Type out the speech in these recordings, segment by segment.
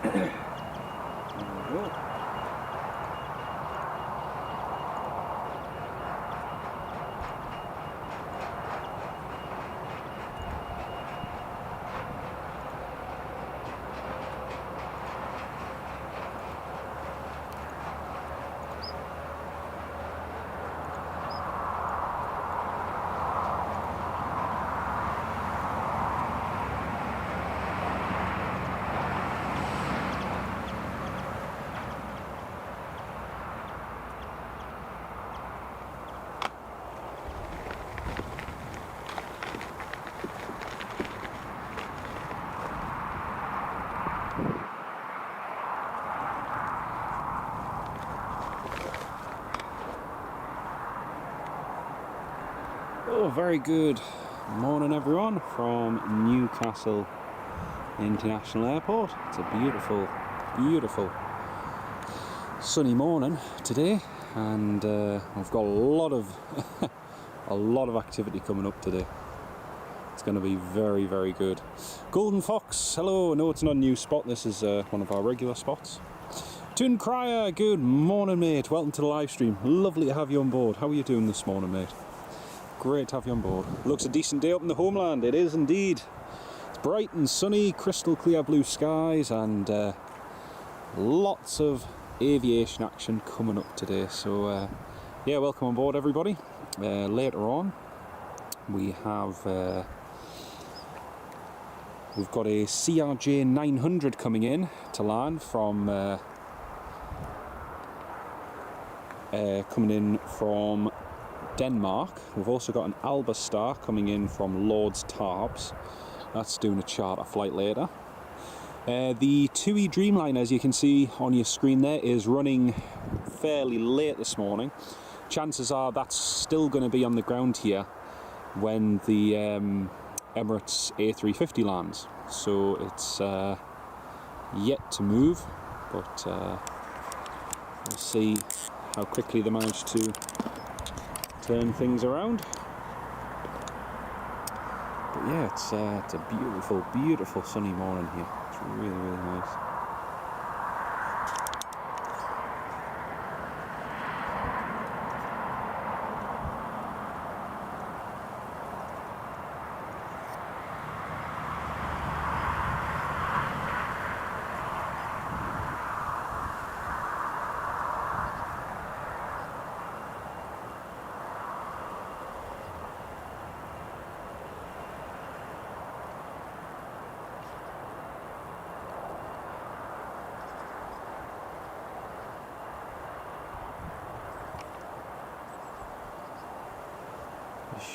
we go. Oh, very good morning everyone from Newcastle International Airport. It's a beautiful, beautiful sunny morning today, and I've got a lot of activity coming up today. It's going to be very, very good. Golden Fox, hello. No, it's not a new spot. This is one of our regular spots. Toon Crier, good morning, mate. Welcome to the live stream. Lovely to have you on board. How are you doing this morning, mate? Great to have you on board. Looks a decent day up in the homeland. It is indeed. It's bright and sunny, crystal clear blue skies, and lots of aviation action coming up today. So yeah, welcome on board everybody. Later on we have we've got a CRJ 900 coming in to land from Denmark. We've also got an Alba Star coming in from Lord's Tarbes. That's doing a charter flight later. The TUI Dreamliner, as you can see on your screen there, is running fairly late this morning. Chances are that's still going to be on the ground here when the Emirates A350 lands. So it's yet to move, but we'll see how quickly they manage to turn things around. But yeah, it's a beautiful, beautiful sunny morning here. It's really, really nice.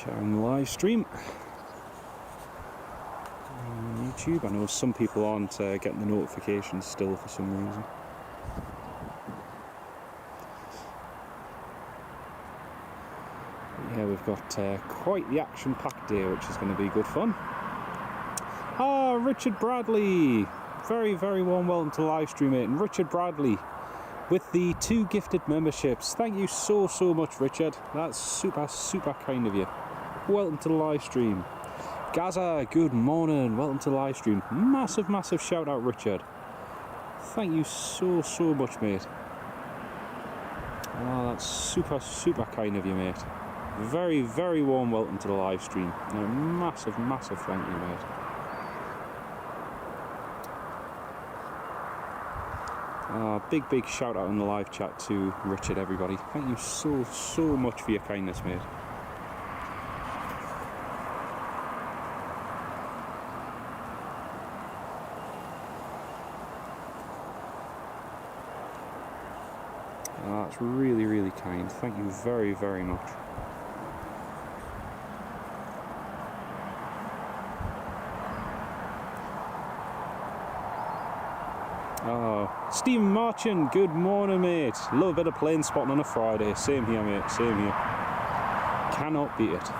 Sharing the live stream on YouTube. I know some people aren't getting the notifications still for some reason. But yeah, we've got quite the action-packed day, which is going to be good fun. Ah, Richard Bradley! Very, very warm welcome to the live stream, mate. And Richard Bradley with the 2 gifted memberships. Thank you so, so much, Richard. That's super, super kind of you. Welcome to the live stream. Gaza, good morning. Welcome to the live stream. Massive, massive shout out, Richard. Thank you so, so much, mate. Oh, that's super, super kind of you, mate. Very, very warm welcome to the live stream. And a massive, massive thank you, mate. Big, big shout out in the live chat to Richard, everybody. Thank you so, so much for your kindness, mate. That's really, really kind. Thank you very, very much. Oh, Stephen Marchand, good morning, mate. Love a bit of plane spotting on a Friday. Same here, mate. Same here. Cannot beat it.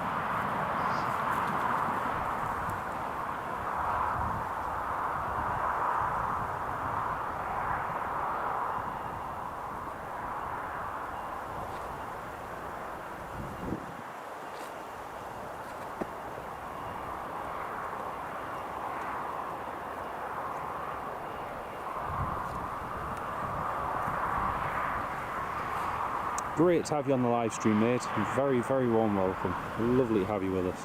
Great to have you on the live stream, mate. Very, very warm welcome. Lovely to have you with us.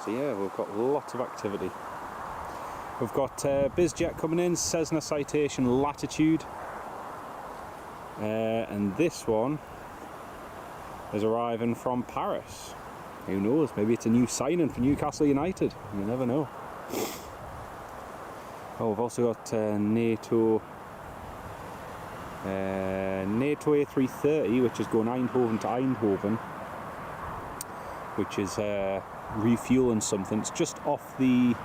So yeah, we've got lots of activity. We've got BizJet coming in, Cessna Citation Latitude. And this one is arriving from Paris. Who knows, maybe it's a new signing for Newcastle United. You never know. Oh, we've also got NATO A330, which is going Eindhoven to Eindhoven, which is refueling something. It's just off the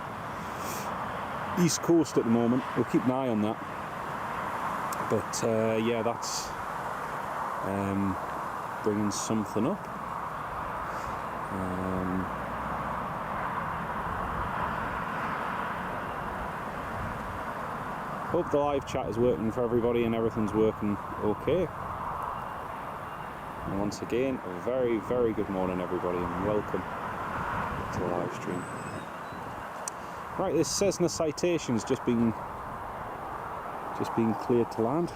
east coast at the moment. We'll keep an eye on that. But yeah, that's bringing something up. Hope the live chat is working for everybody and everything's working okay. And once again, a very, very good morning everybody, and welcome to the live stream. Right, this Cessna Citation's just been cleared to land.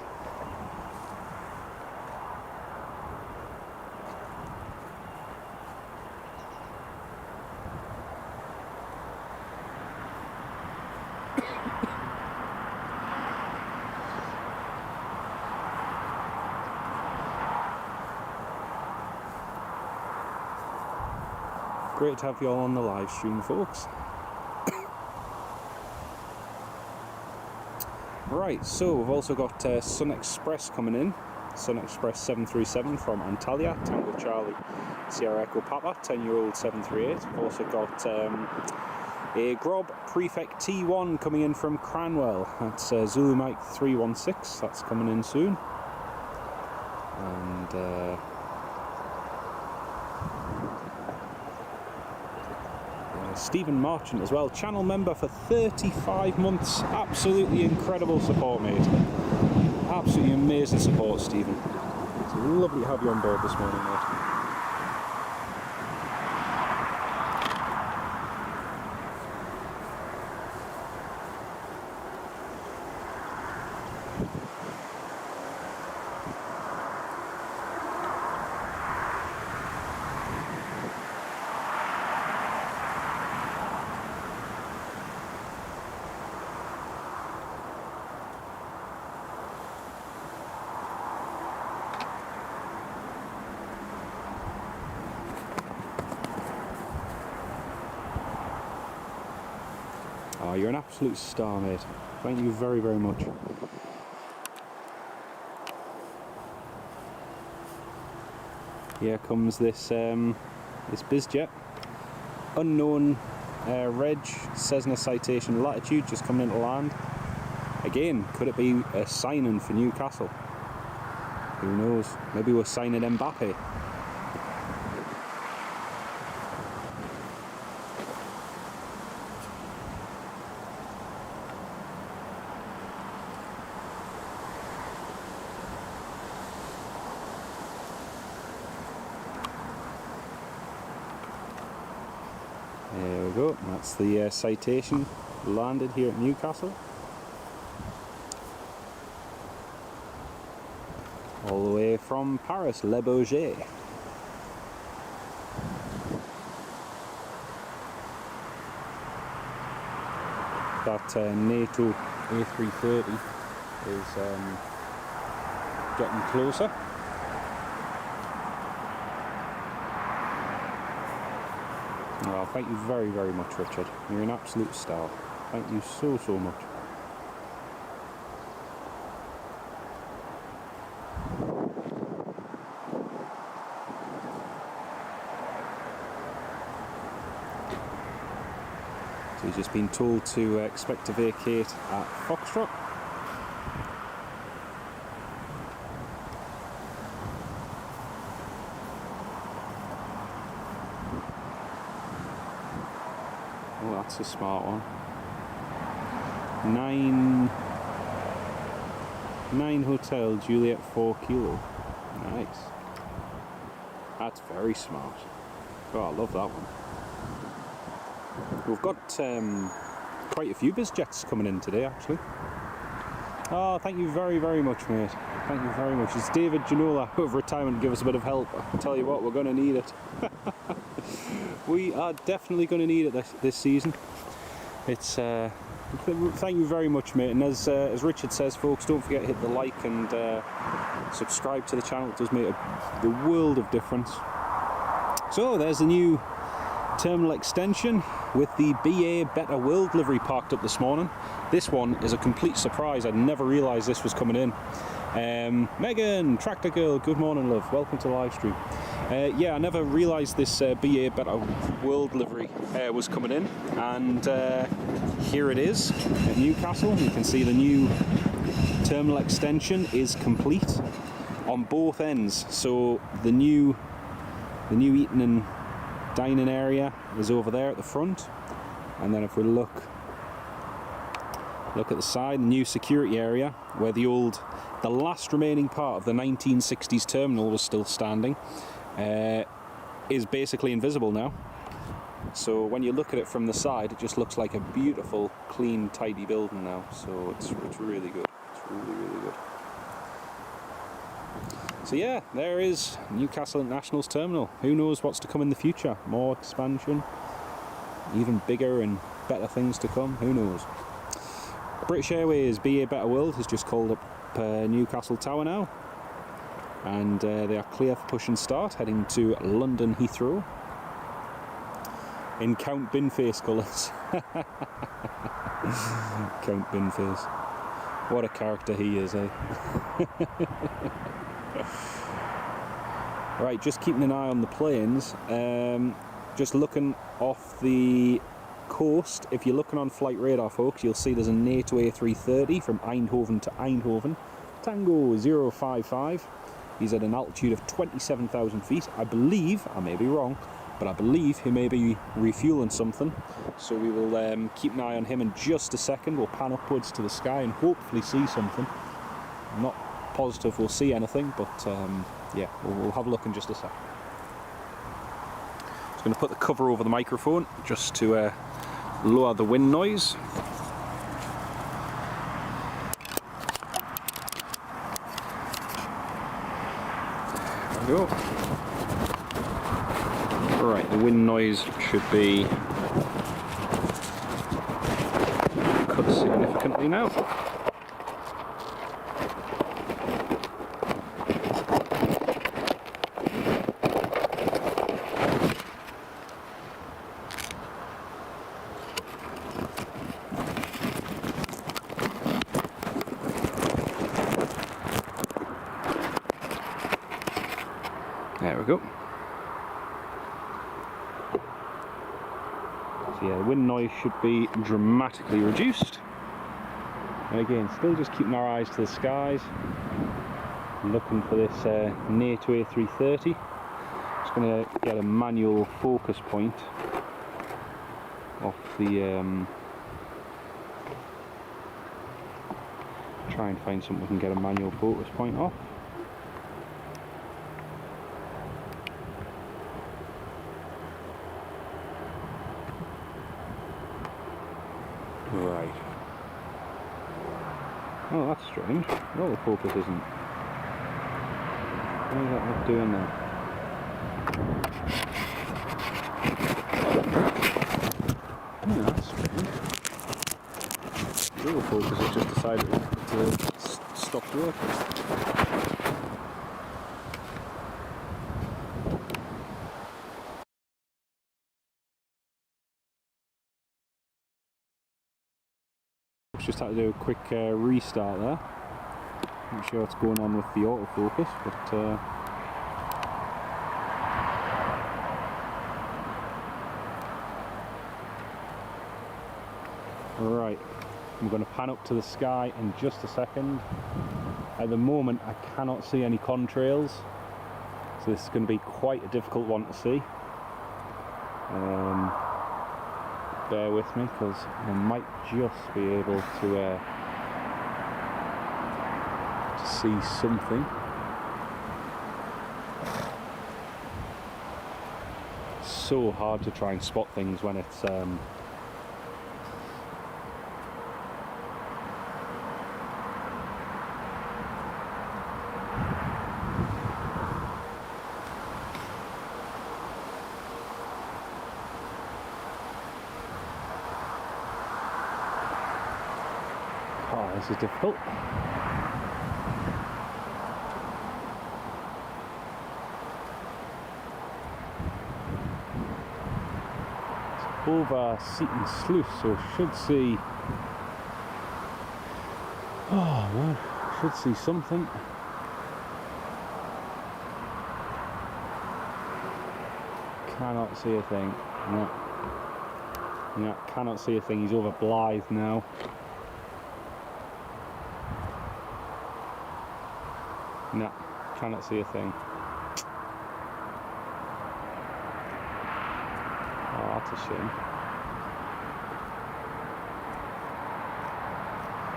Great to have you all on the live stream, folks. Right, so we've also got Sun Express coming in. Sun Express 737 from Antalya, Tango Charlie, Sierra Echo Papa, 10-year-old 738. We've also got a Grob Prefect T1 coming in from Cranwell. That's Zulu Mike 316, that's coming in soon. And Stephen Marchant as well, channel member for 35 months. Absolutely incredible support, mate. Absolutely amazing support, Stephen. It's lovely to have you on board this morning, mate. Oh, you're an absolute star, mate. Thank you very, very much. Here comes this this BizJet. Unknown reg, Cessna Citation Latitude, just coming into land. Again, could it be a signing for Newcastle? Who knows? Maybe we're signing Mbappe. There we go, that's the Citation landed here at Newcastle. All the way from Paris, Le Bourget. That NATO A330 is getting closer. Well, thank you very, very much, Richard. You're an absolute star. Thank you so, so much. So he's just been told to expect to vacate at Foxtrot. Oh, that's a smart one. Nine Hotel Juliet 4 Kilo. Nice. That's very smart. Oh, I love that one. We've got quite a few biz jets coming in today, actually. Oh, thank you very, very much, mate. Thank you very much. It's David Ginola over retirement to give us a bit of help. I tell you what, we're going to need it. We are definitely going to need it this season. It's thank you very much, mate. And as Richard says, folks, don't forget to hit the like and subscribe to the channel. It does make the world of difference. So there's the new terminal extension with the BA Better World livery parked up this morning. This one is a complete surprise. I never realised this was coming in. Megan, Tractor Girl, good morning, love. Welcome to the live stream. Yeah, I never realised this BA Better World livery was coming in, and here it is at Newcastle. You can see the new terminal extension is complete on both ends. So the new eating and dining area is over there at the front, and then if we look at the side, the new security area where the last remaining part of the 1960s terminal was still standing is basically invisible now. So when you look at it from the side, it just looks like a beautiful, clean, tidy building now. So it's really good. It's really, really good. So yeah, there is Newcastle International's terminal. Who knows what's to come in the future? More expansion, even bigger and better things to come. Who knows? British Airways BA Better World has just called up Newcastle Tower now, and they are clear for push and start, heading to London Heathrow in Count Binface colours. Count Binface. What a character he is, eh? Right, just keeping an eye on the planes. Just looking off the coast, if you're looking on flight radar, folks, you'll see there's a NATO A330 from Eindhoven to Eindhoven. Tango 055. He's at an altitude of 27,000 feet. I believe, I may be wrong, but I believe he may be refueling something. So we will keep an eye on him in just a second. We'll pan upwards to the sky and hopefully see something. I'm not positive we'll see anything, but yeah, we'll have a look in just a sec. Just going to put the cover over the microphone just to lower the wind noise. There we go. Right, the wind noise should be cut significantly now. There we go. So yeah, the wind noise should be dramatically reduced. And again, still just keeping our eyes to the skies, looking for this NATO A330. Just going to get a manual focus point off the... try and find something we can get a manual focus point off. Right. Oh, that's strange. Oh, the focus isn't. What is that not doing there? Oh, that's strange. The other focus has just decided to stop working. Just had to do a quick restart there. Not sure what's going on with the autofocus, but right, I'm going to pan up to the sky in just a second. At the moment I cannot see any contrails, so this is going to be quite a difficult one to see. Bear with me, because I might just be able to see something. so hard to try and spot things when it's oh, this is difficult. Over Seaton Sluice, so should see, oh man, should see something. Cannot see a thing. No. No, cannot see a thing. He's over Blythe now. No, cannot see a thing. Oh, that's a shame.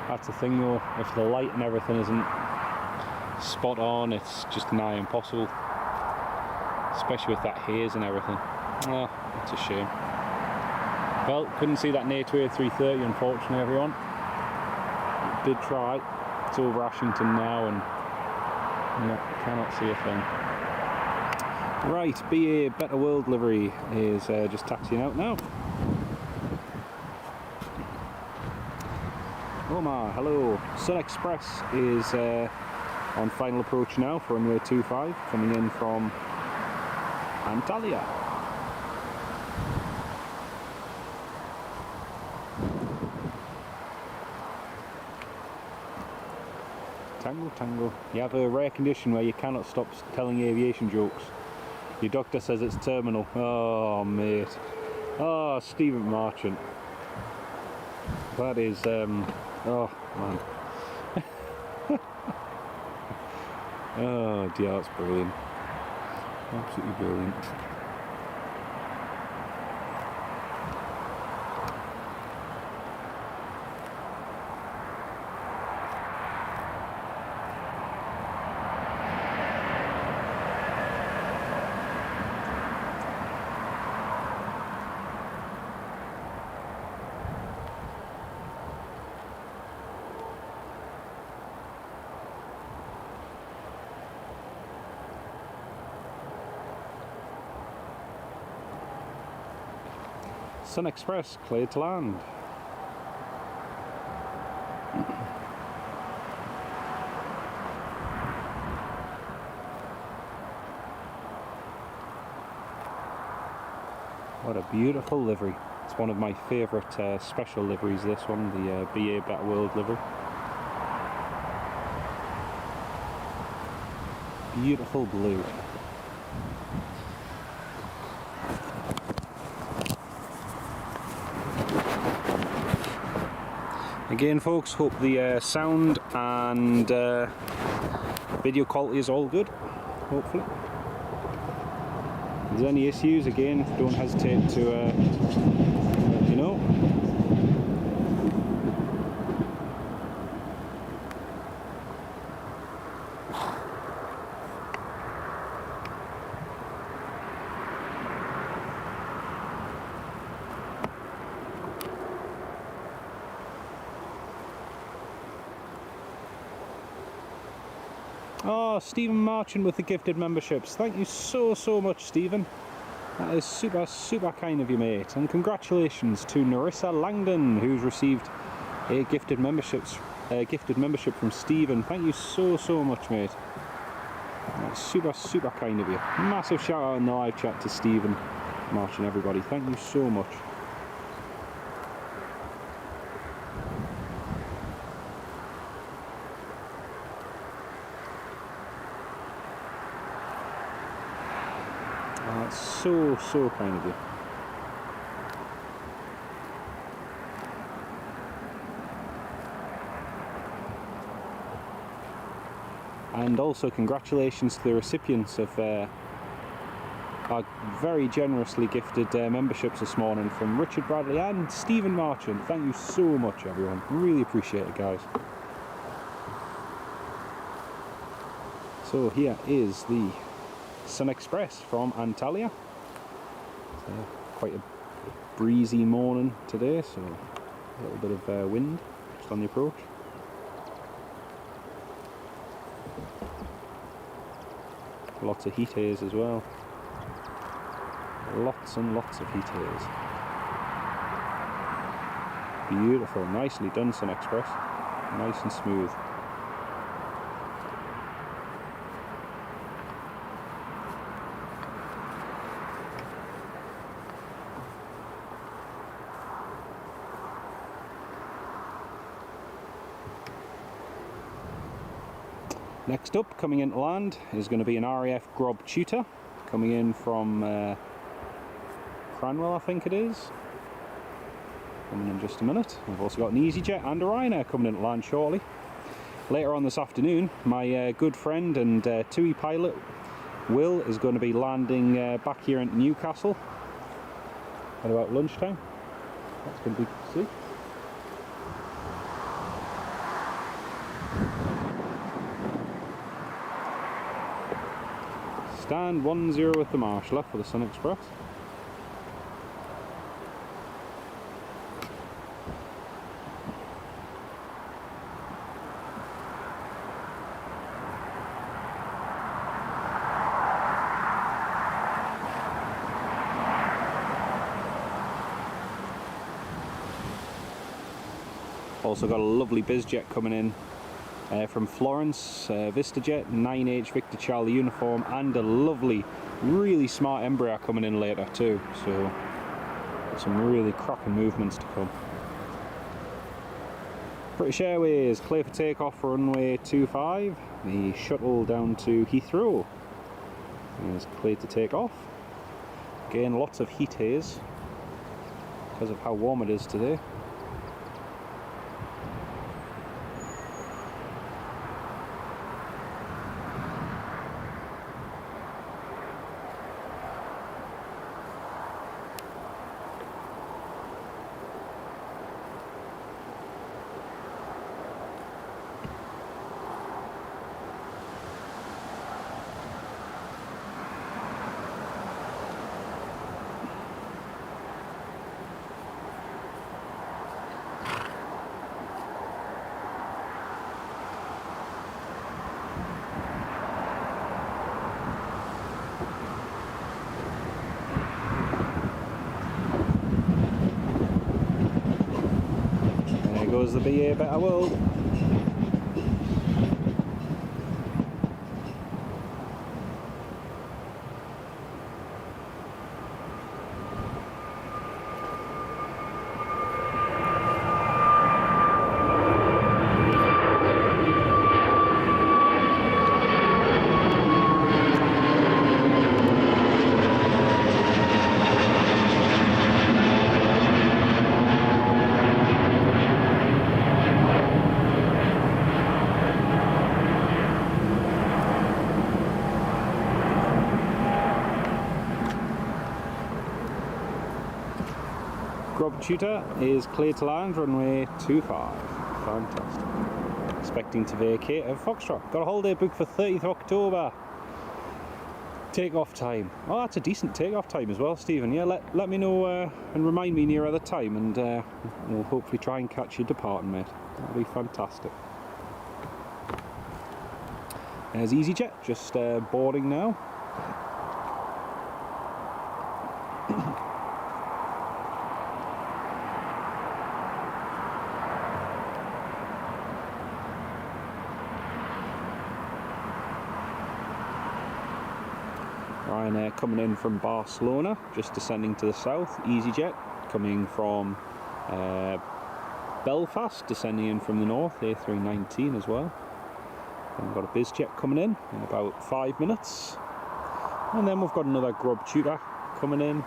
That's the thing though, if the light and everything isn't spot on, it's just nigh impossible. Especially with that haze and everything. Oh, that's a shame. Well, couldn't see that near to A330 unfortunately, everyone. Did try. It's over Ashington now and yeah, cannot see a thing. Right, BA Better World livery is just taxiing out now. Omar, hello. Sun Express is on final approach now for runway 25, coming in from Antalya. Tango, tango. You have a rare condition where you cannot stop telling aviation jokes. Your doctor says it's terminal. Oh, mate. Oh, Stephen Marchant. That is, oh, man. Oh, dear, that's brilliant. Absolutely brilliant. Sun Express cleared to land. What a beautiful livery. It's one of my favourite special liveries, this one, the BA Better World livery. Beautiful blue. Again folks, hope the sound and video quality is all good, hopefully. If there's any issues, again, don't hesitate to let me know. Oh, Stephen Marchant with the gifted memberships. Thank you so much, Stephen. That is super kind of you, mate. And congratulations to Narissa Langdon, who's received a gifted membership from Stephen. Thank you so much, mate. That's super kind of you. Massive shout out in the live chat to Stephen Marchant, everybody. Thank you so much. That's so kind of you. And also congratulations to the recipients of our very generously gifted memberships this morning from Richard Bradley and Stephen Marchant. Thank you so much, everyone. Really appreciate it, guys. So here is the Sun Express from Antalya. Quite a breezy morning today, so a little bit of wind just on the approach. Lots of heat haze as well. Lots and lots of heat haze. Beautiful, nicely done, Sun Express. Nice and smooth. Next up, coming into land, is going to be an RAF Grob Tutor, coming in from Cranwell, I think it is. Coming in just a minute. We've also got an EasyJet and a Ryanair coming into land shortly. Later on this afternoon, my good friend and TUI pilot, Will, is going to be landing back here in Newcastle at about lunchtime. That's going to be good to see. Stand 1-0 with the marshaller for the Sun Express. Also got a lovely BizJet coming in from Florence, VistaJet, 9H Victor Charlie uniform, and a lovely, really smart Embraer coming in later too, so some really cracking movements to come. British Airways, clear for takeoff runway 25, the shuttle down to Heathrow is cleared to take off. Again, lots of heat haze because of how warm it is today. Goes the BA Better World. Grob Tutor is cleared to land, runway 25. Fantastic. Expecting to vacate at Foxtrot. Got a holiday booked for 30th of October. Takeoff time. Oh, that's a decent takeoff time as well, Stephen. Yeah, let me know and remind me nearer the time, and we'll hopefully try and catch you departing, mate. That'll be fantastic. There's EasyJet, just boarding now. Ryanair coming in from Barcelona, just descending to the south. EasyJet coming from Belfast, descending in from the north, A319 as well. And we've got a BizJet coming in about 5 minutes. And then we've got another Grob Tutor coming in.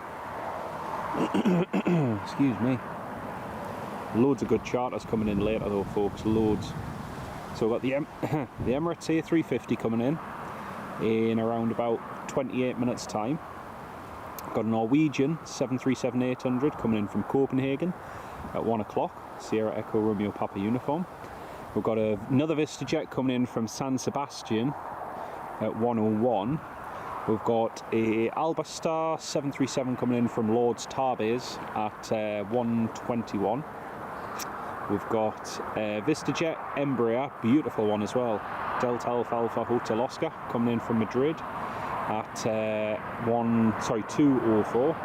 Excuse me. Loads of good charters coming in later though, folks, loads. So we've got the Emirates A350 coming in around about 28 minutes time. Got a Norwegian 737-800 coming in from Copenhagen at 1 o'clock, Sierra Echo Romeo Papa uniform. We've got another VistaJet coming in from San Sebastian at 1:01, We've got a Albastar 737 coming in from Lord's Tarbes at 121. We've got VistaJet Embraer, beautiful one as well. Delta Alpha Alpha Hotel Oscar coming in from Madrid at 204.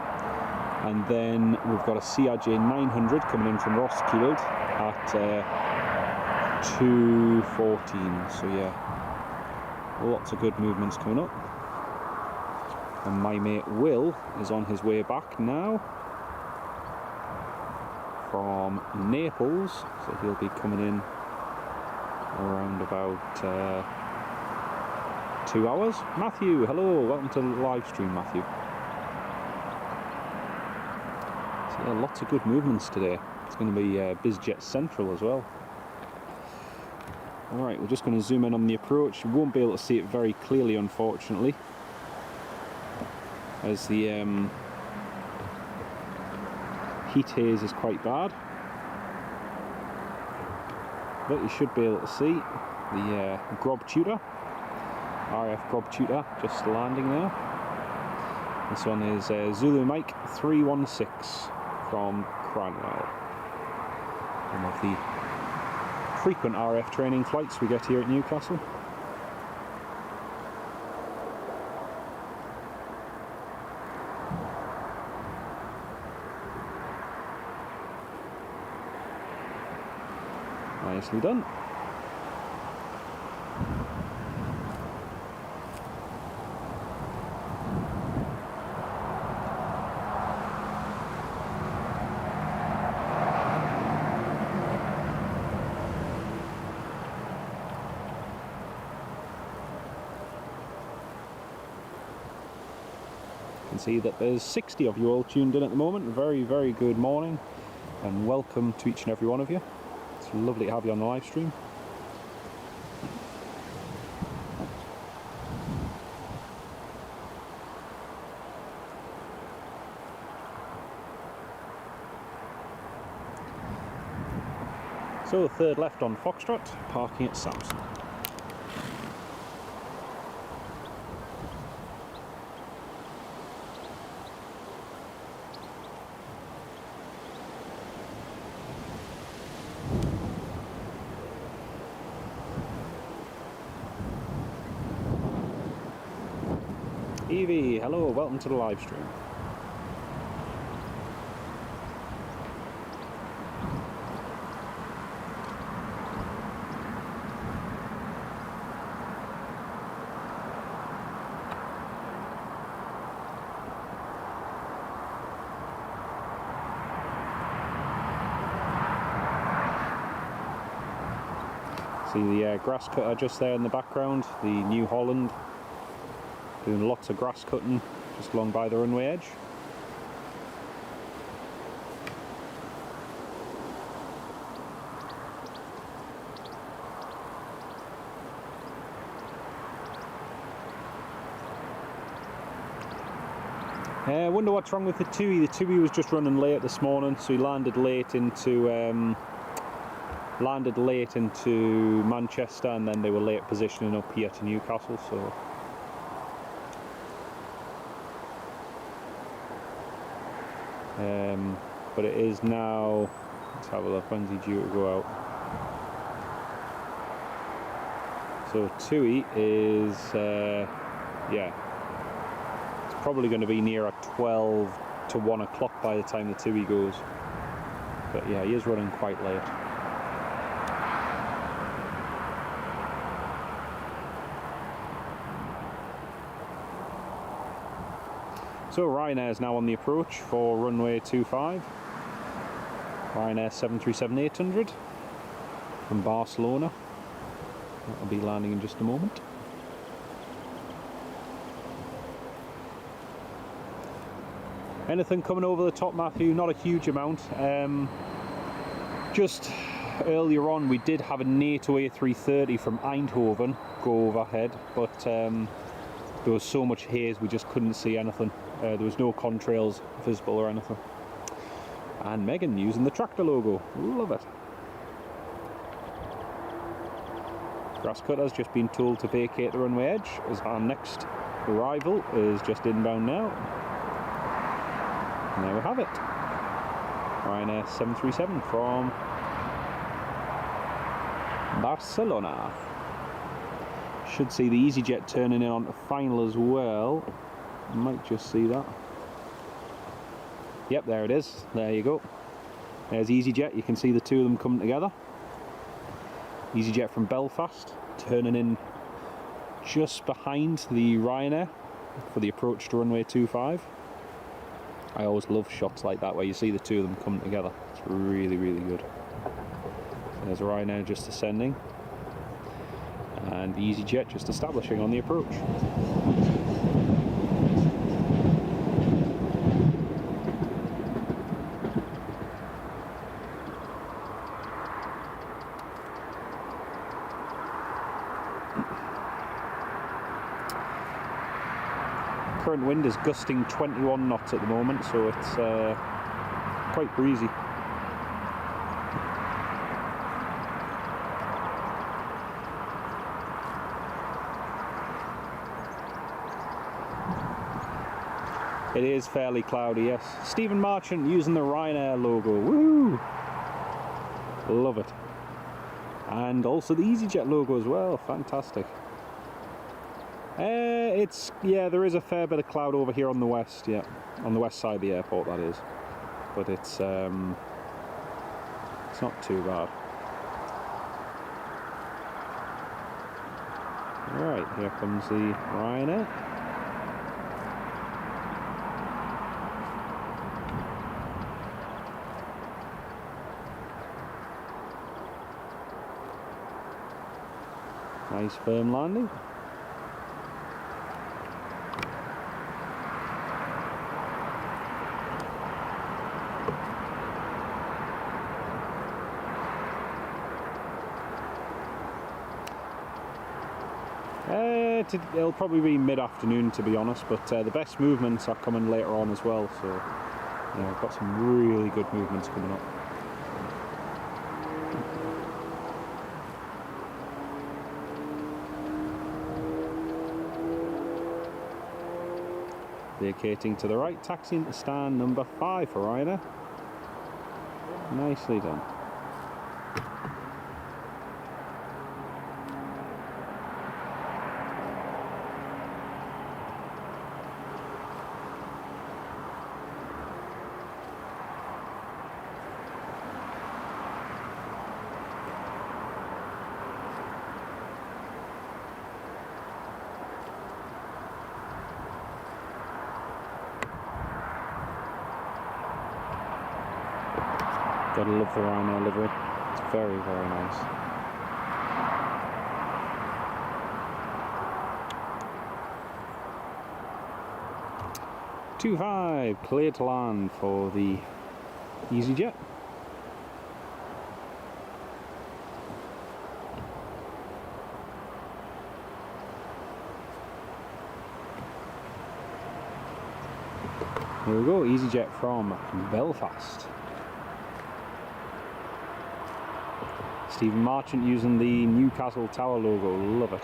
And then we've got a CRJ 900 coming in from Roskilde at 214. So yeah, lots of good movements coming up. And my mate Will is on his way back now from Naples, so he'll be coming in around about 2 hours. Matthew, hello, welcome to the live stream, Matthew. So yeah, lots of good movements today. It's going to be BizJet Central as well. Alright, we're just going to zoom in on the approach. You won't be able to see it very clearly, unfortunately, as the heat haze is quite bad, but you should be able to see the Grob Tutor, RF Grob Tutor, just landing there. This one is Zulu Mike 316 from Cranwell, one of the frequent RF training flights we get here at Newcastle. Nicely done. You can see that there's 60 of you all tuned in at the moment. Very, very good morning and welcome to each and every one of you. It's lovely to have you on the live stream. So, third left on Foxtrot, parking at Samson. Evie, hello, welcome to the live stream. See the grass cutter just there in the background, the New Holland, doing lots of grass cutting just along by the runway edge. I wonder what's wrong with the Tui. The Tui was just running late this morning, so he landed late into Manchester, and then they were late positioning up here to Newcastle. So but it is now, let's have a look, when's he due to go out? So Tui is, yeah, it's probably going to be near at 12 to 1 o'clock by the time the Tui goes. But yeah, he is running quite late. So Ryanair is now on the approach for runway 25. Ryanair 737-800 from Barcelona. That'll be landing in just a moment. Anything coming over the top, Matthew? Not a huge amount. Just earlier on we did have a NATO A330 from Eindhoven go overhead, but there was so much haze we just couldn't see anything. There was no contrails visible or anything. And Megan using the tractor logo. Love it. Grass cutter's just been told to vacate the runway edge as our next arrival is just inbound now. And there we have it. Ryanair 737 from Barcelona. Should see the EasyJet turning in onto final as well. Might just see that. Yep, there it is. There you go. There's EasyJet. You can see the two of them coming together. EasyJet from Belfast turning in just behind the Ryanair for the approach to runway 25. I always love shots like that where you see the two of them come together. It's really, really good. There's Ryanair just ascending and EasyJet just establishing on the approach. Current wind is gusting 21 knots at the moment, so it's quite breezy. It is fairly cloudy, yes. Stephen Marchant using the Ryanair logo. Woo! Love it. And also the EasyJet logo as well. Fantastic. Yeah, there is a fair bit of cloud over here on the west, yeah. On the west side of the airport, that is. But it's not too bad. Alright, here comes the Ryanair. Nice firm landing. It'll probably be mid-afternoon, to be honest, but the best movements are coming later on as well, so yeah, I've got some really good movements coming up. Vacating to the right, taxiing to stand number 5 for Ryanair. Nicely done. Gotta love the Ryanair livery. It's very, very nice. .25, clear to land for the EasyJet. Here we go, EasyJet from Belfast. Stephen Marchant using the Newcastle Tower logo, love it.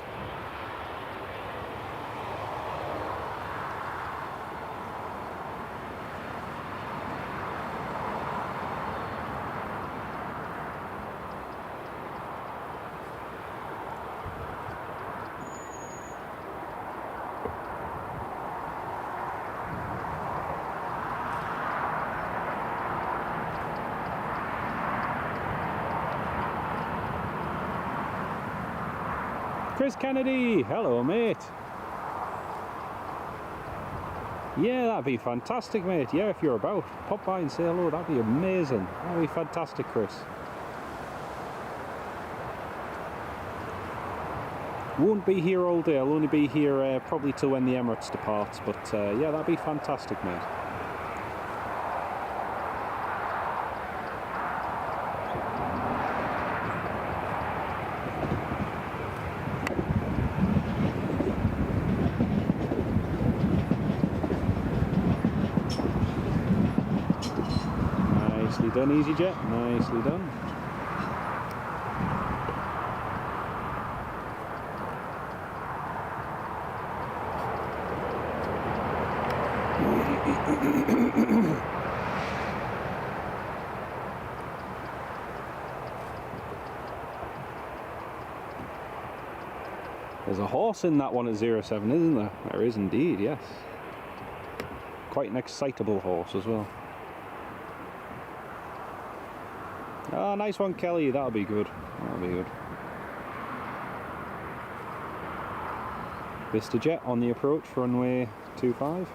Chris Kennedy, hello mate. Yeah, that'd be fantastic mate. Yeah, if you're about, pop by and say hello, that'd be amazing. That'd be fantastic, Chris. Won't be here all day, I'll only be here probably till when the Emirates departs, but yeah, that'd be fantastic mate. Nicely done, EasyJet, nicely done. There's a horse in that one at 07, isn't there? There is indeed, yes. Quite an excitable horse as well. Ah, nice one, Kelly. That'll be good. That'll be good. VistaJet on the approach for runway 25.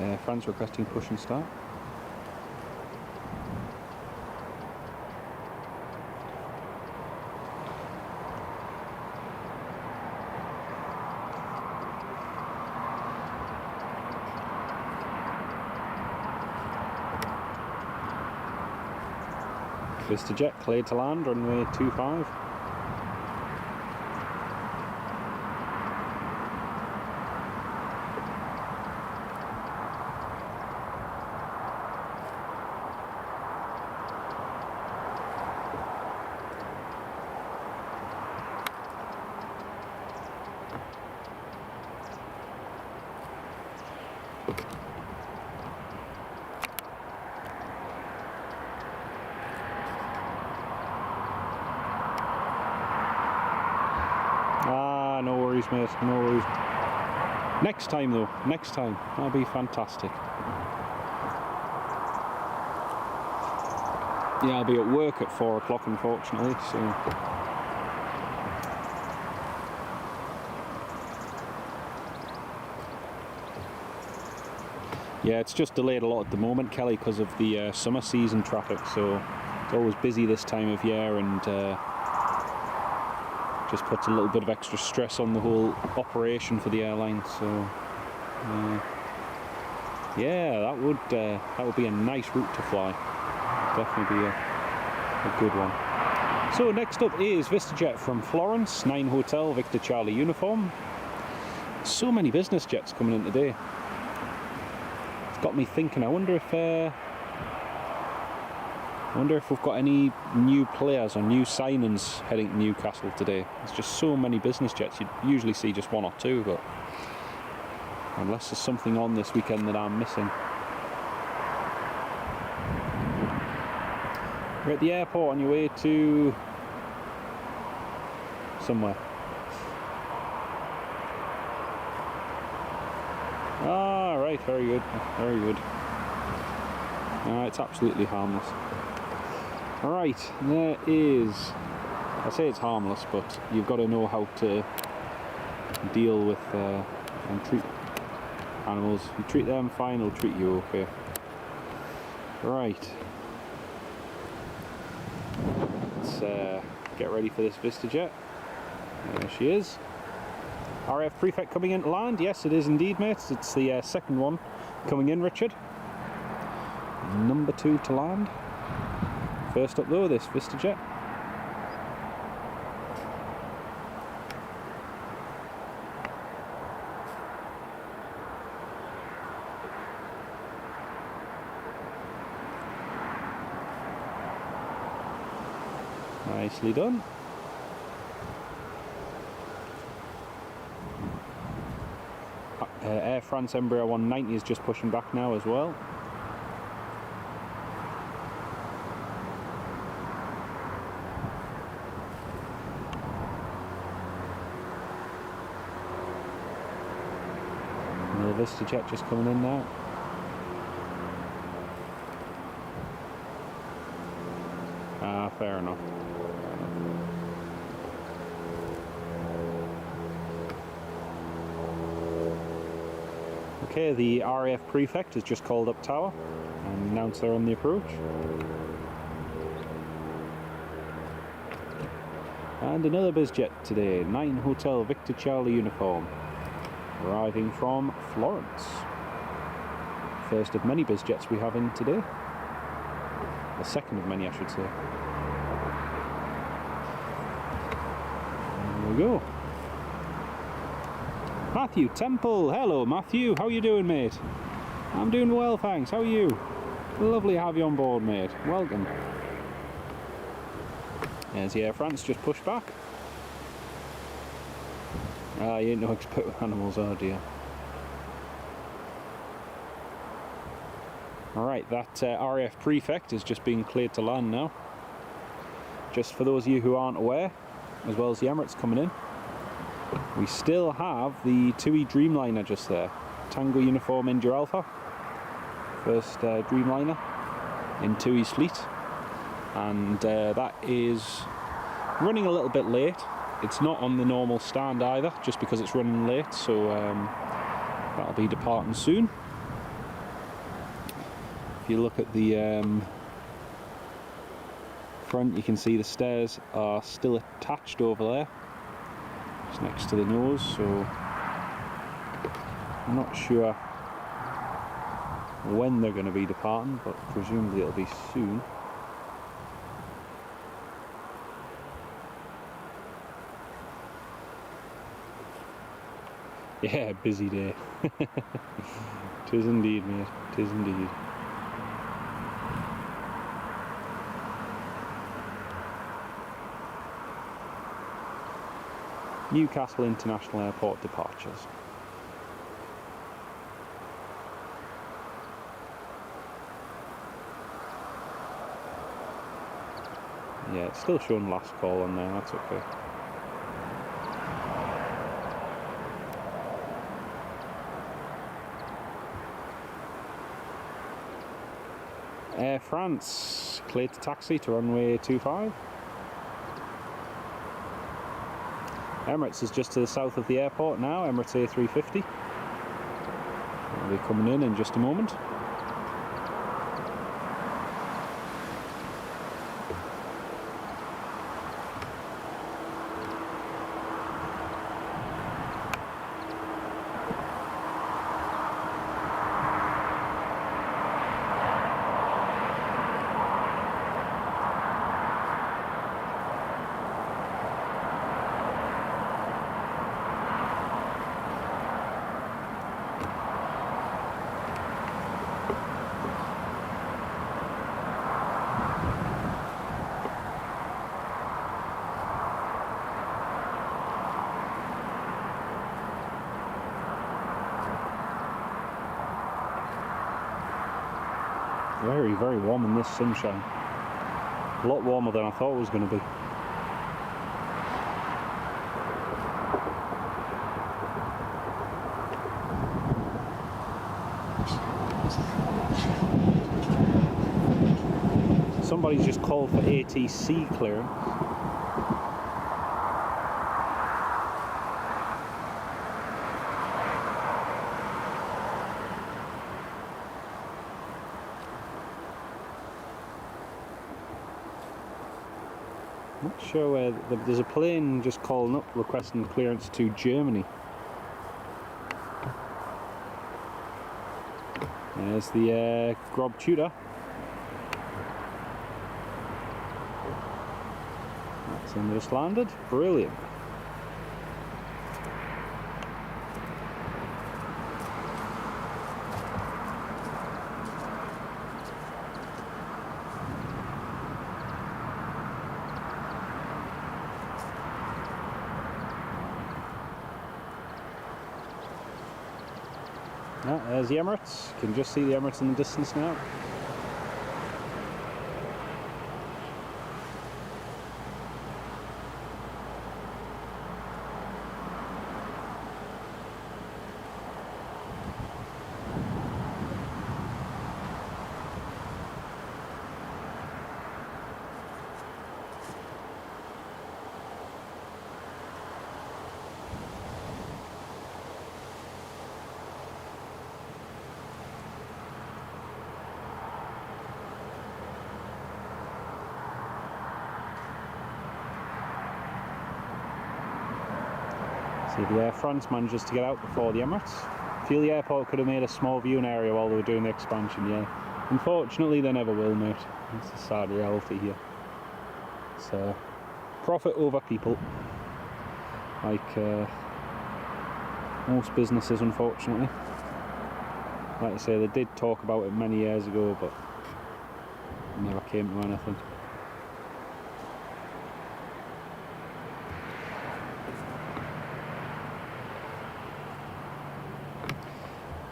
Air France requesting push and start. VistaJet cleared to land, runway 25. Ah, no worries, mate, no worries. Next time though, next time. That'll be fantastic. Yeah, I'll be at work at 4 o'clock unfortunately, so... Yeah, it's just delayed a lot at the moment, Kelly, because of the summer season traffic, so it's always busy this time of year, and just puts a little bit of extra stress on the whole operation for the airline. So yeah, that would be a nice route to fly. Definitely be a good one. So next up is VistaJet from Florence, 9 Hotel Victor Charlie uniform. So many business jets coming in today. It's got me thinking, I wonder if we've got any new players or new signings heading to Newcastle today. There's just so many business jets. You'd usually see just 1 or 2, but unless there's something on this weekend that I'm missing. We're at the airport on your way to somewhere. Ah, right, very good, very good. It's absolutely harmless. Right, there is, I say it's harmless, but you've got to know how to deal with and treat animals. You treat them fine, they'll treat you okay. Right, let's get ready for this VistaJet. There she is. RF Prefect coming in to land. Yes, it is indeed, mates. It's the second one coming in, Richard. Number 2 to land. First up though, this VistaJet. Nicely done. Air France Embraer 190 is just pushing back now as well. Another VistaJet just coming in now. Ah, fair enough. Okay, the RAF Prefect has just called up tower and announced they're on the approach. And another BizJet today, 9 Hotel Victor Charlie uniform, arriving from Florence. First of many BizJets we have in today. The second of many, I should say. There we go. Matthew Temple, hello Matthew, how are you doing, mate? I'm doing well, thanks, how are you? Lovely to have you on board, mate, welcome. There's the Air France just pushed back. Ah, you ain't no expert with animals, oh dear. Alright, that RAF Prefect is just being cleared to land now. just for those of you who aren't aware, as well as the Emirates coming in, we still have the TUI Dreamliner just there. Tango Uniform India Alpha, first Dreamliner in TUI's fleet, and that is running a little bit late. It's not on the normal stand either, just because it's running late, so that'll be departing soon. If you look at the front, you can see the stairs are still attached over there, just next to the nose, so I'm not sure when they're going to be departing, but presumably it'll be soon. Yeah, busy day. Tis indeed, mate. Tis indeed. Newcastle International Airport departures. Yeah, it's still showing last call on there, that's okay. Air France, cleared to taxi to runway 25. Emirates is just to the south of the airport now, Emirates A350. They'll be coming in just a moment. Very, very warm in this sunshine. A lot warmer than I thought it was going to be. Somebody's just called for ATC clearance. Not sure where there's a plane just calling up requesting clearance to Germany. There's the Grob Tudor. That's him just landed. Brilliant. There's the Emirates. You can just see the Emirates in the distance now. See, the Air France manages to get out before the Emirates. I feel the airport could have made a small viewing area while they were doing the expansion, yeah. Unfortunately, they never will, mate. It's the sad reality here. So, profit over people. Like most businesses, unfortunately. Like I say, they did talk about it many years ago, but it never came to anything.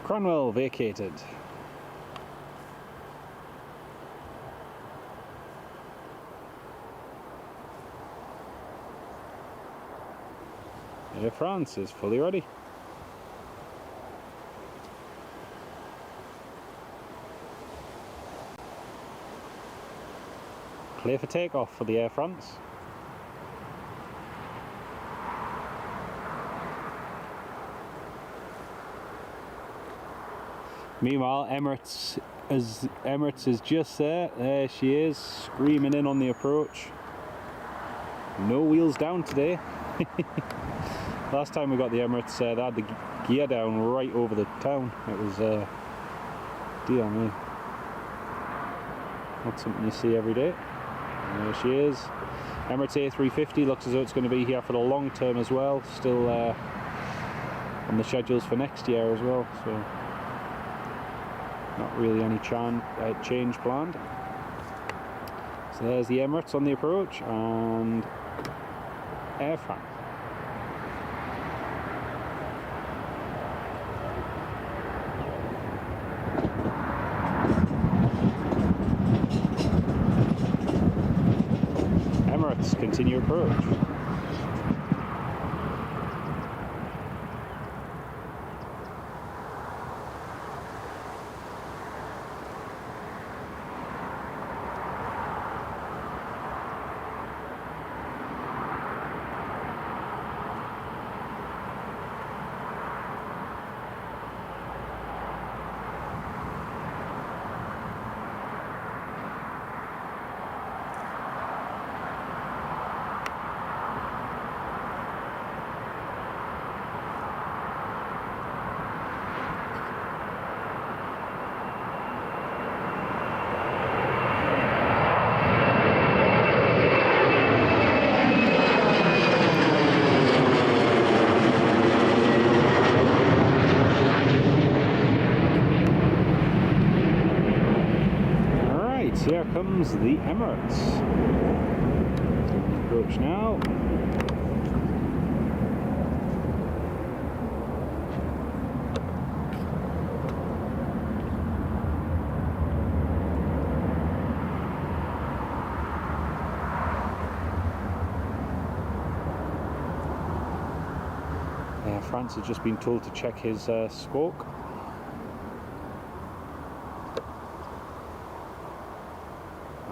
Cranwell vacated. Air France is fully ready. Clear for takeoff for the Air France. Meanwhile, Emirates is just there. There she is, screaming in on the approach. No wheels down today. Last time we got the Emirates, they had the gear down right over the town. It was, dear me, not something you see every day. And there she is. Emirates A350 looks as though it's going to be here for the long term as well. Still on the schedules for next year as well. So not really any change planned. So there's the Emirates on the approach and Air France. Emirates continue approach. Here comes the Emirates. Approach now. France has just been told to check his squawk.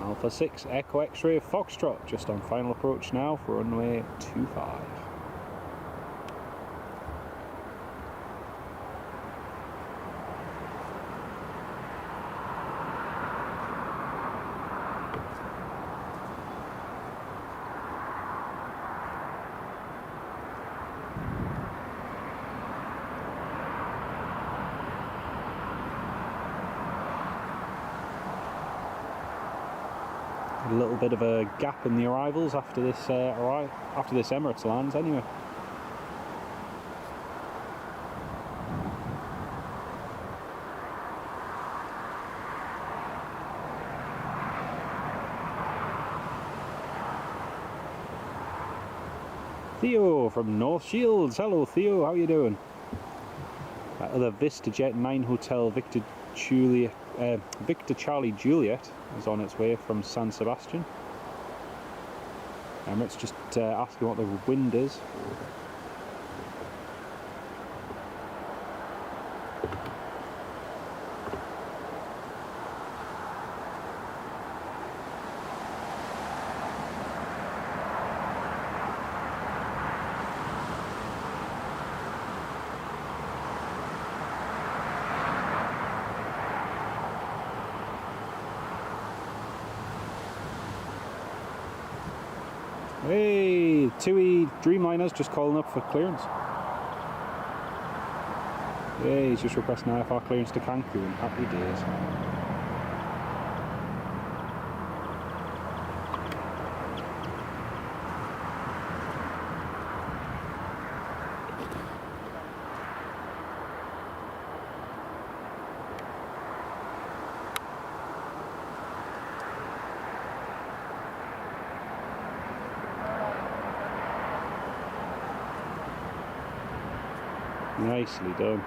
Alpha 6 Echo X-Ray Foxtrot just on final approach now for runway 25. A little bit of a gap in the arrivals after this Emirates lands anyway. Theo from North Shields. Hello Theo, how you doing? That other VistaJet 9 Hotel Victor Charlie Juliet is on its way from San Sebastian. Emirates just asking what the wind is. Hey, TUI Dreamliner's just calling up for clearance. Yeah, he's just requesting IFR clearance to Cancun. Happy days. Nicely done.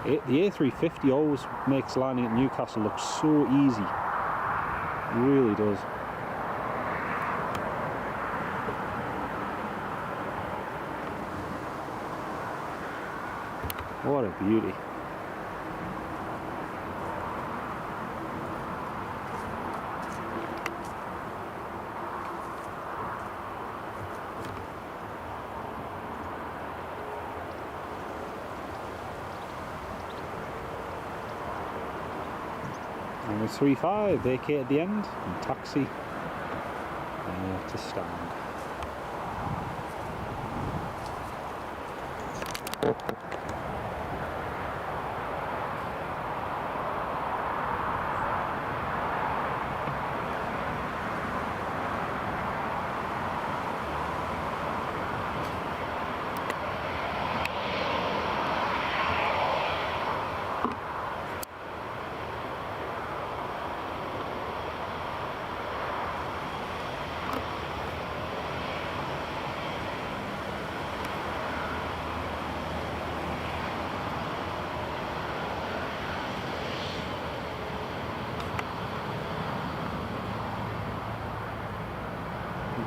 The A350 always makes landing at Newcastle look so easy. It really does. What a beauty. And it's 3.5, vacate at the end, and taxi to stand.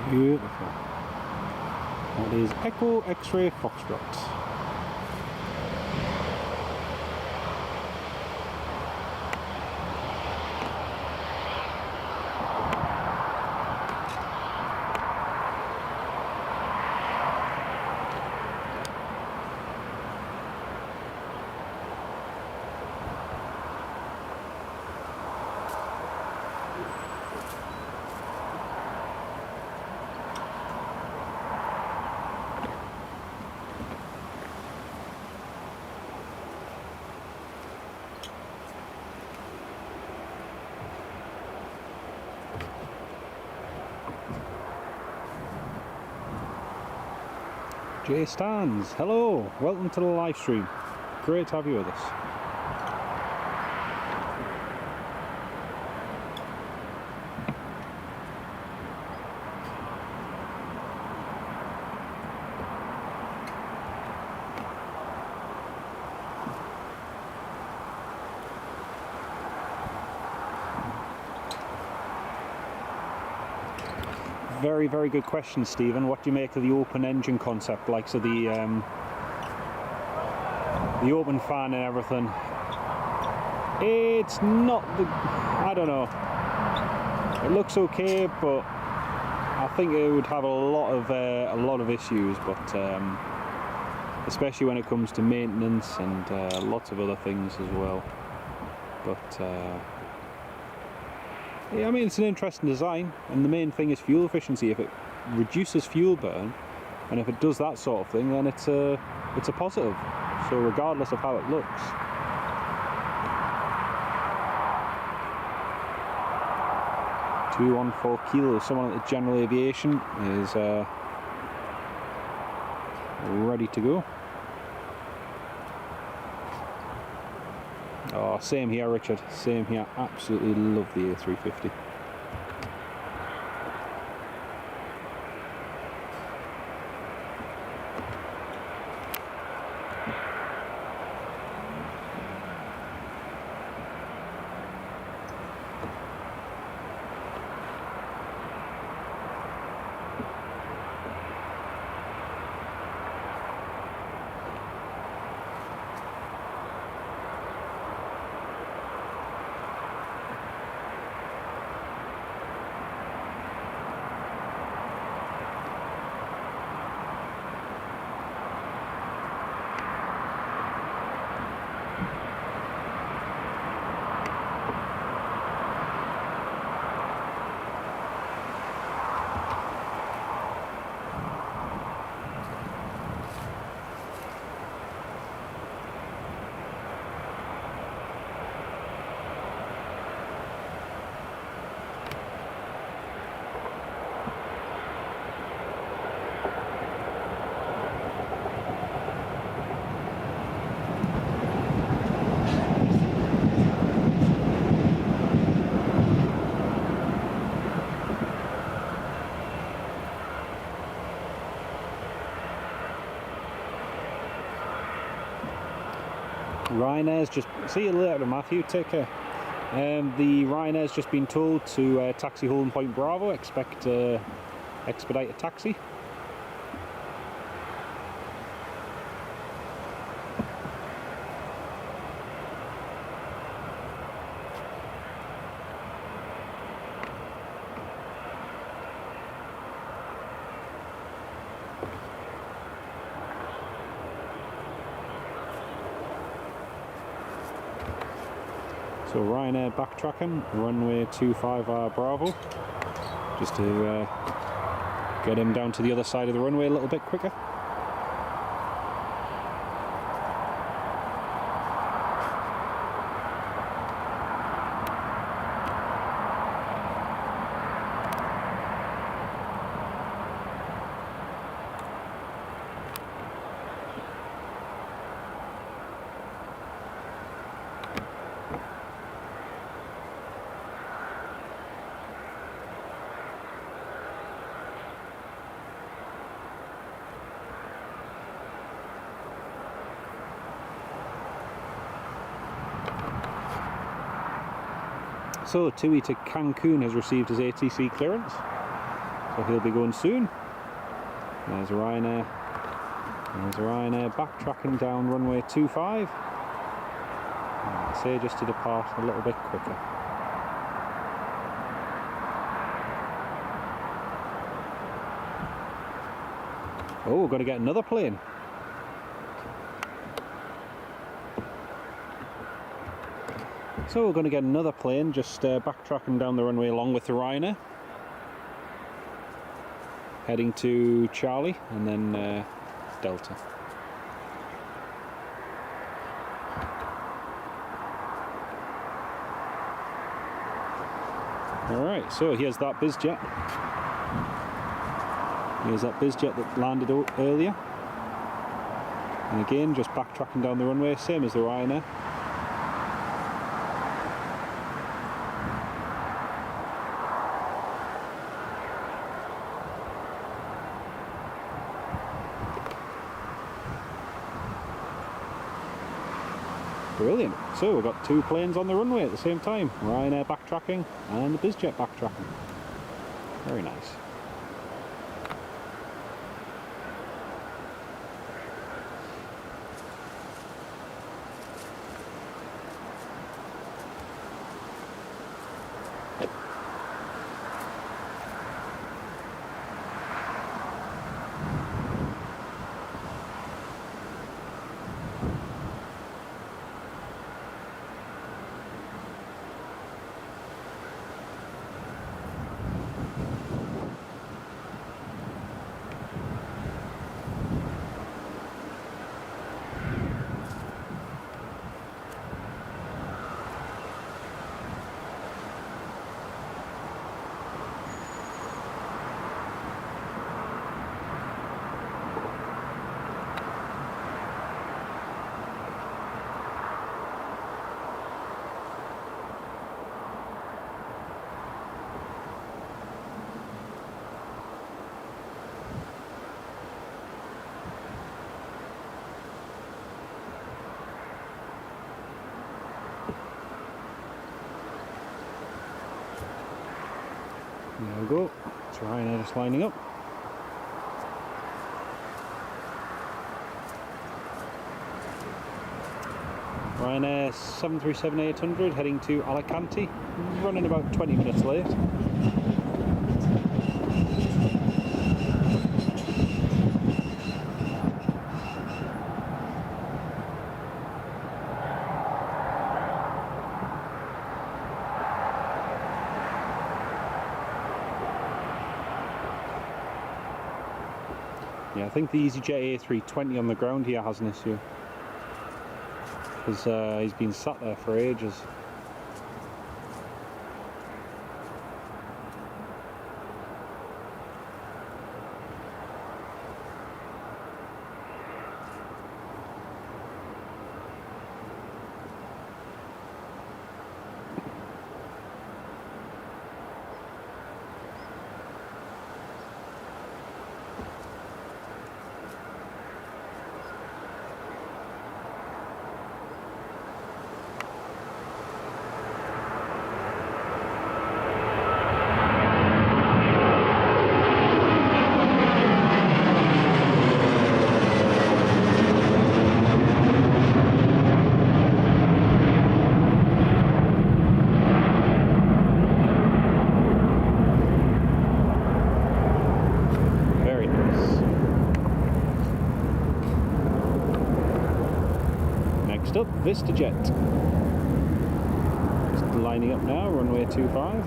Beautiful. That is Echo X-Ray Foxtrot. Jay Stans, hello, welcome to the live stream. Great to have you with us. Very, very good question, Stephen. What do you make of the open engine concept, like so the open fan and everything? It's not the, I don't know. It looks okay, but I think it would have a lot of issues. But especially when it comes to maintenance and lots of other things as well. But yeah, I mean, it's an interesting design, and the main thing is fuel efficiency. If it reduces fuel burn, and if it does that sort of thing, then it's a positive. So regardless of how it looks. $214 kilos. Someone at the General Aviation is ready to go. Oh, same here, Richard. Same here. Absolutely love the A350. Ryanair's just, see you later, Matthew, take care. The Ryanair's just been told to taxi Holden Point Bravo, expect expedite a taxi. So Ryanair backtracking, runway 25 Bravo, just to get him down to the other side of the runway a little bit quicker. So Tui to Cancun has received his ATC clearance, so he'll be going soon. There's Ryanair. There's Ryanair backtracking down runway 25. I say just to depart a little bit quicker. Oh, we're going to get another plane. So we're going to get another plane, just backtracking down the runway along with the Ryanair. Heading to Charlie and then Delta. Alright, so here's that BizJet. Here's that BizJet that landed earlier. And again, just backtracking down the runway, same as the Ryanair. Brilliant. So we've got two planes on the runway at the same time. Ryanair backtracking and the BizJet backtracking. Very nice. There we go. It's Ryanair just lining up. Ryanair 737-800 heading to Alicante, running about 20 minutes late. Yeah, I think the EasyJet A320 on the ground here has an issue, because he's been sat there for ages. Next up, VistaJet. lining up now, runway 25.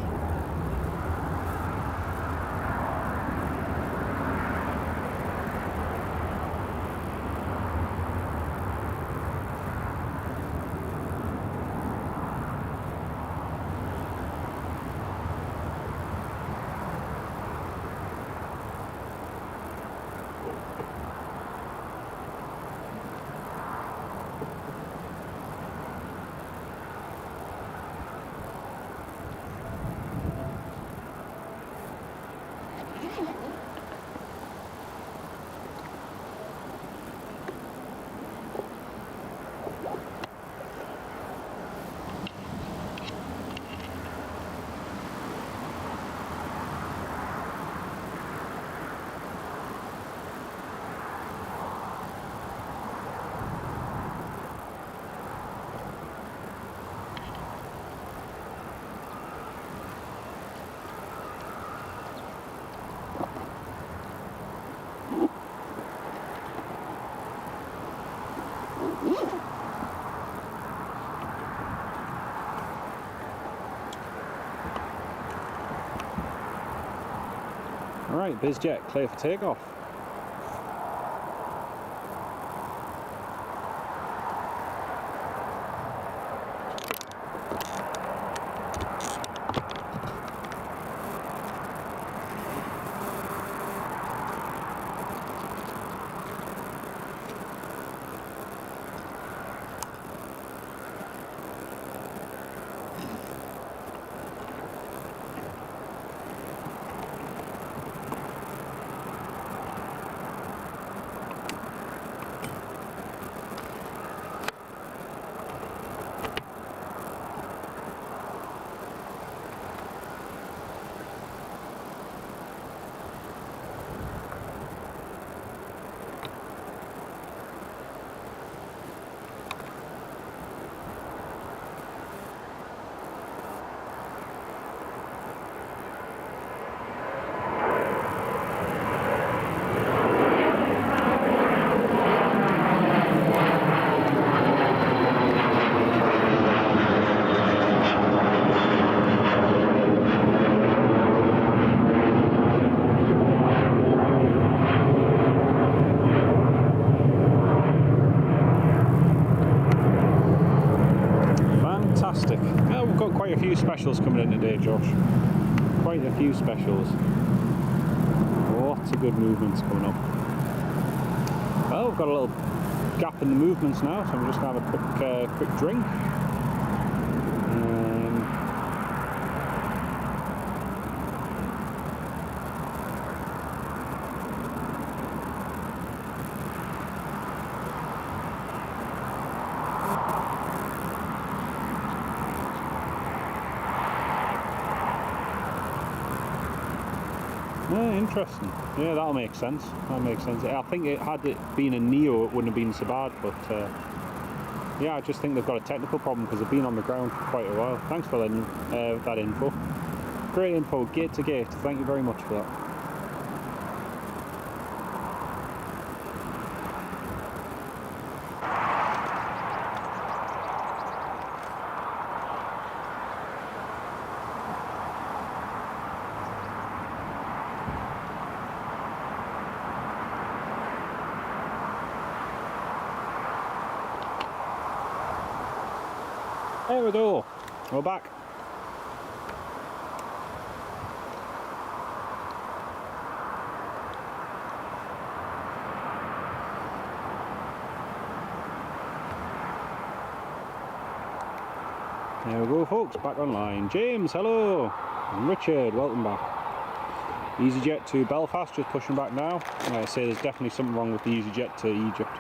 Alright, BizJet, clear for takeoff. Fantastic. Well, we've got quite a few specials coming in today, Josh. Quite a few specials. Lots of good movements coming up. Well, we've got a little gap in the movements now, so I'm just going to have a quick drink. Yeah, interesting. Yeah, that'll make sense. That'll make sense. I think had it been a Neo, it wouldn't have been so bad, but yeah, I just think they've got a technical problem because they've been on the ground for quite a while. Thanks for that info. Great info, gate to gate. Thank you very much for that. There we go, we're back. There we go, folks, back online. James, hello. And Richard, welcome back. EasyJet to Belfast, just pushing back now. Like I say, there's definitely something wrong with the EasyJet to Egypt.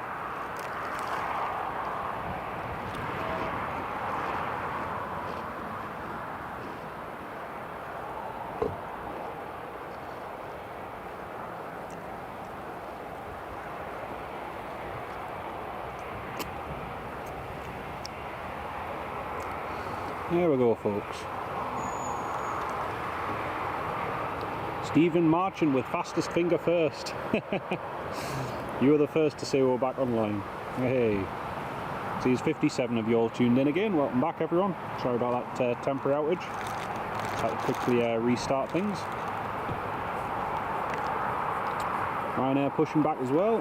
There we go, folks. Stephen Marchant with fastest finger first. You were the first to say we're back online. Hey. Taxis 57 of you all tuned in again. Welcome back, everyone. Sorry about that temporary outage. Just had to quickly restart things. Ryanair pushing back as well.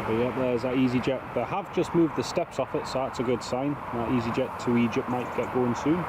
But yeah, there's that EasyJet. They have just moved the steps off it, so that's a good sign. That EasyJet to Egypt might get going soon.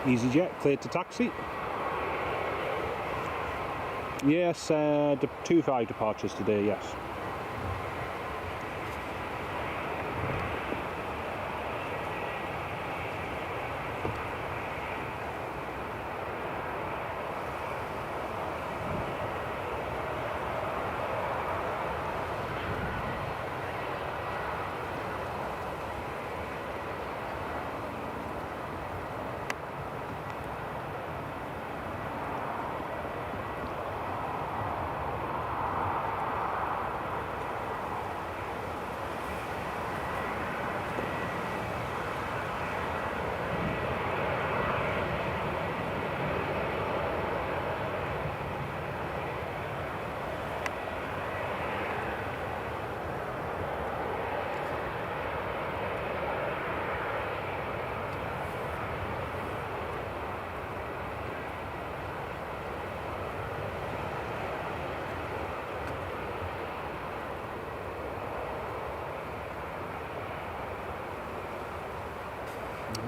EasyJet cleared to taxi. Yes, 2-5 departures today, yes.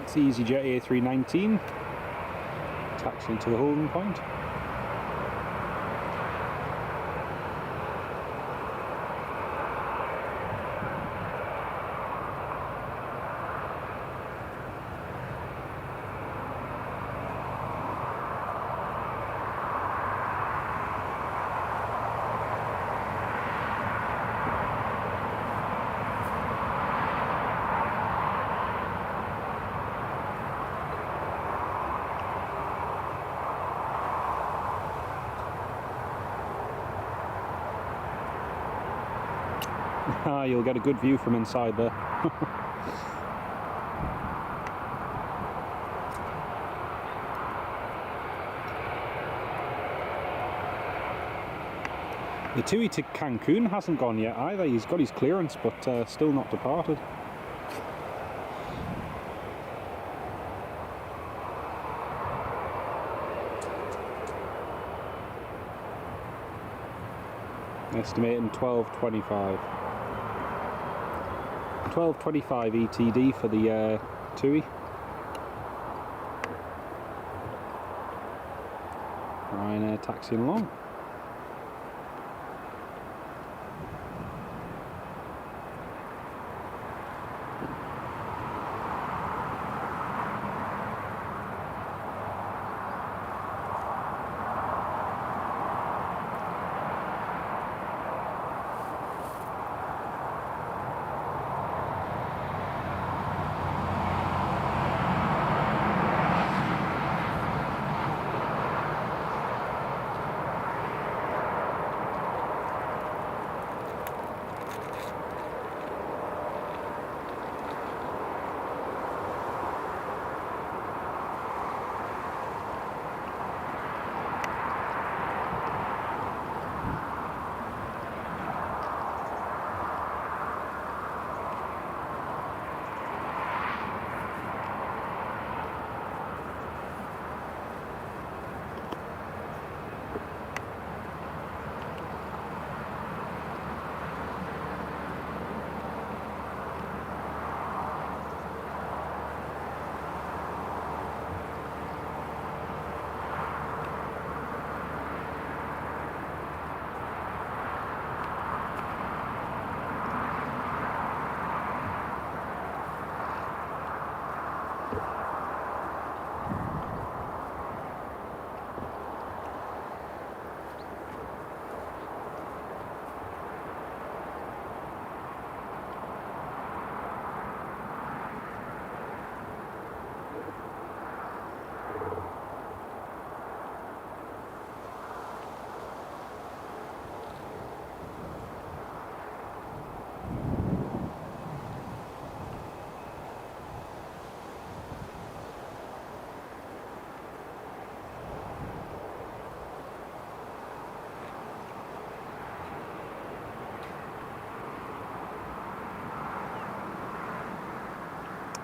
It's the EasyJet A319, taxiing to the holding point. You'll get a good view from inside there. The TUI to Cancun hasn't gone yet either. He's got his clearance, but still not departed. Estimating 12.25. 12.25 ETD for the TUI. taxiing along.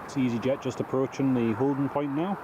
It's EasyJet just approaching the holding point now.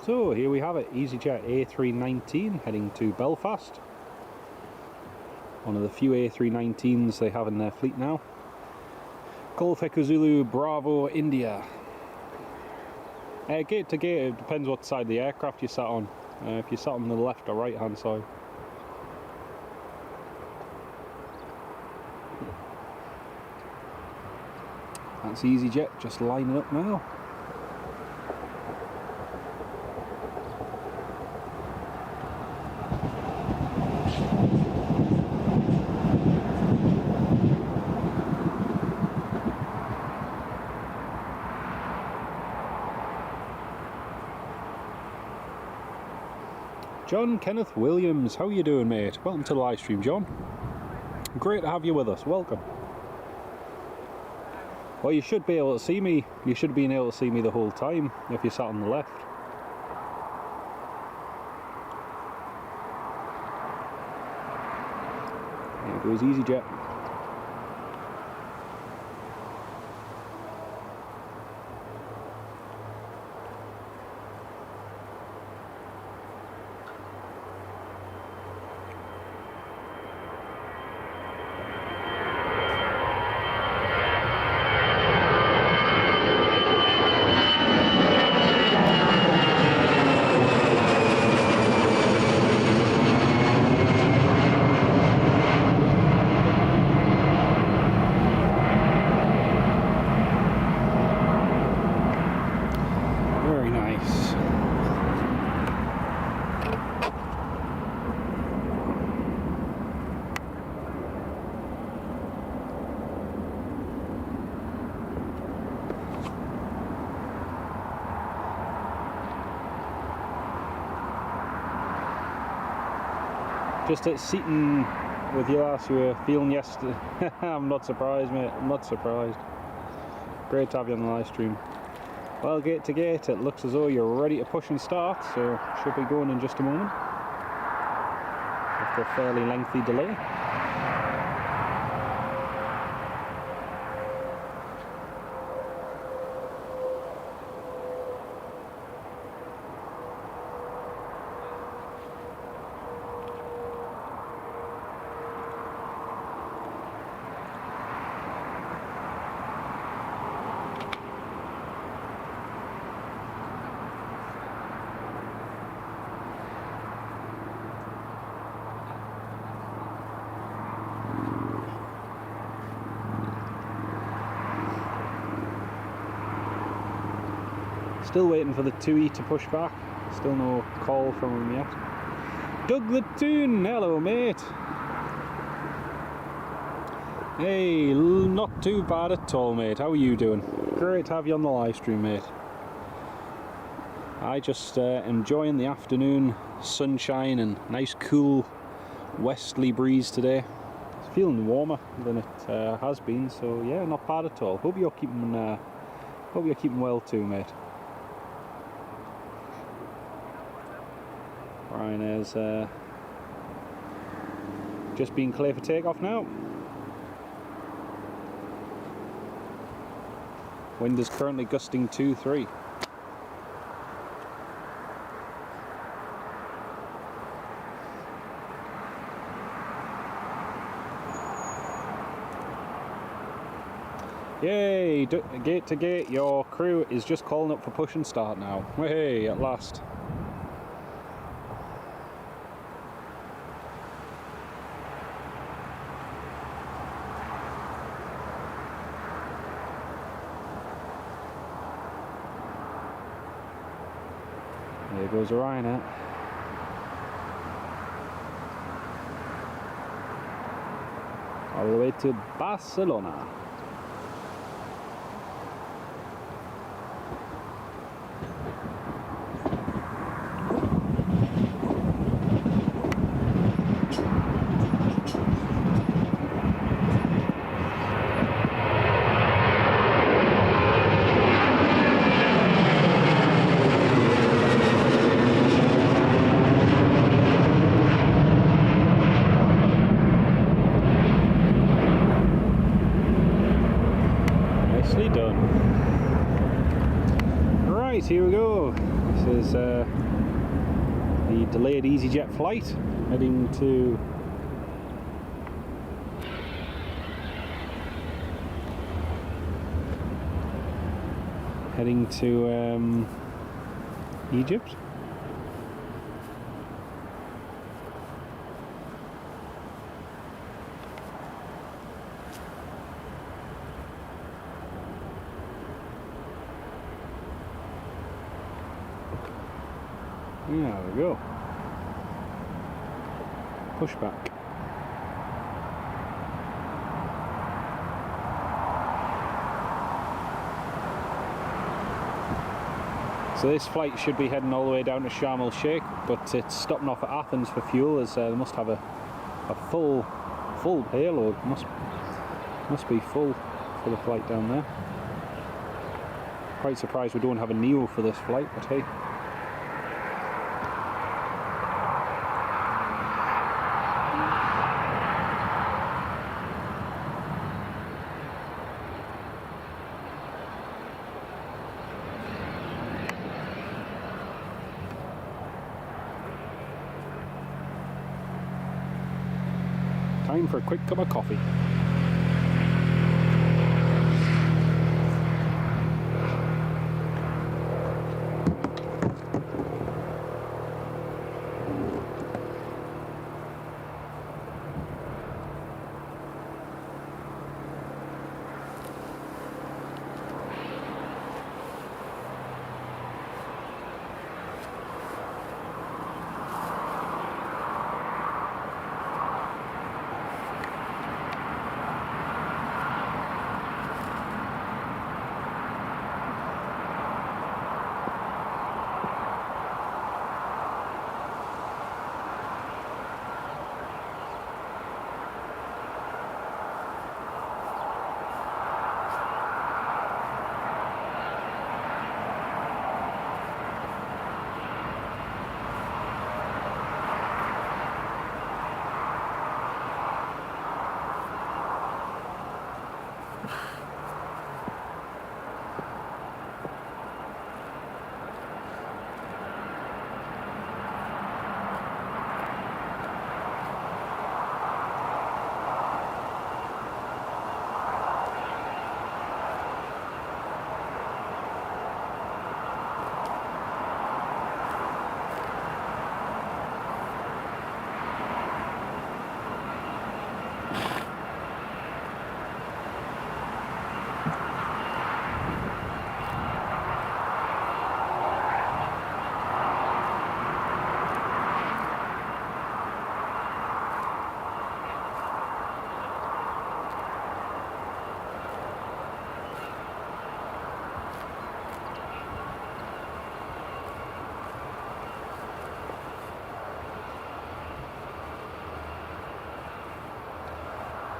So here we have it, EasyJet A319 heading to Belfast. One of the few A319s they have in their fleet now. Golf Echo Zulu Bravo India. Gate to gate, it depends what side of the aircraft you sat on. If you sat on the left or right hand side. That's EasyJet just lining up now. John Kenneth Williams, how are you doing, mate? Welcome to the live stream, John. Great to have you with us. Welcome. Well, you should be able to see me. You should have been able to see me the whole time if you sat on the left. There goes EasyJet. Just at seating with you last you were feeling yesterday. I'm not surprised, mate. I'm not surprised. Great to have you on the live stream. Well, gate to gate, it looks as though you're ready to push and start, so should be going in just a moment. After a fairly lengthy delay. Still waiting for the 2E to push back. Still no call from him yet. Doug the Toon, hello mate. Hey, not too bad at all mate. How are you doing? Great to have you on the live stream mate. I just enjoying the afternoon sunshine and nice cool westerly breeze today. It's feeling warmer than it has been, so yeah, not bad at all. Hope you're keeping well too mate. Ryanair's just being clear for takeoff now. Wind is currently gusting 2-3. Yay! Gate to gate, your crew is just calling up for push and start now. Hey, at last. There goes Ryanair. All the way to Barcelona. Here we go. This is the delayed EasyJet flight heading to Egypt. There we go. Push back. So this flight should be heading all the way down to Sharm el Sheikh, but it's stopping off at Athens for fuel, as they must have a full payload. Must be full for the flight down there. Quite surprised we don't have a Neo for this flight, but hey. Time for a quick cup of coffee.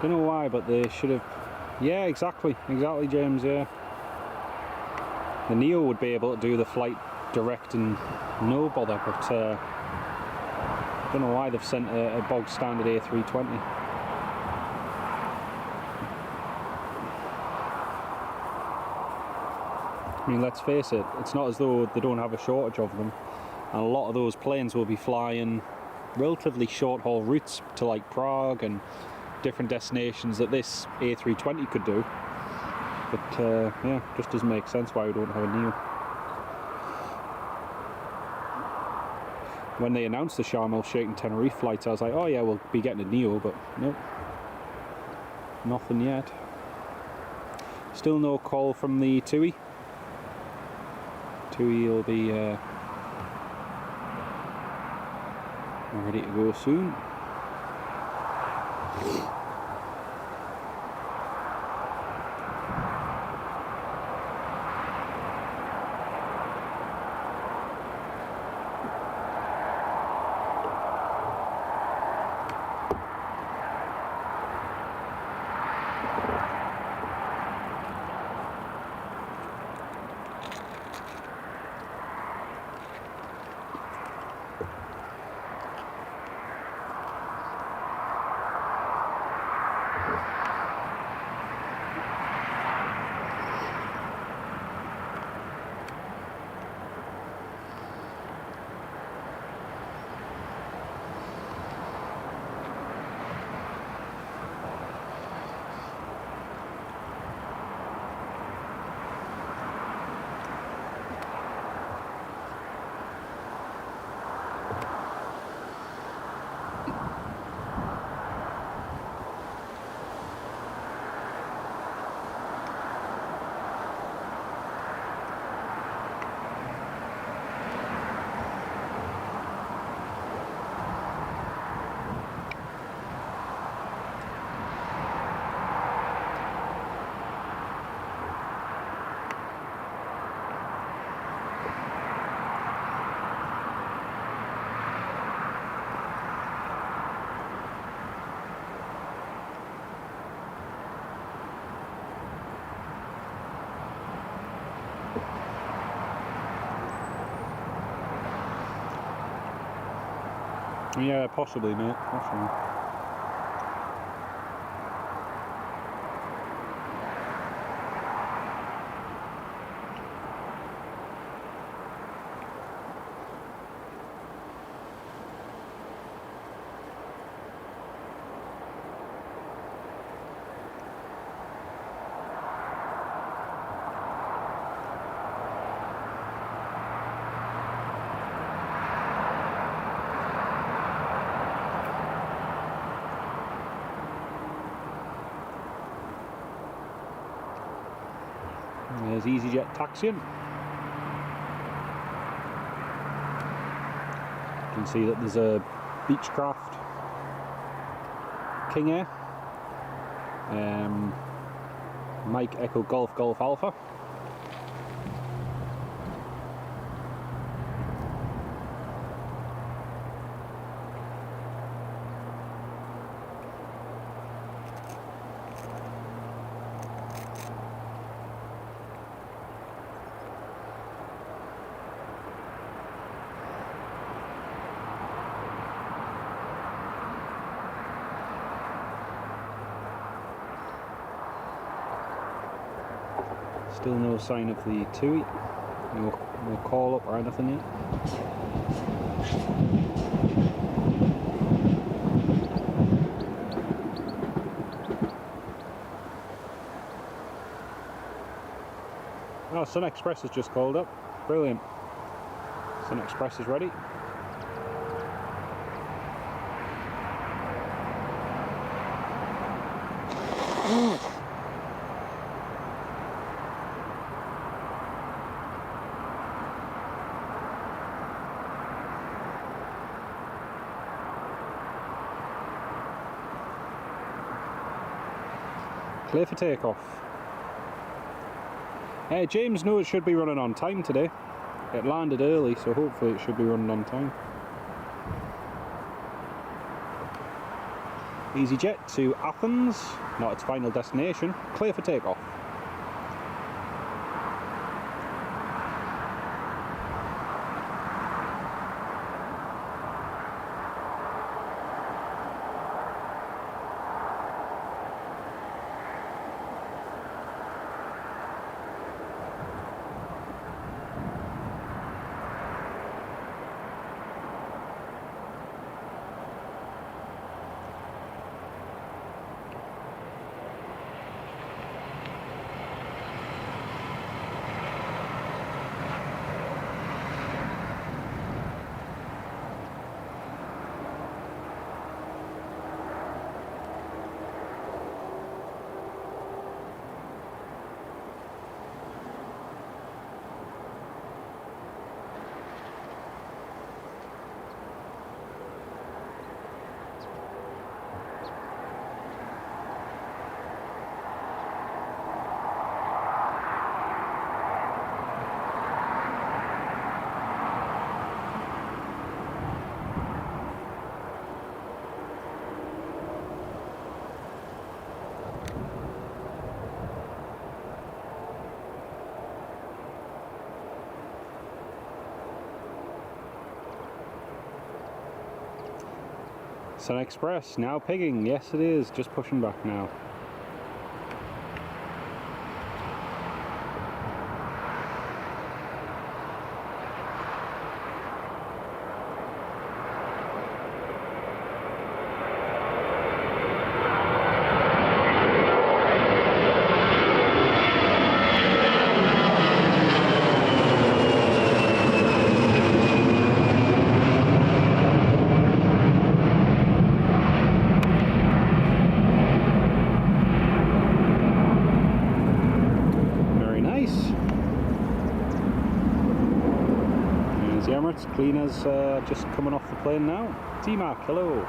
Don't know why, but they should have. Yeah, exactly, James. Yeah, the Neo would be able to do the flight direct and no bother, but don't know why they've sent a bog standard A320. I mean, let's face it, it's not as though they don't have a shortage of them, and a lot of those planes will be flying relatively short haul routes to like Prague and different destinations that this A320 could do. But yeah, just doesn't make sense why we don't have a Neo. When they announced the Sharm el Sheikh and Tenerife flights, I was like, oh yeah, we'll be getting a Neo, but nope, nothing yet. Still no call from the TUI. TUI will be ready to go soon. Yeah, possibly, mate, possibly. There's EasyJet taxiing. You can see that there's a Beechcraft King Air, Mike Echo Golf Golf Alpha. Still no sign of the TUI, no call up or anything yet. Oh, Sun Express has just called up. Brilliant. Sun Express is ready. Clear for takeoff. James, no, it should be running on time today. It landed early, so hopefully it should be running on time. EasyJet to Athens, not its final destination, clear for takeoff. Sun Express now pigging, yes it is, just pushing back now. Clean as just coming off the plane now. T-Mark, hello.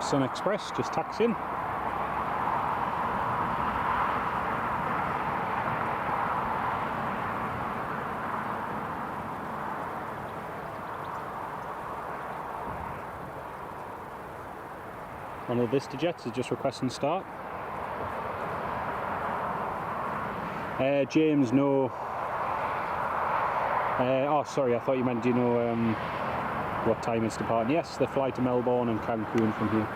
Sun Express just taxiing. One of the Vista Jets is just requesting start. James, no. Oh, sorry, I thought you meant, do you know what time it's departing? Yes, they fly to Melbourne and Cancun from here.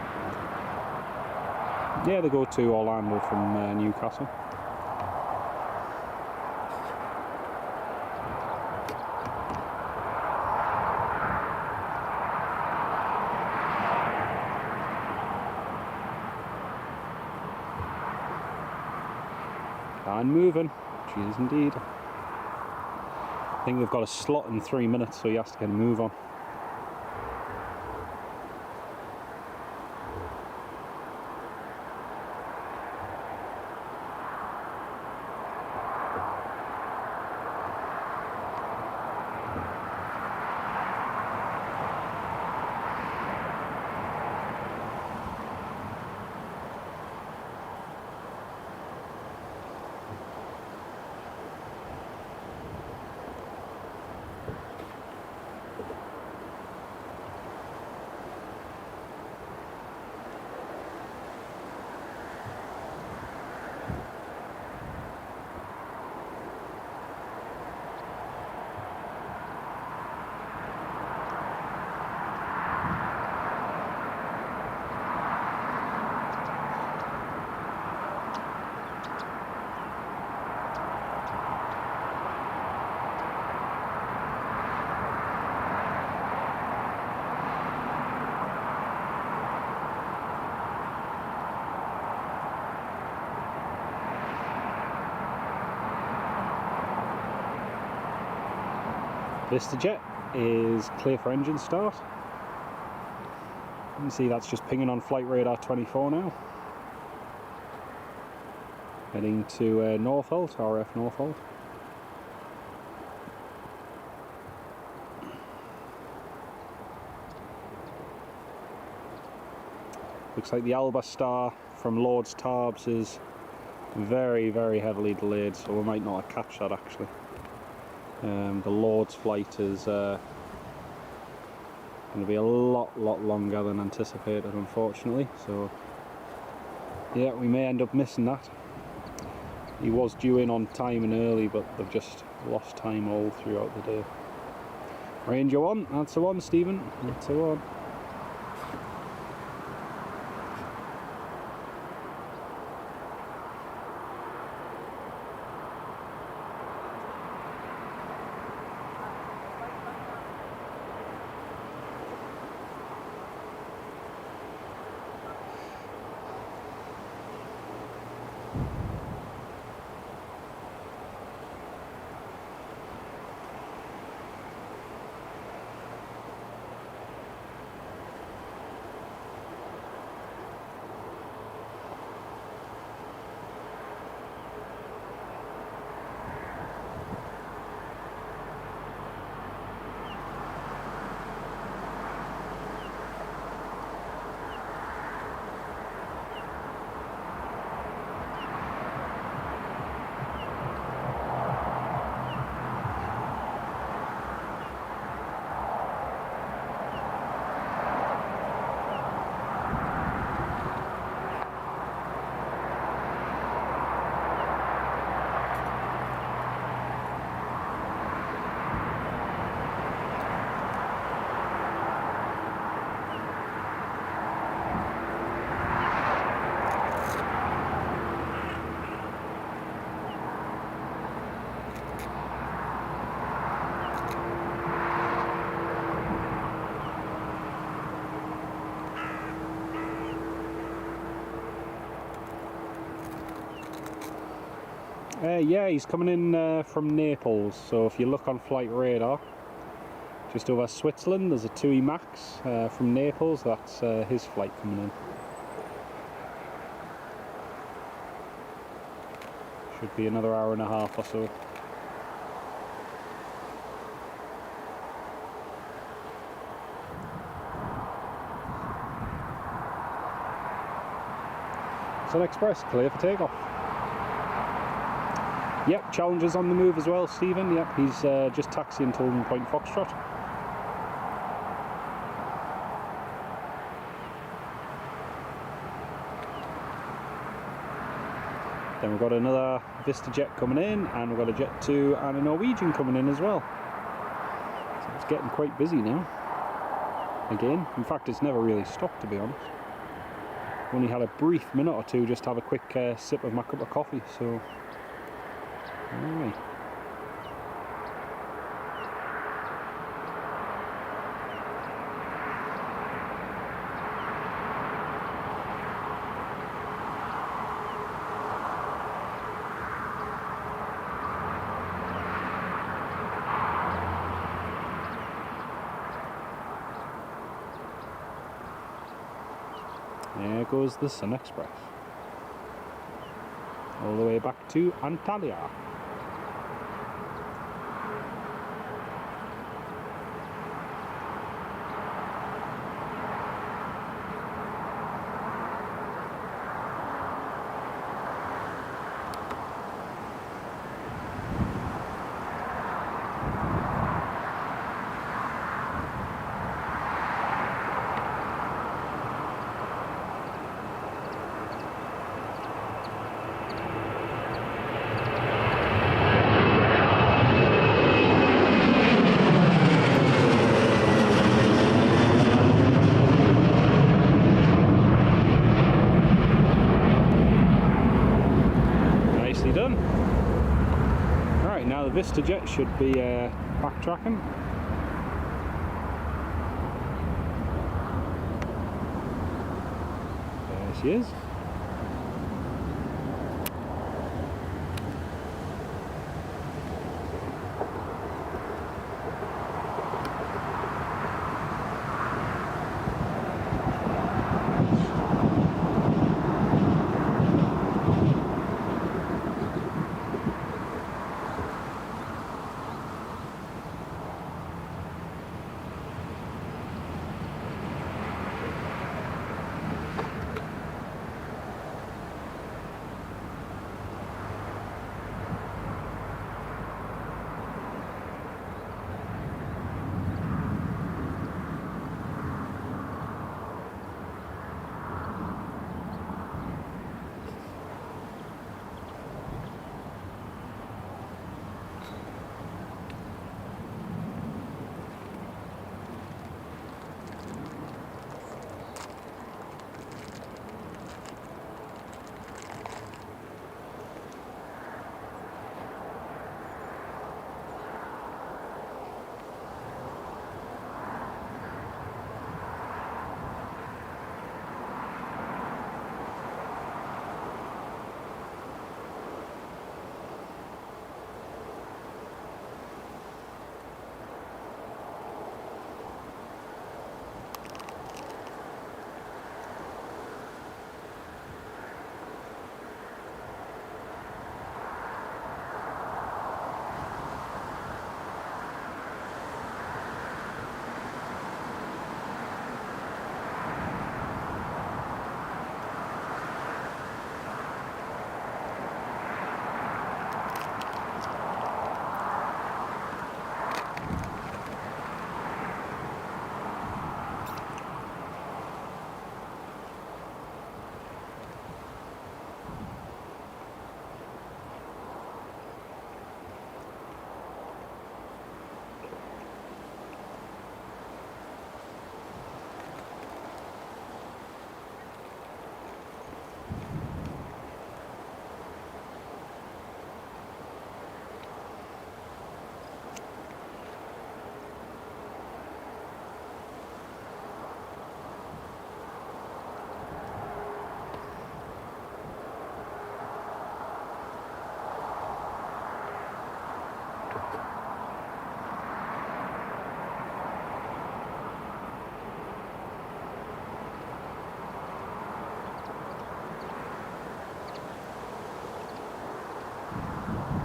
Yeah, they go to Orlando from Newcastle. And moving, she is indeed. think they've got a slot in 3 minutes, so he has to get a move on. VistaJet is clear for engine start. You can see that's just pinging on flight radar 24 now. Heading to Northolt, RF Northolt. Looks like the Alba Star from Lord's Tarbes is very, very heavily delayed, so we might not catch that actually. The Lord's flight is going to be a lot longer than anticipated, unfortunately, so yeah, we may end up missing that. He was due in on time and early, but they've just lost time all throughout the day. Ranger 1, that's the one, Stephen, that's the one. Yeah, he's coming in from Naples, so if you look on flight radar, just over Switzerland, there's a TUI Max from Naples, that's his flight coming in. Should be another hour and a half or so. Sun Express, clear for takeoff. Yep, Challenger's on the move as well, Stephen. Yep, he's just taxiing to Holden Point Foxtrot. Then we've got another VistaJet coming in, and we've got a Jet 2 and a Norwegian coming in as well. So it's getting quite busy now. Again, in fact, it's never really stopped, to be honest. Only had a brief minute or two just to have a quick sip of my cup of coffee, so... Alright. There goes the Sun Express. All the way back to Antalya. Done. Right, now the VistaJet should be backtracking. There she is.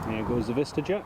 There goes the VistaJet.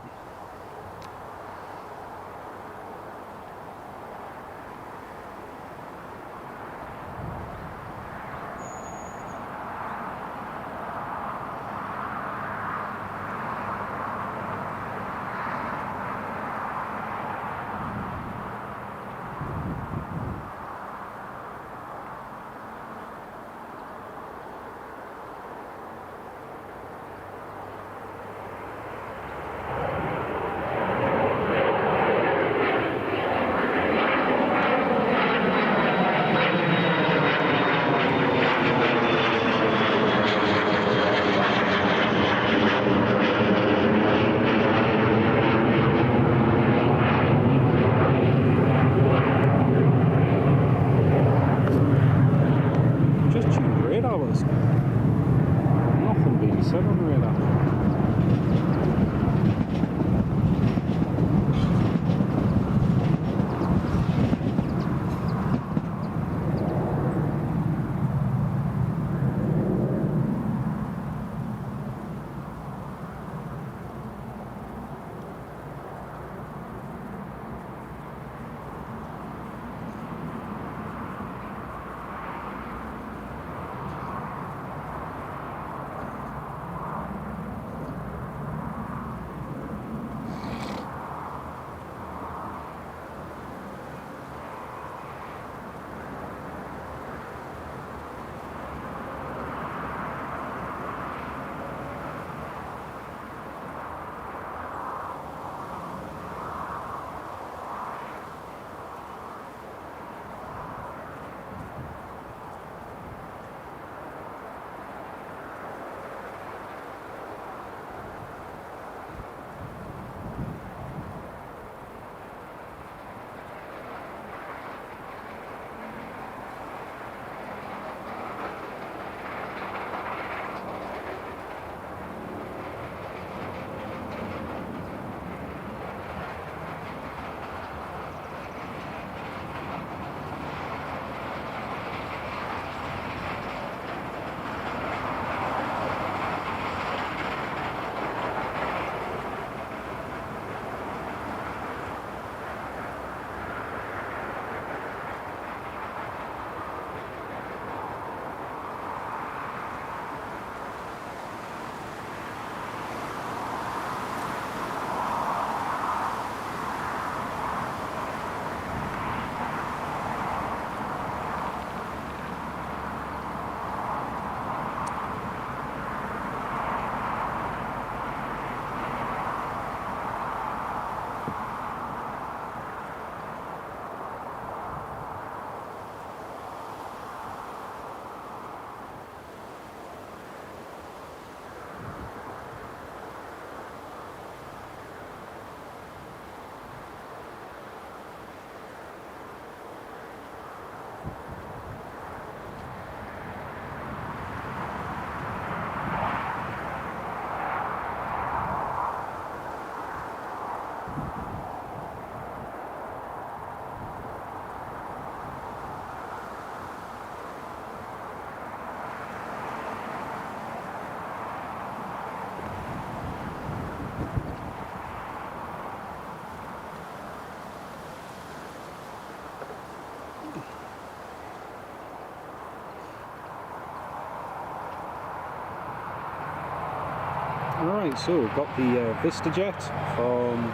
Alright, so we've got the VistaJet from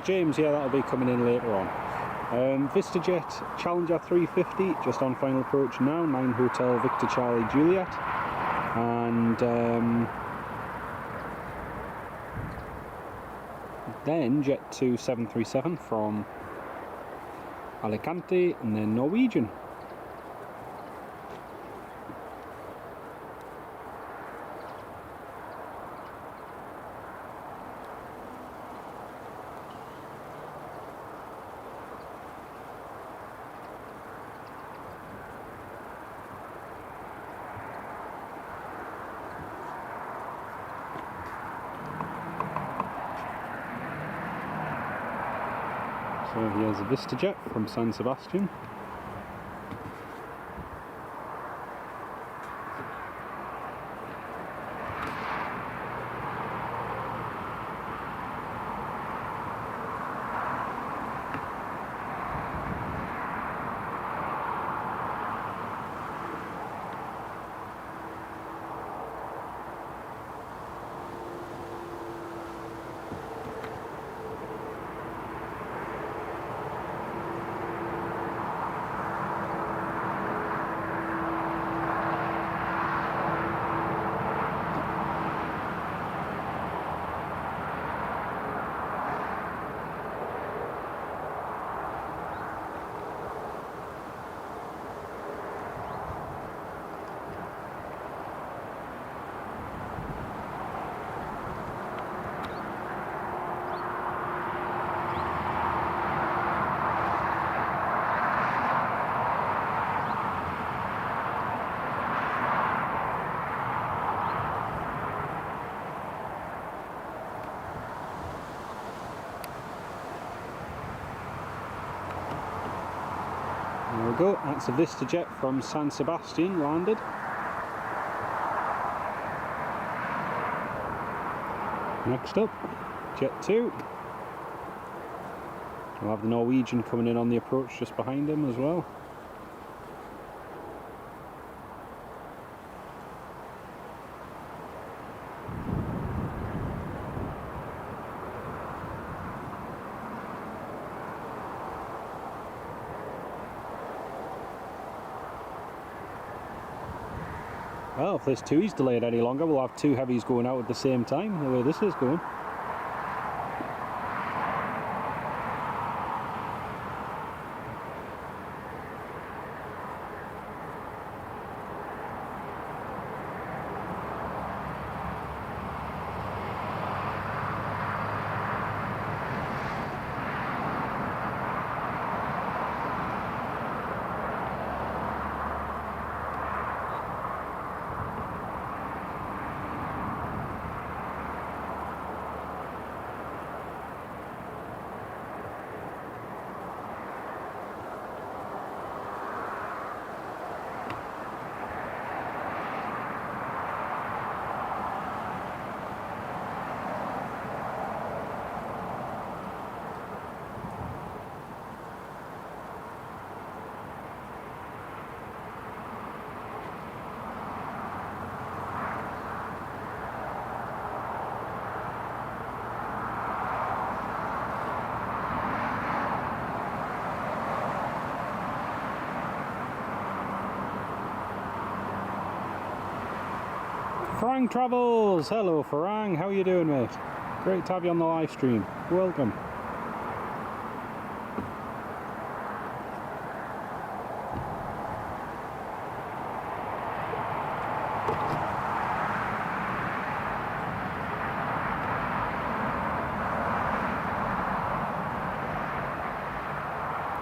James. Yeah, that'll be coming in later on. VistaJet Challenger 350, just on final approach now, 9 Hotel Victor Charlie Juliet. And then Jet 2 737 from Alicante, and then Norwegian. So here's a VistaJet from San Sebastian. There we go, that's a VistaJet from San Sebastian landed. Next up, Jet 2. We'll have the Norwegian coming in on the approach just behind him as well. Well, if this 2 is delayed any longer, we'll have 2 heavies going out at the same time, the way this is going. Farang Travels! Hello Farang, how are you doing, mate? Great to have you on the live stream. Welcome.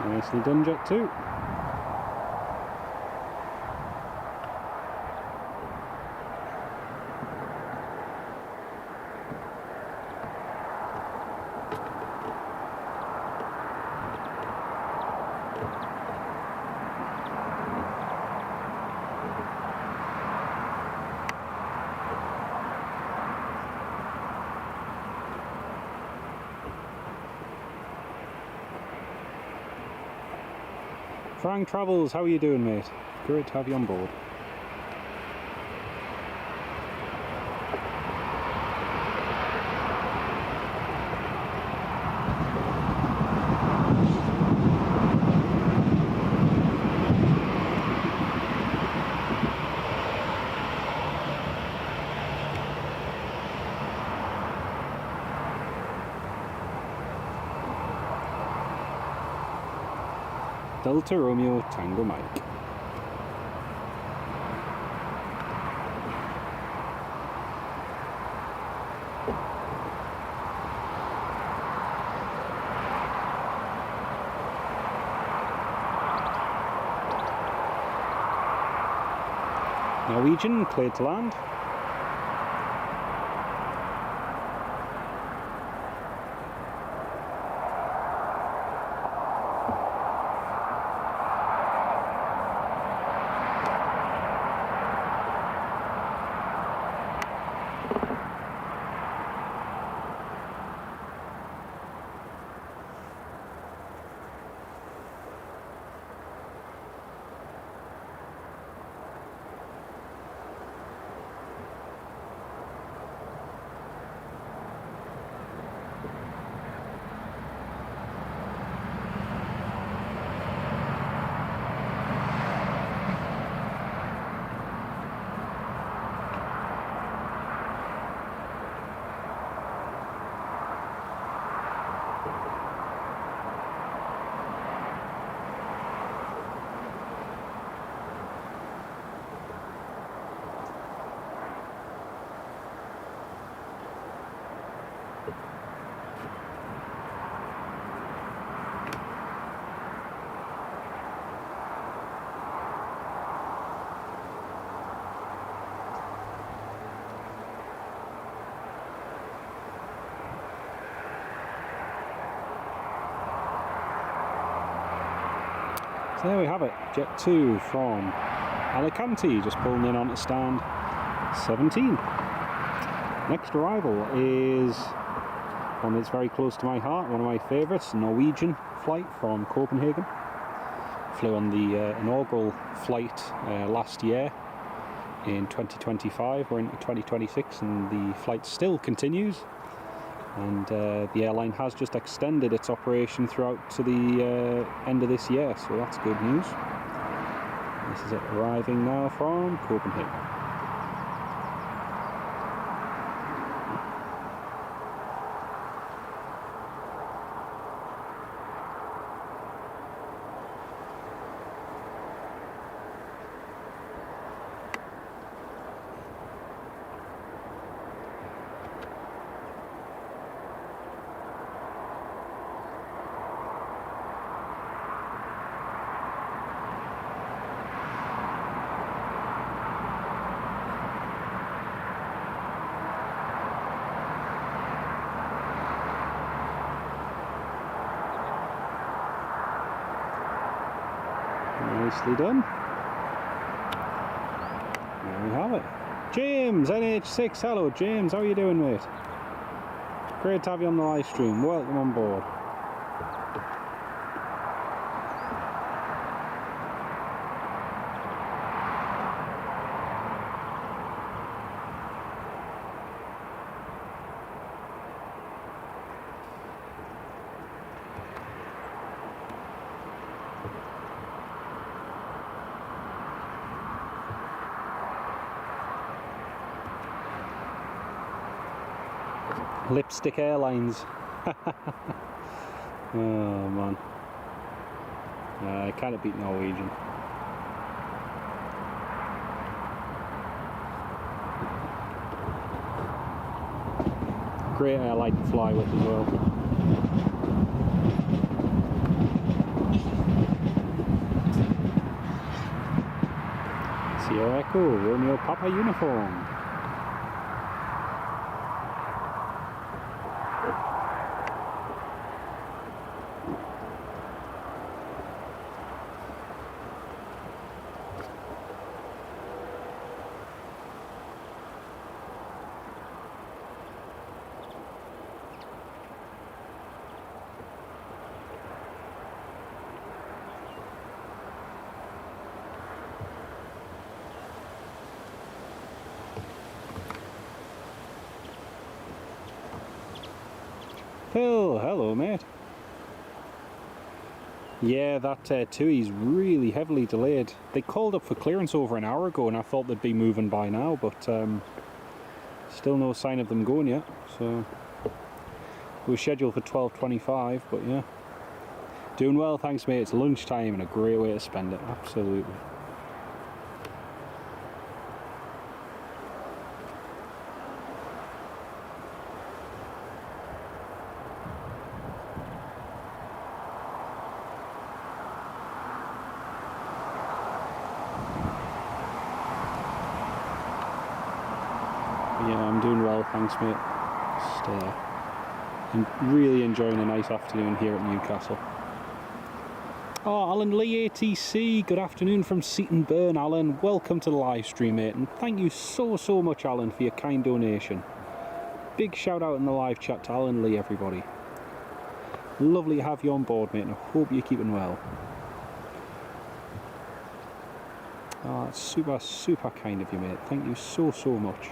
Nicely done, Jet 2. Farang Travels, how are you doing, mate? Great to have you on board. Delta Romeo Tango Mike. Norwegian, cleared to land. So there we have it, Jet 2 from Alicante, just pulling in onto stand 17. Next arrival is one that's very close to my heart, one of my favourites, Norwegian flight from Copenhagen. Flew on the inaugural flight last year in 2025, we're into 2026 and the flight still continues. And the airline has just extended its operation throughout to the end of this year, so that's good news. This is it arriving now from Copenhagen. Nicely done. There we have it. James, NH6, hello James, how are you doing, mate? Great to have you on the live stream, welcome on board. Lipstick Airlines. Oh man. I kind of beat Norwegian. Great airline to fly with as well. Sierra Echo, Romeo Papa uniform. Phil, hello mate. Yeah, that TUI's really heavily delayed. They called up for clearance over an hour ago and I thought they'd be moving by now, but still no sign of them going yet. So we were scheduled for 12:25, but yeah. Doing well, thanks mate. It's lunchtime and a great way to spend it, absolutely. Yeah, I'm doing well, thanks mate. Just really enjoying a nice afternoon here at Newcastle. Oh, Alan Lee ATC, good afternoon from Seaton Burn, Alan. Welcome to the live stream, mate, and thank you so much, Alan, for your kind donation. Big shout out in the live chat to Alan Lee, everybody. Lovely to have you on board, mate, and I hope you're keeping well. Oh, that's super kind of you, mate. Thank you so much.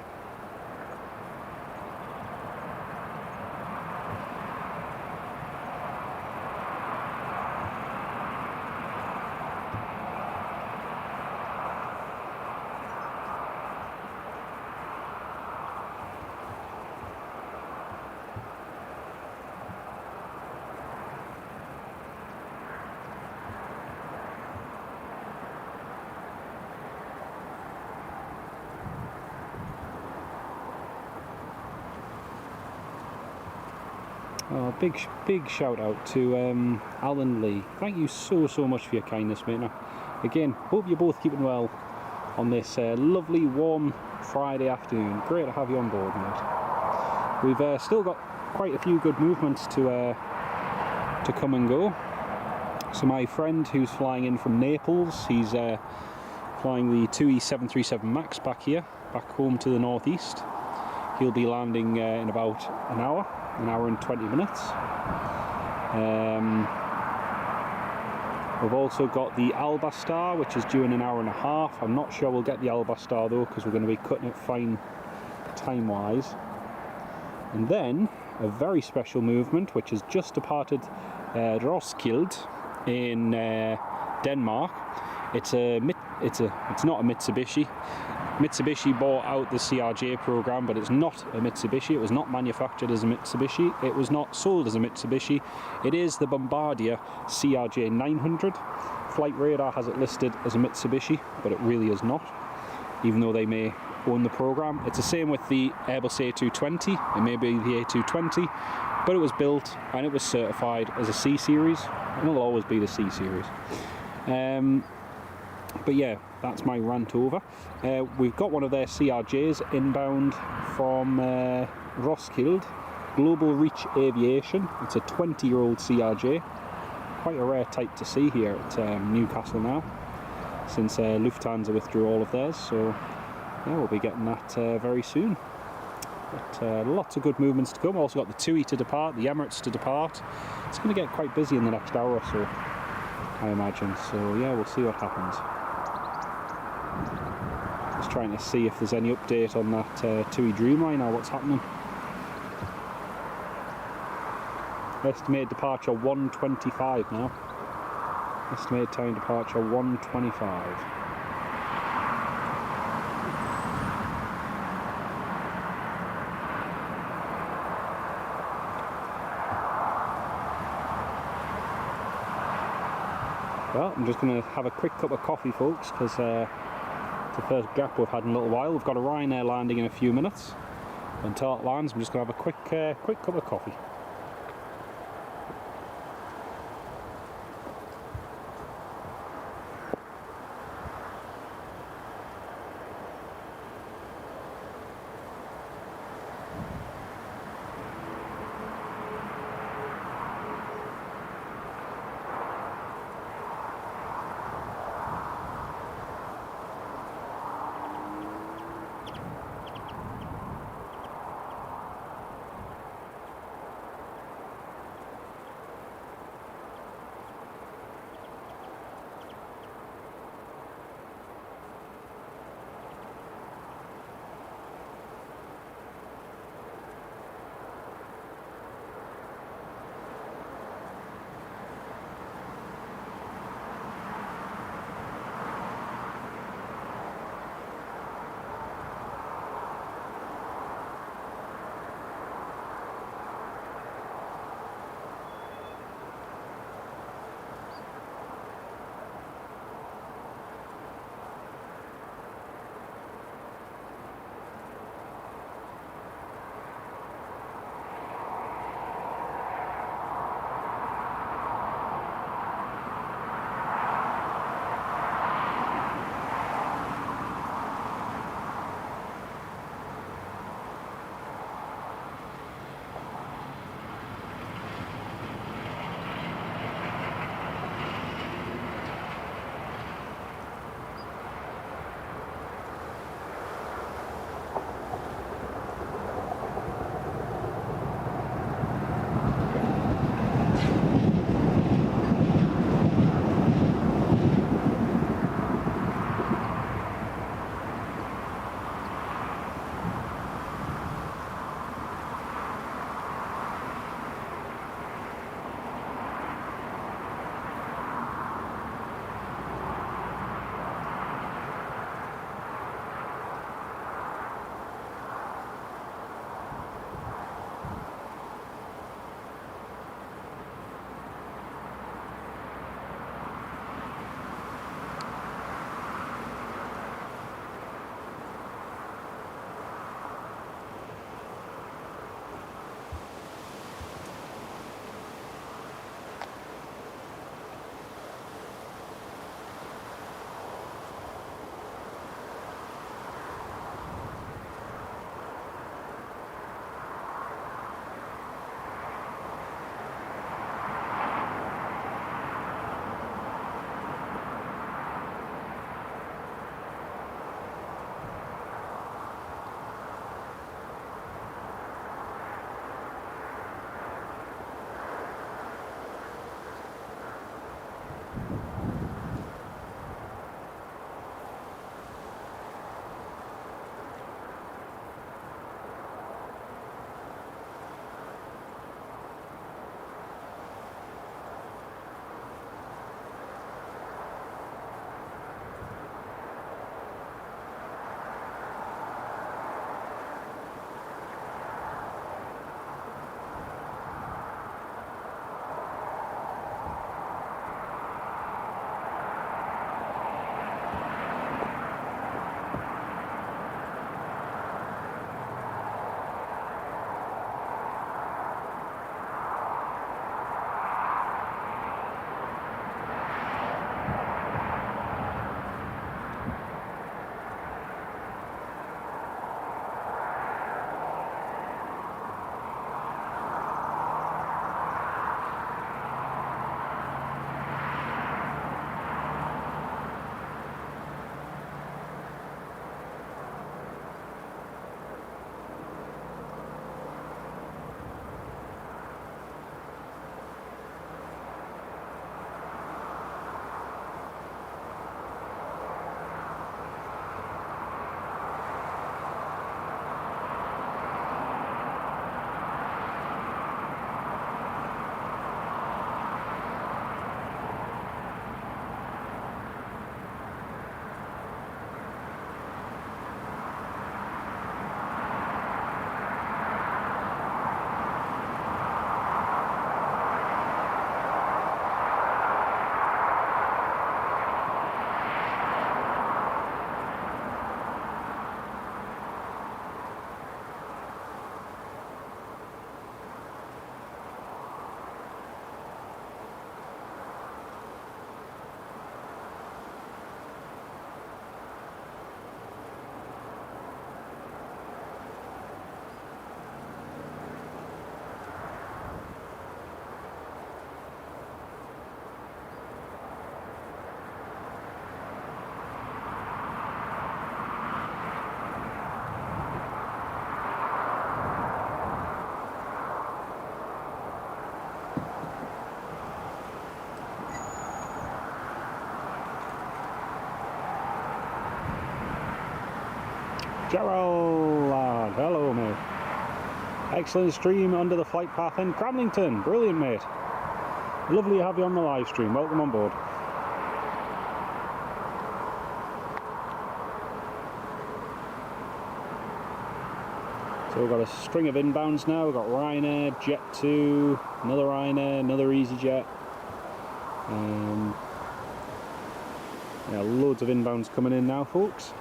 Oh, big shout out to Alan Lee. Thank you so much for your kindness, mate. Now, again, hope you're both keeping well on this lovely warm Friday afternoon. Great to have you on board, mate. We've still got quite a few good movements to come and go. So my friend who's flying in from Naples, he's flying the TUI 737 MAX back home to the northeast. He'll be landing in about an hour and 20 minutes. We've also got the Albastar, which is due in an hour and a half. I'm not sure we'll get the Albastar though, because we're going to be cutting it fine time-wise. And then a very special movement, which has just departed Roskilde in Denmark. It's not a Mitsubishi. Mitsubishi bought out the CRJ program, but it's not a Mitsubishi. It was not manufactured as a Mitsubishi. It was not sold as a Mitsubishi. It is the Bombardier CRJ 900. Flight Radar has it listed as a Mitsubishi, but it really is not, even though they may own the program. It's the same with the Airbus A220. It may be the A220, but it was built and it was certified as a C series, and it'll always be the C series. But yeah, that's my rant over. We've got one of their CRJs inbound from Roskilde, Global Reach Aviation. It's a 20-year-old CRJ. Quite a rare type to see here at Newcastle now, since Lufthansa withdrew all of theirs. So yeah, we'll be getting that very soon. But lots of good movements to come. Also got the TUI to depart, the Emirates to depart. It's going to get quite busy in the next hour or so, I imagine. So yeah, we'll see what happens. Just trying to see if there's any update on that TUI Dreamliner, what's happening. Estimated departure 1:25 now. Estimated time departure 1:25. Well, I'm just going to have a quick cup of coffee, folks, because it's the first gap we've had in a little while. We've got a Ryanair landing in a few minutes. Until it lands, I'm just going to have a quick cup of coffee. Gerald, hello mate. Excellent stream under the flight path in Cramlington. Brilliant mate. Lovely to have you on the live stream. Welcome on board. So we've got a string of inbounds now. We've got Ryanair, Jet2, another Ryanair, another EasyJet. Yeah, loads of inbounds coming in now, folks.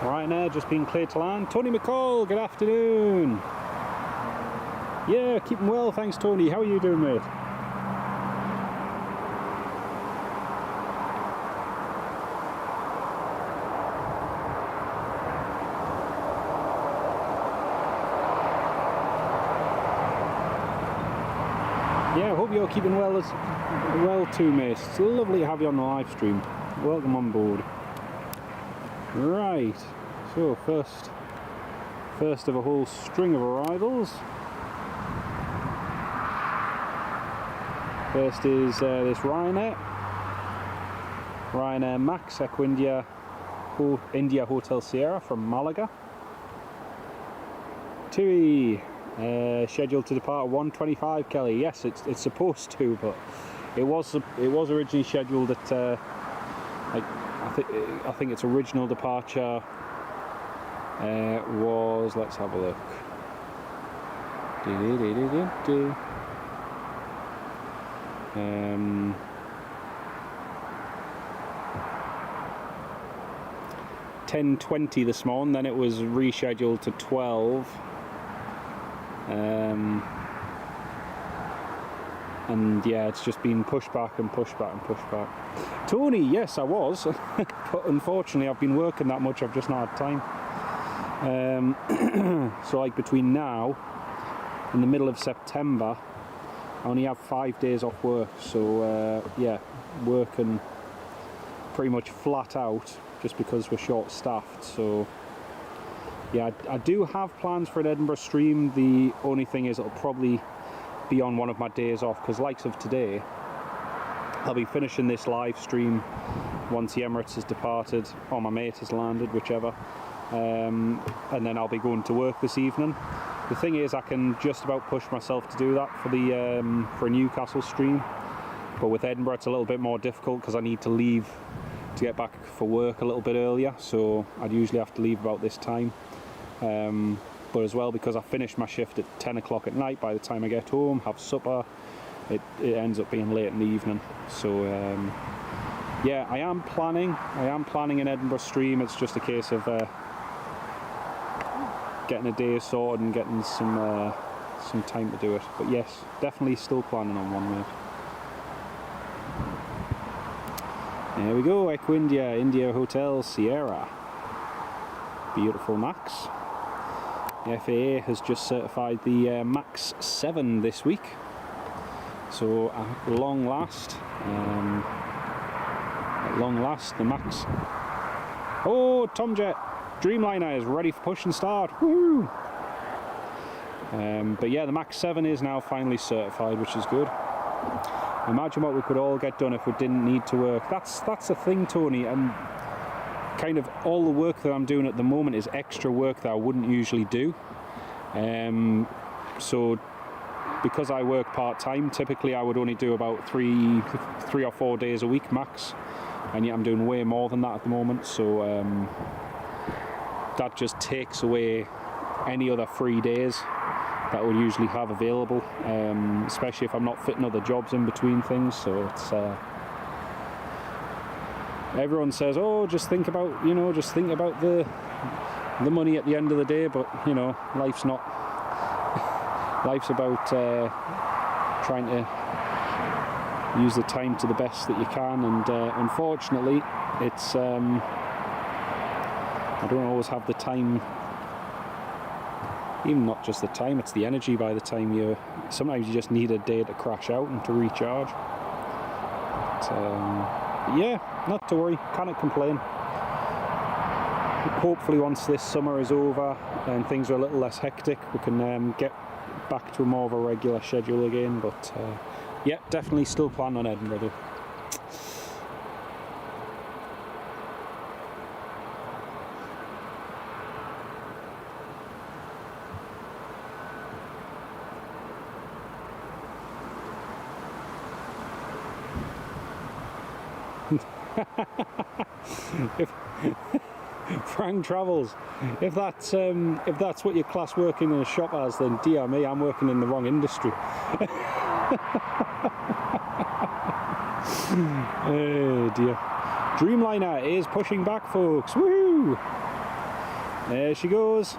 Ryanair just being cleared to land. Tony McCall, good afternoon. Yeah, keeping well, thanks Tony. How are you doing, mate? Yeah, I hope you're keeping well too, mate. It's lovely to have you on the live stream. Welcome on board. Right, so first of a whole string of arrivals. First is this Ryanair Max Equindia India Hotel Sierra from Malaga. TUI scheduled to depart at 1:25. Kelly, yes, it's supposed to, but it was originally scheduled at I think its original departure was, let's have a look. 10:20 this morning. Then it was rescheduled to 12. And yeah, it's just been pushed back and pushed back and pushed back. Tony, yes, I was, but unfortunately I've been working that much, I've just not had time. So like between now and the middle of September, I only have 5 days off work. So yeah, working pretty much flat out just because we're short staffed. So yeah, I do have plans for an Edinburgh stream. The only thing is it'll probably be on one of my days off, because likes of today, I'll be finishing this live stream once the Emirates has departed or my mate has landed, whichever, and then I'll be going to work this evening. The thing is, I can just about push myself to do that for the for a Newcastle stream, but with Edinburgh it's a little bit more difficult because I need to leave to get back for work a little bit earlier, so I'd usually have to leave about this time. But as well, because I finish my shift at 10 o'clock at night, by the time I get home, have supper, it ends up being late in the evening. So yeah, I am planning an Edinburgh stream. It's just a case of getting a day sorted and getting some time to do it. But yes, definitely still planning on one, mate. There we go, Equindia India Hotel Sierra. Beautiful Max. The FAA has just certified the Max 7 this week, so at long last, the Max. Oh, Tomjet Dreamliner is ready for push and start. Woo! But yeah, the Max 7 is now finally certified, which is good. Imagine what we could all get done if we didn't need to work. That's the thing, Tony, and kind of all the work that I'm doing at the moment is extra work that I wouldn't usually do. So because I work part-time, typically I would only do about three or 4 days a week max, and yet I'm doing way more than that at the moment. So that just takes away any other free days that we'll usually have available, especially if I'm not fitting other jobs in between things. So it's everyone says, oh, just think about, you know, just think about the money at the end of the day, but you know, life's not. Life's about trying to use the time to the best that you can, and unfortunately, it's I don't always have the time. Even not just the time, it's the energy. By the time sometimes you just need a day to crash out and to recharge. But, yeah, not to worry, cannot complain. Hopefully once this summer is over and things are a little less hectic, we can get back to more of a regular schedule again. But yeah, definitely still plan on Edinburgh though. If Frank Travels, if that's what your class working in a shop as, then dear me, I'm working in the wrong industry. Oh dear. Dreamliner is pushing back, folks. Woohoo! There she goes.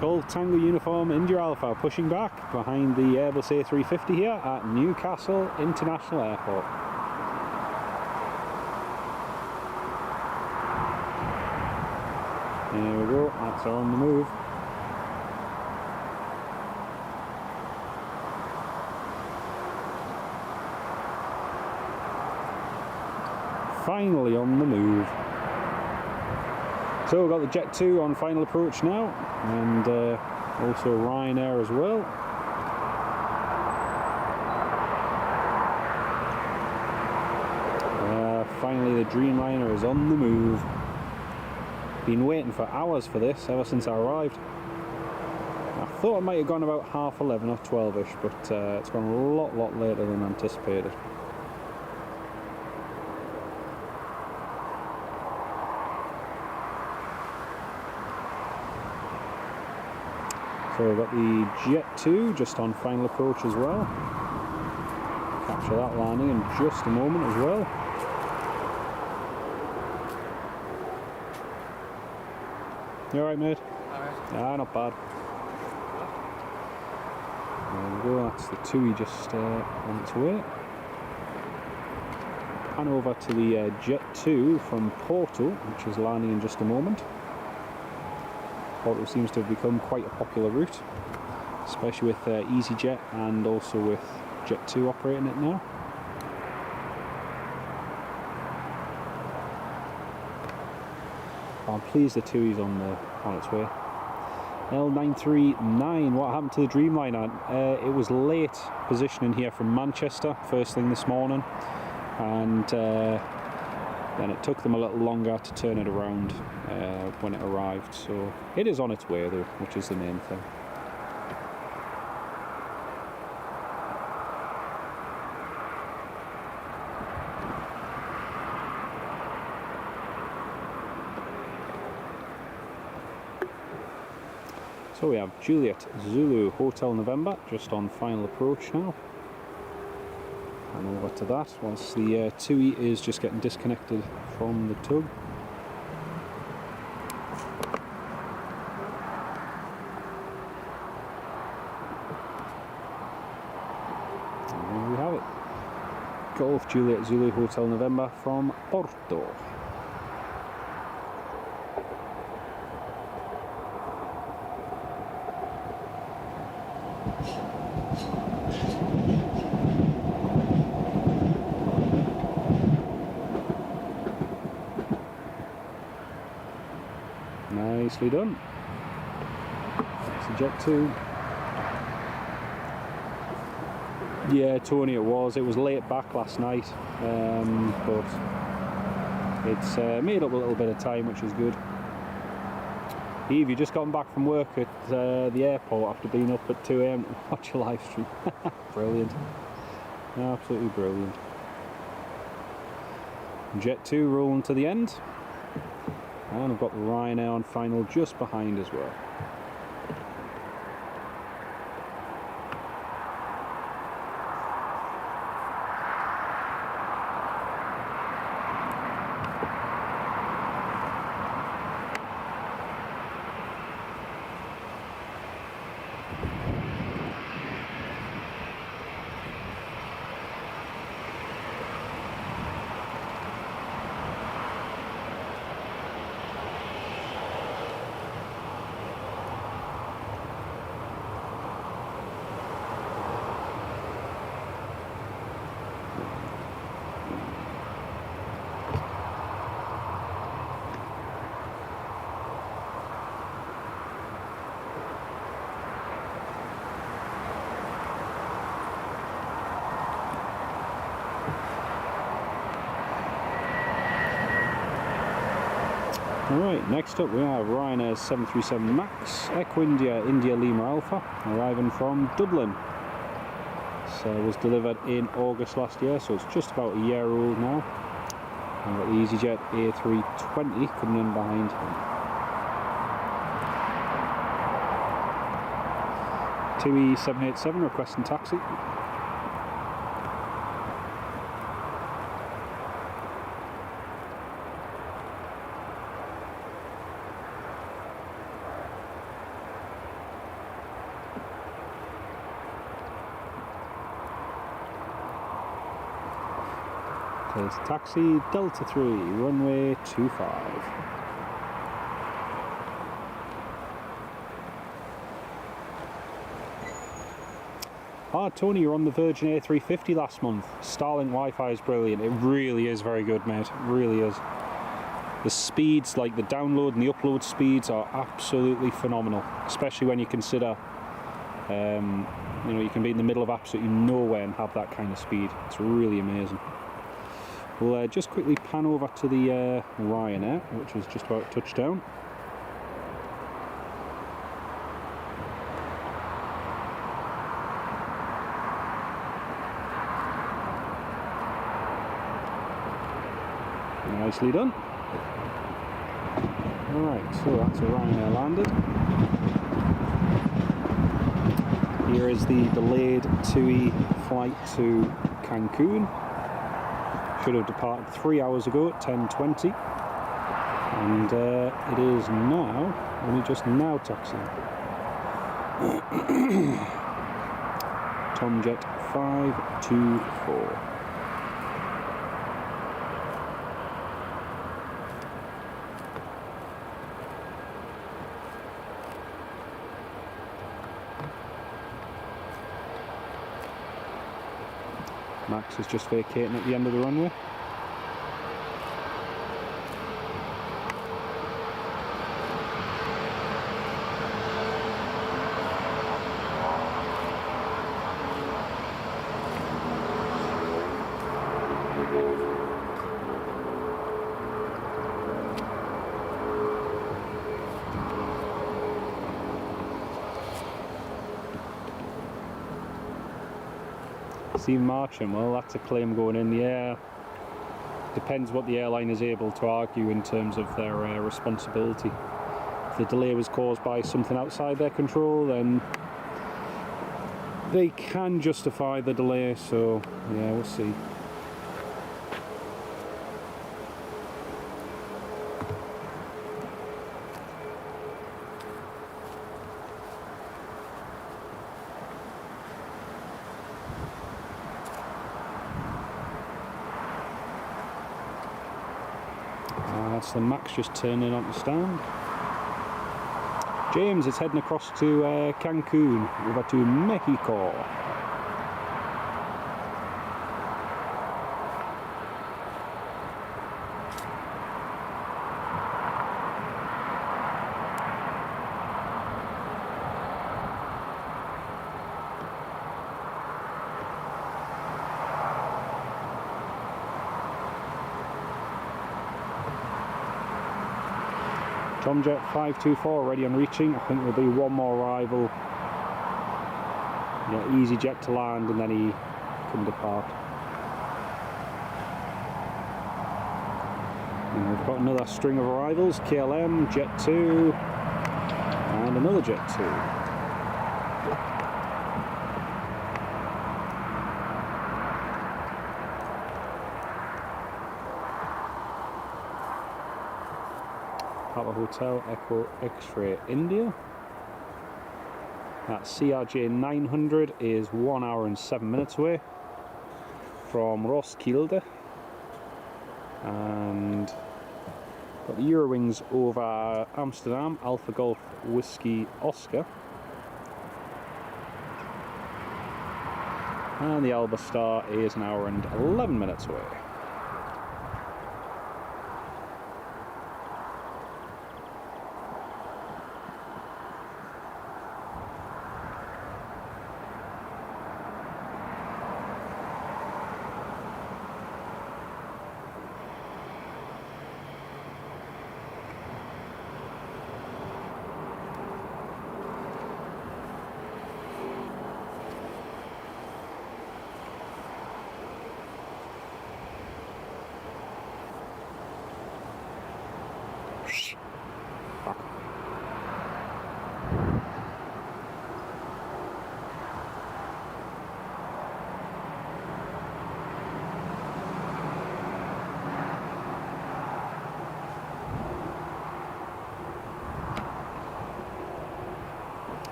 Golf Tango uniform India Alpha pushing back behind the Airbus A350 here at Newcastle International Airport. There we go, that's her on the move. Finally on the move. So we've got the Jet 2 on final approach now, and also Ryanair as well. Finally the Dreamliner is on the move. Been waiting for hours for this, ever since I arrived. I thought it might have gone about 11:30 or 12ish, but it's gone a lot later than anticipated. So we've got the Jet 2 just on final approach as well. Capture that landing in just a moment as well. You alright, mate? Alright. Ah, not bad. There we go, that's the TUI just on its way. Pan over to the Jet 2 from Porto, which is landing in just a moment. Porto seems to have become quite a popular route, especially with EasyJet and also with Jet 2 operating it now. I'm pleased the TUI's on its way. L939, what happened to the Dreamliner? It was late positioning here from Manchester first thing this morning, and then it took them a little longer to turn it around when it arrived. So it is on its way though, which is the main thing. So we have Juliet Zulu Hotel November just on final approach now. And over to that, whilst the TUI is just getting disconnected from the tug. And there we have it. Golf Juliet Zulu Hotel November from Porto. Nicely done. That's the Jet 2. Yeah, Tony, it was late back last night, but it's made up a little bit of time, which is good. Eve, you just gotten back from work at the airport after being up at 2 AM to watch a live stream. Brilliant. Absolutely brilliant. Jet 2 rolling to the end. And I've got the Ryanair on final just behind as well. Alright, next up we have Ryanair's 737 MAX, Equindia India Lima Alpha, arriving from Dublin. So it was delivered in August last year, so it's just about a year old now. And got the EasyJet A320 coming in behind him. 2E787 requesting taxi. There's taxi, Delta 3, runway 25. Ah, Tony, you're on the Virgin A350 last month. Starlink Wi-Fi is brilliant. It really is very good, mate. It really is. The speeds, like the download and the upload speeds, are absolutely phenomenal. Especially when you consider, you know, you can be in the middle of absolutely nowhere and have that kind of speed. It's really amazing. We'll just quickly pan over to the Ryanair, which is just about touchdown. Nicely done. Alright, so that's a Ryanair landed. Here is the delayed 2E flight to Cancun. Should have departed 3 hours ago at 10:20, and it is now only just now taxiing. Tomjet 524. Max is just vacating at the end of the runway. See Marcham, well that's a claim going in the air. Depends what the airline is able to argue in terms of their responsibility. If the delay was caused by something outside their control, then they can justify the delay, so yeah, we'll see. That's the Max just turning on the stand. James is heading across to Cancun, over to Mexico. Tomjet 524 ready on reaching. I think there'll be one more arrival. Yeah, EasyJet to land and then he can depart. And we've got another string of arrivals. KLM, Jet 2 and another Jet 2. Papa Hotel Echo X-Ray India. That CRJ 900 is 1 hour and 7 minutes away from Roskilde, and got the Eurowings over Amsterdam, Alpha Golf Whiskey Oscar, and the Alba Star is 1 hour and 11 minutes away.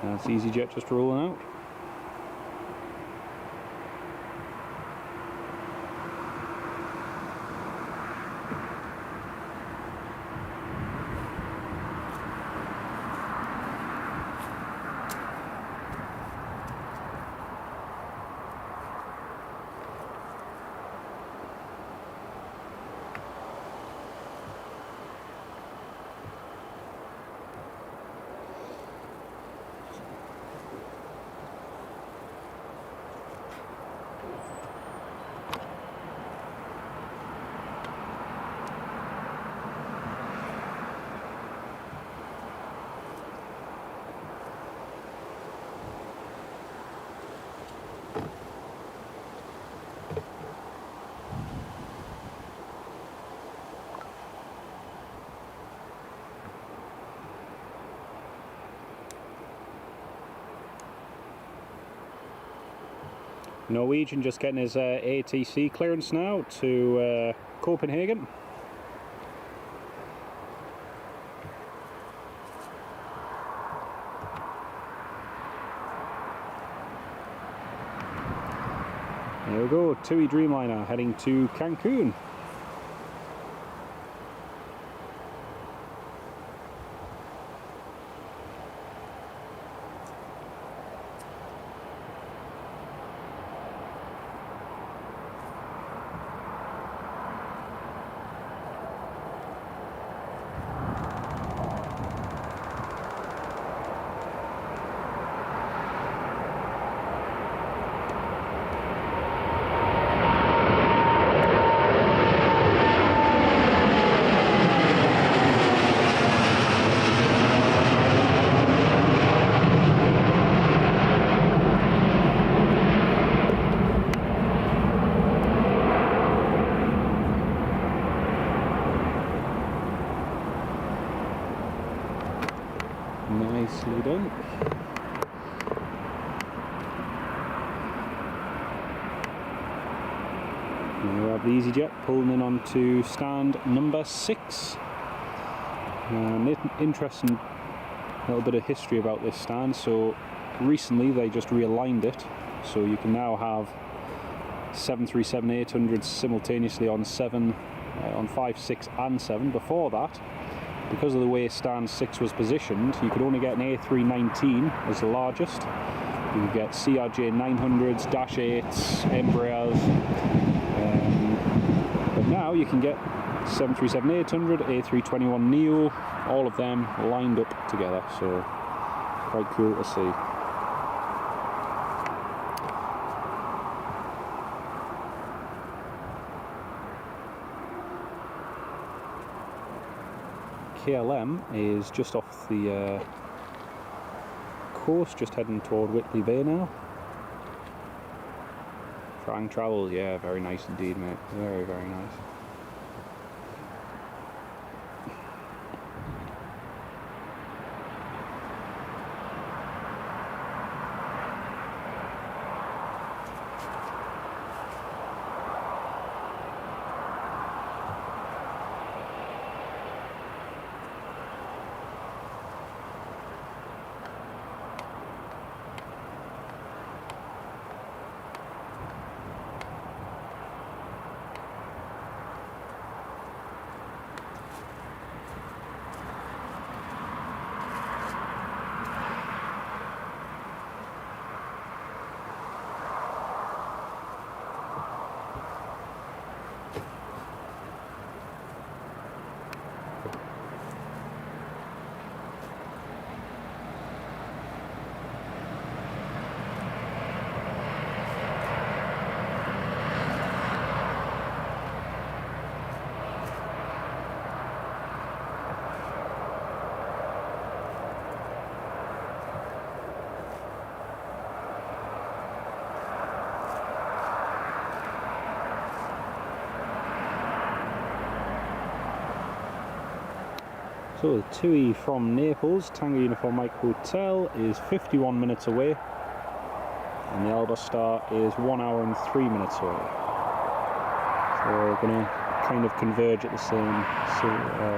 That's EasyJet just rolling out. Norwegian just getting his ATC clearance now to Copenhagen. There we go, TUI Dreamliner heading to Cancun. Nicely done. Here we have the EasyJet pulling in onto stand number 6. Interesting little bit of history about this stand. So recently they just realigned it, so you can now have 737-800s simultaneously on 5, 6 and 7. Before that, because of the way stand 6 was positioned, you could only get an A319 as the largest. You could get CRJ 900s, Dash 8s, Embraers, but now you can get 737-800, A321neo, all of them lined up together, so quite cool to see. KLM is just off the coast, just heading toward Whitley Bay now. Frank Travel, yeah, very nice indeed, mate. Very, very nice. So the TUI from Naples, Tango Uniform Mike Hotel, is 51 minutes away, and the Albastar is 1 hour and 3 minutes away. So we're going to kind of converge at the same,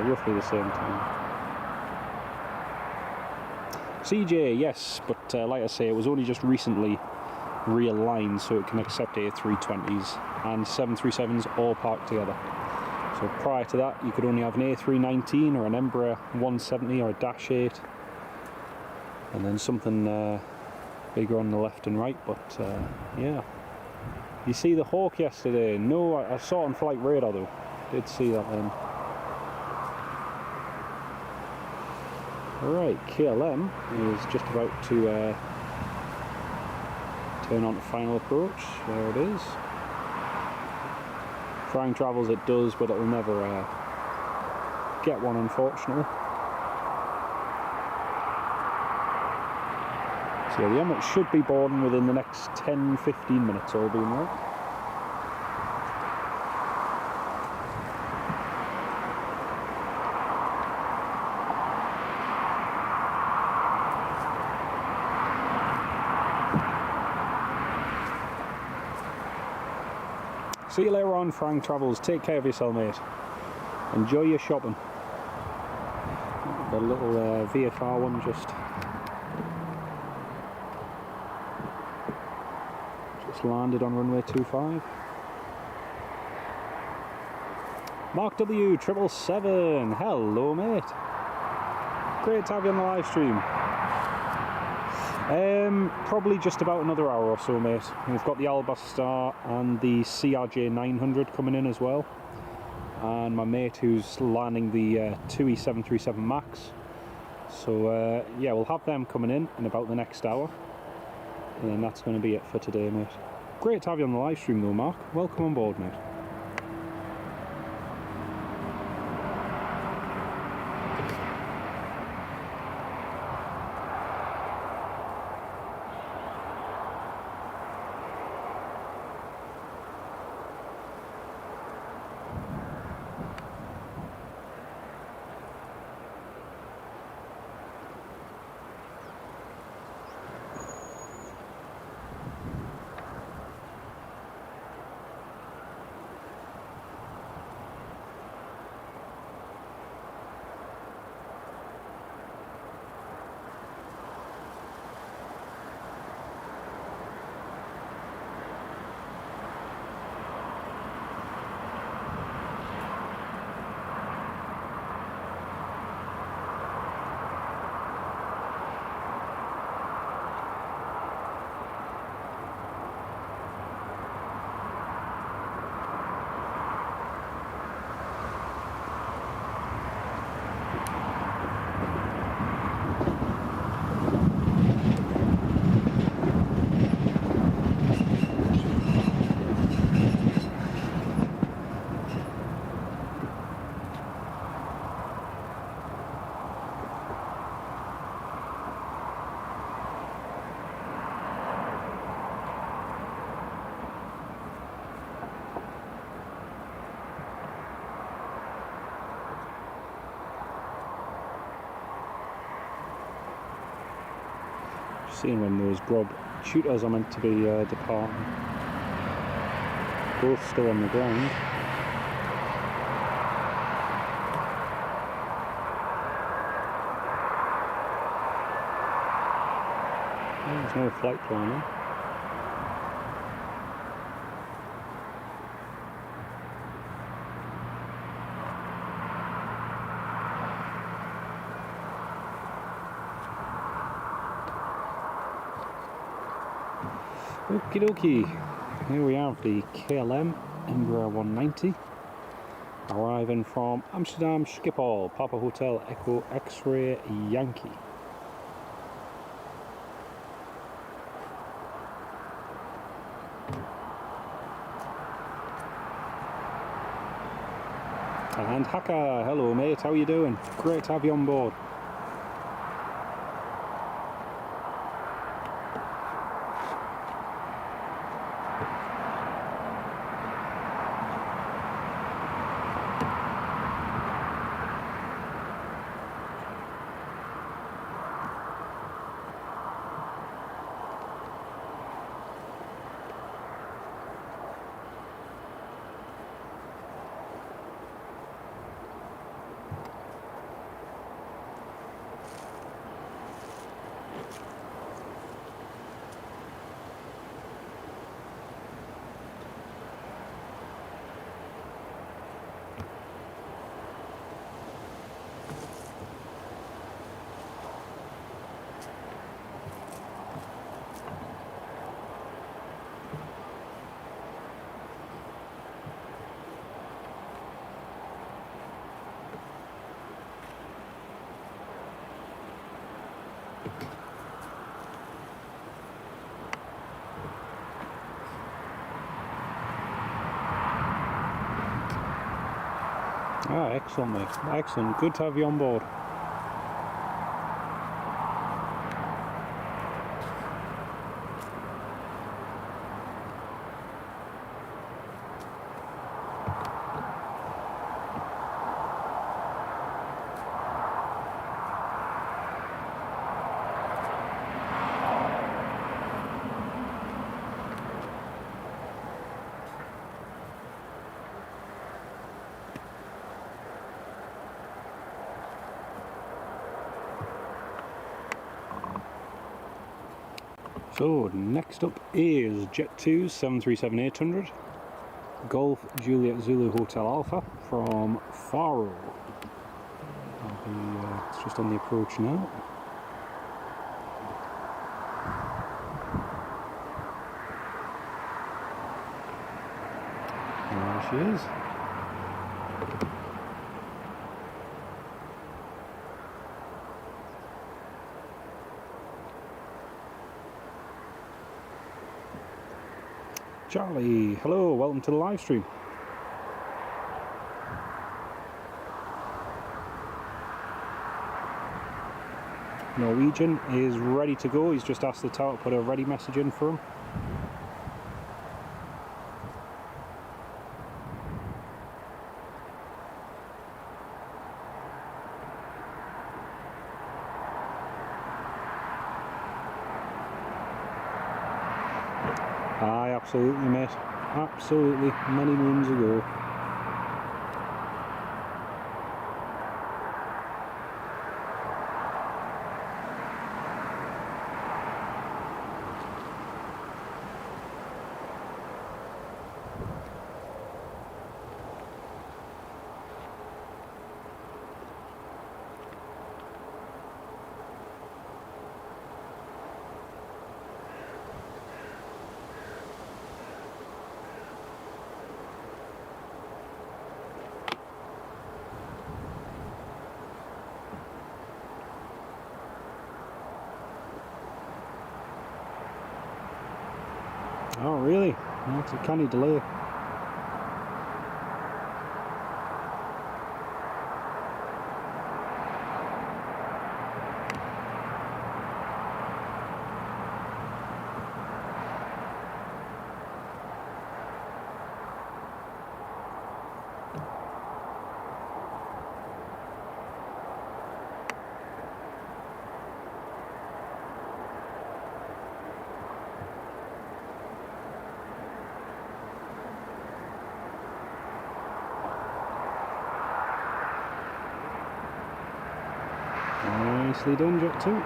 roughly the same time. CJ, yes, but like I say, it was only just recently realigned so it can accept A320s and 737s all parked together. So prior to that, you could only have an A319 or an Embraer 170 or a Dash 8, and then something bigger on the left and right. But yeah, you see the Hawk yesterday? No, I saw it on flight radar though. Did see that then. Right, KLM is just about to turn on to final approach. There it is. Flying travels it does, but it'll never get one, unfortunately. So the Emirates should be boarding within the next 10-15 minutes, all being well. See you later on, Frank Travels. Take care of yourself, mate. Enjoy your shopping. The little VFR one just landed on runway 25. Mark W 777. Hello, mate. Great to have you on the live stream. Probably just about another hour or so, mate. We've got the Albastar and the CRJ 900 coming in as well, and my mate who's landing the TUI 737 Max. So yeah, we'll have them coming in about the next hour, and then that's going to be it for today, mate. Great to have you on the live stream though, Mark. Welcome on board, mate. Seeing when those grub shooters are meant to be departing. Both still on the ground. There's no flight planner. Okie dokie, here we have the KLM Embraer 190 arriving from Amsterdam Schiphol, Papa Hotel Echo X-Ray Yankee. And Haka, hello mate, how are you doing? Great to have you on board. Ah, excellent, mate. Excellent. Good to have you on board. So next up is Jet 2's 737-800 Golf Juliet Zulu Hotel Alpha from Faro. It's just on the approach now. And there she is. Charlie, hello, welcome to the live stream. Norwegian is ready to go. He's just asked the tower to put a ready message in for him. Aye, absolutely, mate. Absolutely, many moons ago. Oh really? That's a canny delay. Nicely done, Jet 2.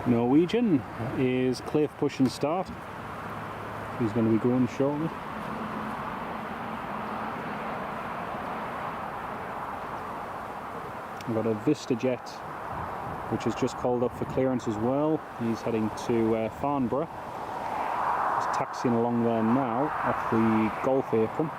Norwegian is clear for push and start. He's going to be going shortly. We've got a VistaJet which is just called up for clearance as well. He's heading to Farnborough. He's taxiing along there now off the Golf apron.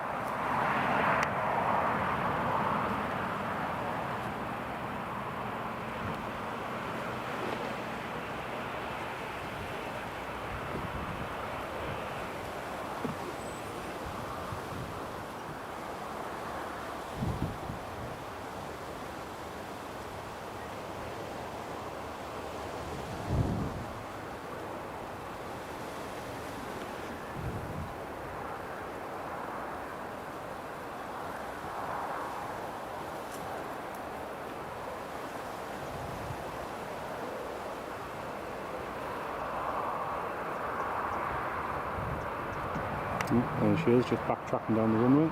Oh, there she is, just backtracking down the runway.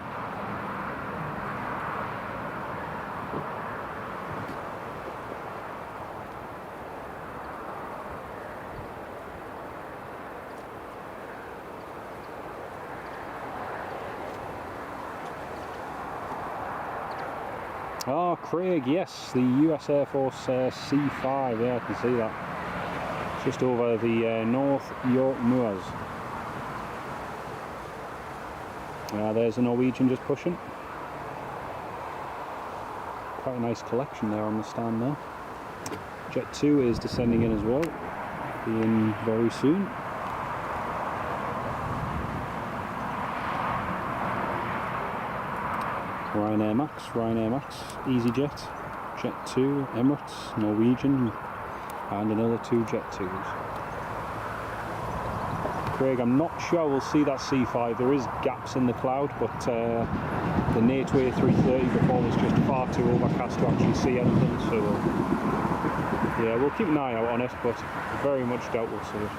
Oh, Craig, yes, the US Air Force C5, yeah, I can see that. Just over the North York Moors. There's a Norwegian just pushing. Quite a nice collection there on the stand there. Jet 2 is descending in as well, be in very soon. Ryanair Max, EasyJet, Jet 2, Emirates, Norwegian, and another 2 Jet 2s. Craig, I'm not sure we'll see that C5. There is gaps in the cloud, but the Nateway 330 before was just far too overcast to actually see anything. So yeah, we'll keep an eye out on it, but very much doubt we'll see it.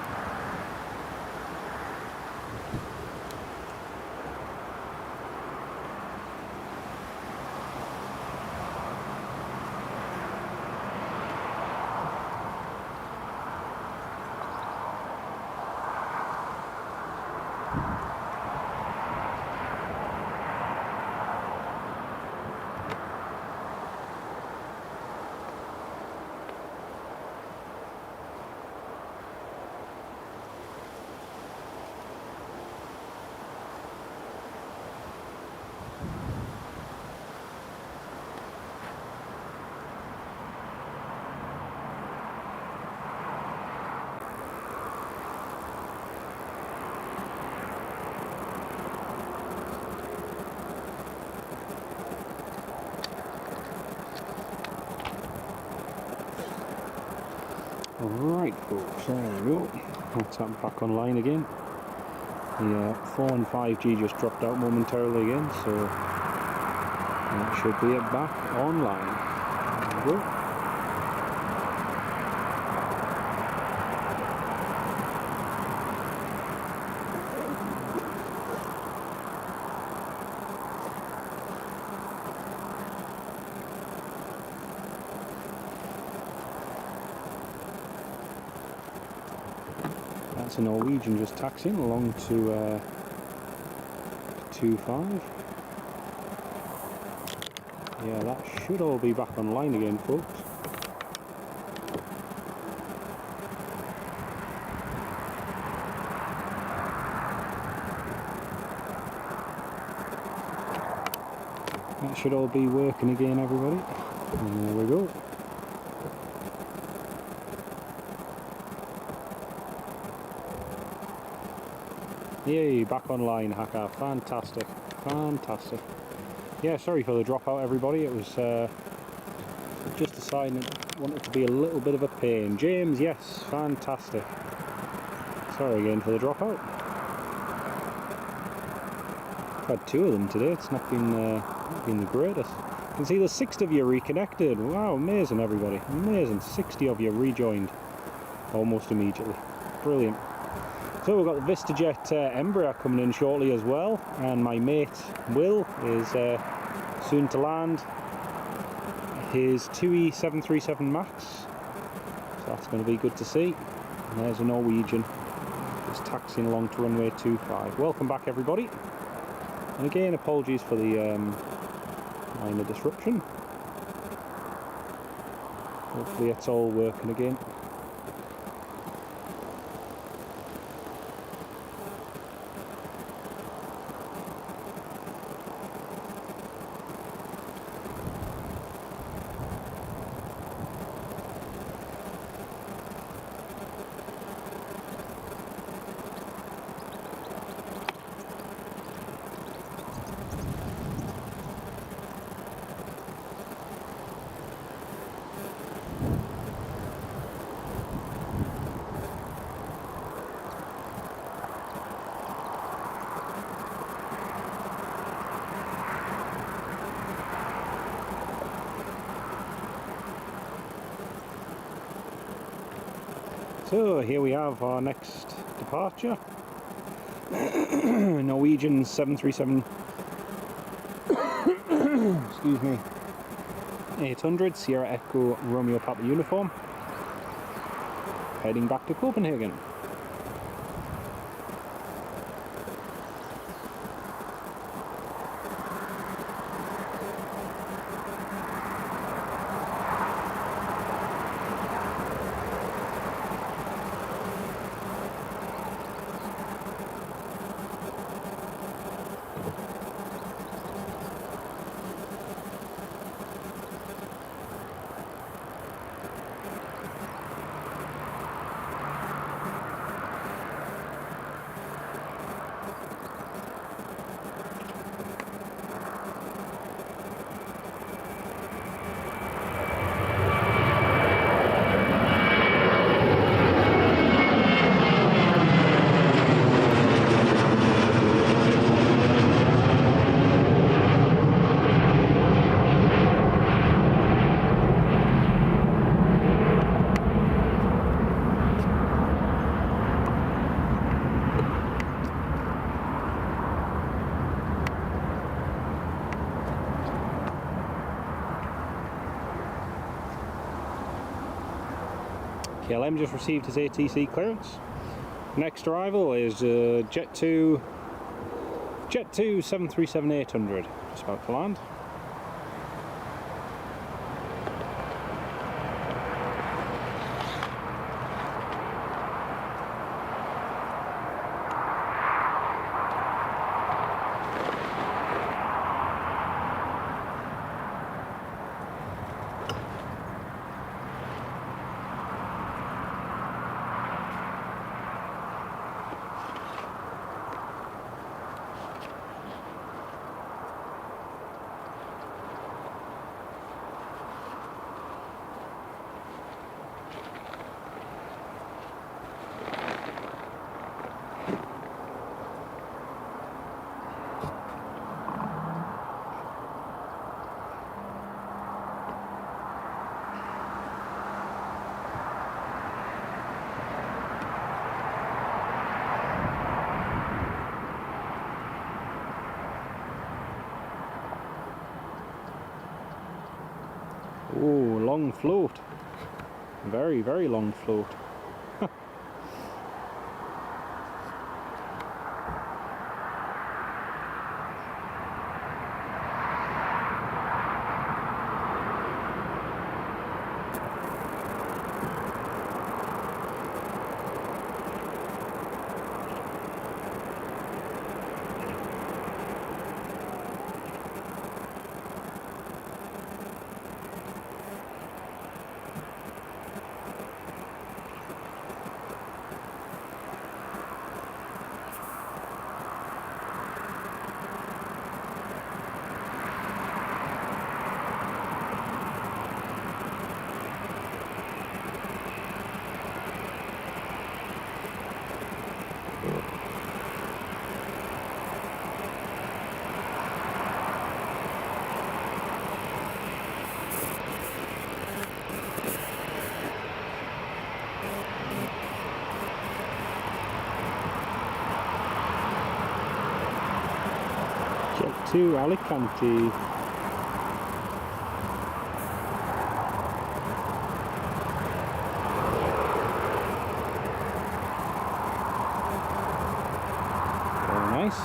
Right folks, there we go. That's that back online again. The 4 and 5G just dropped out momentarily again, so that should be it back online. There we go. That's a Norwegian just taxiing along to 25. Yeah, that should all be back online again, folks. That should all be working again, everybody. And there we go. Yay, back online, Hacker. Fantastic, fantastic. Yeah, sorry for the dropout, everybody. It was just deciding I wanted to be a little bit of a pain. James, yes, fantastic. Sorry again for the dropout. I've had 2 of them today. It's not been the greatest. You can see there's 6 of you reconnected. Wow, amazing, everybody. Amazing. 60 of you rejoined almost immediately. Brilliant. So we've got the VistaJet Embraer coming in shortly as well, and my mate Will is soon to land his TUI 737 MAX, so that's going to be good to see. And there's a Norwegian just taxiing along to runway 25. Welcome back, everybody, and again apologies for the minor disruption. Hopefully it's all working again. So here we have our next departure. Norwegian 737 excuse me 800 Sierra Echo Romeo Papa uniform, heading back to Copenhagen. KLM just received his ATC clearance. Next arrival is Jet 2 737-800, just about to land. Oh, long float. Very, very long float. Jet to Alicante. Very nice.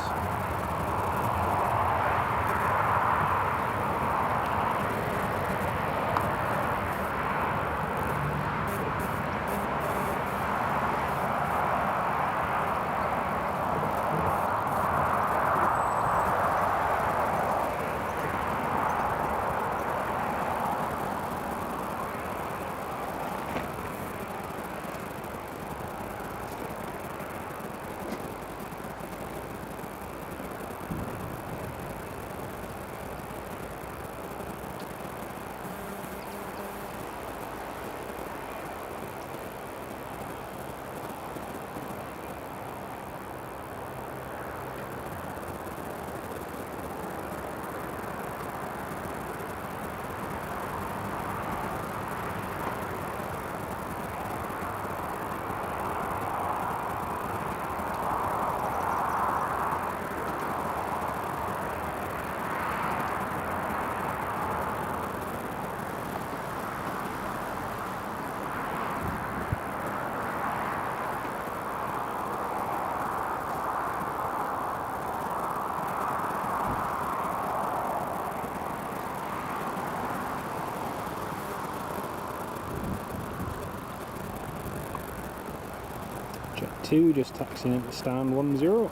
Jet 2 just taxiing into stand 10.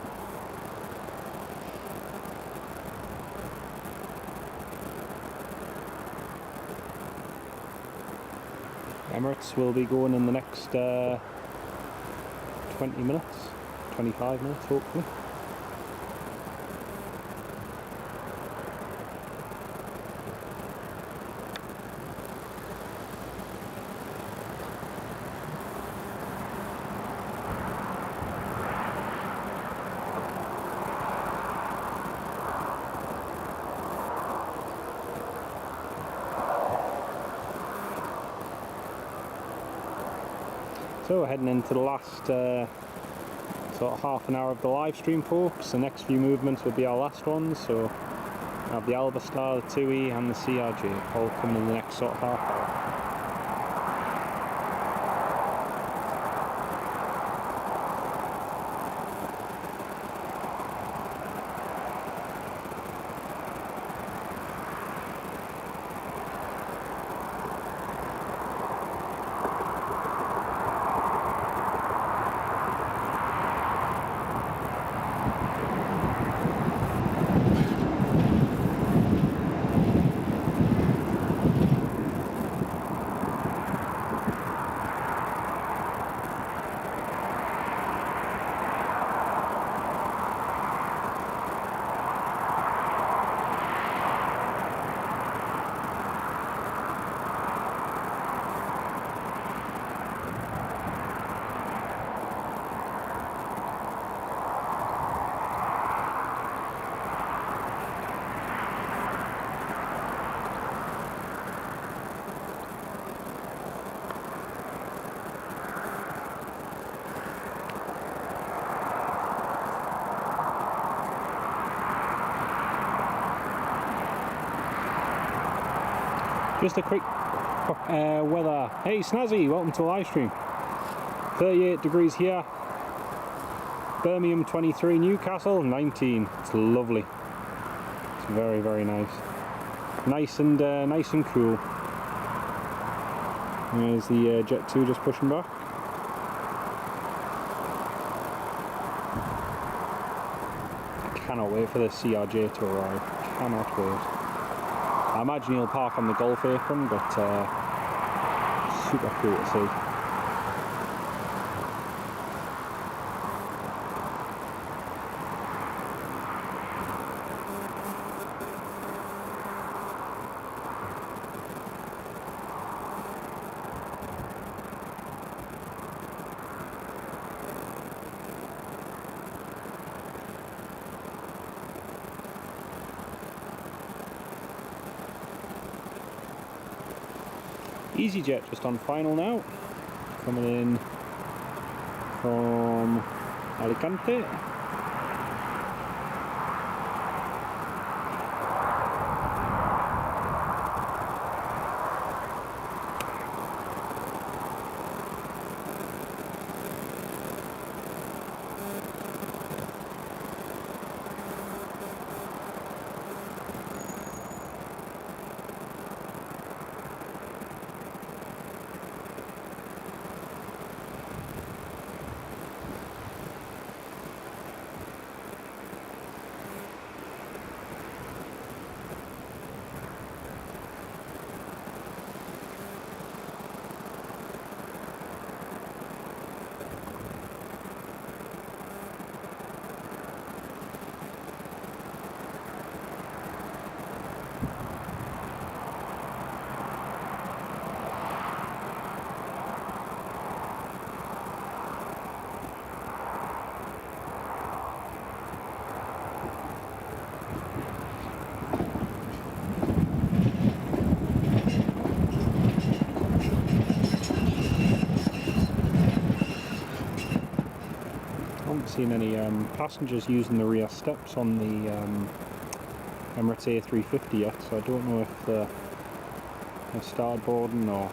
Emirates will be going in the next 20 minutes, 25 minutes hopefully. So we're heading into the last sort of half an hour of the live stream, folks. The next few movements will be our last ones, so we have the Alba Star, the TUI and the CRJ all coming in the next sort of half hour. Just a quick weather. Hey Snazzy, welcome to the live stream. 38 degrees here. Birmingham 23, Newcastle 19. It's lovely. It's very, very nice. Nice and cool. There's the Jet 2 just pushing back. I cannot wait for the CRJ to arrive. Cannot wait. I imagine he'll park on the Gulf apron, but super cool to see. EasyJet just on final now, coming in from Alicante. Seen any passengers using the rear steps on the Emirates A350 yet, so I don't know if they're started boarding or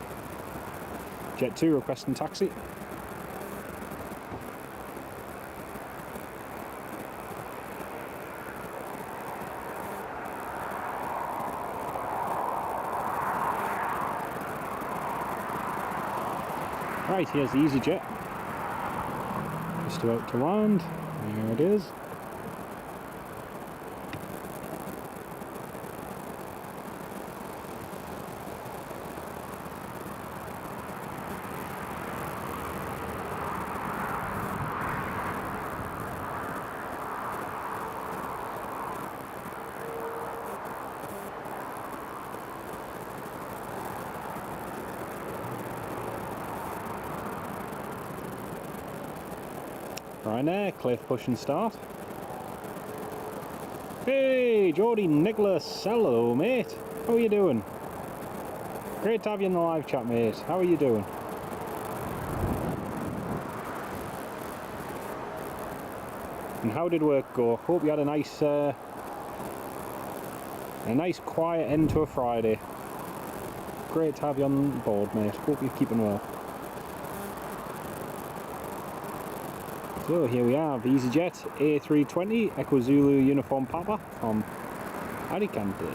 Jet 2 requesting taxi. Right, here's the EasyJet. Just about to land. There it is. Right there, cliff push and start. Hey, Geordie, Nicholas, hello mate. How are you doing? Great to have you in the live chat, mate. How are you doing? And how did work go? Hope you had a nice quiet end to a Friday. Great to have you on board, mate. Hope you're keeping well. So here we have EasyJet A320 Echo Zulu Uniform Papa from Alicante.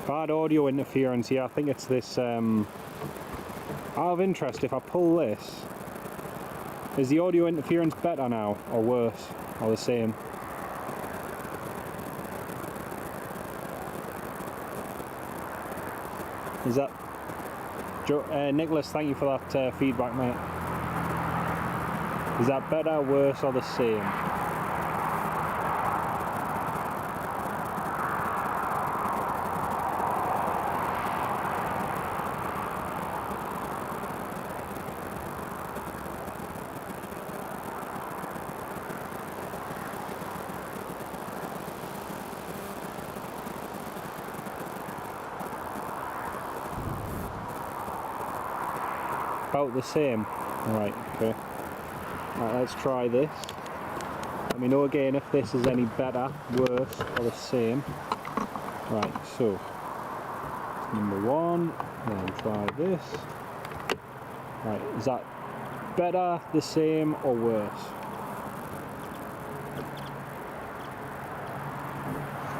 Bad audio interference here. I think it's this out of interest, if I pull this, is the audio interference better now or worse or the same? Is that Nicholas, thank you for that feedback, mate. Is that better, worse or the same? About the same. Right, okay. Right, let's try this. Let me know again if this is any better, worse, or the same. Right, so number one, then try this. Right, is that better, the same, or worse?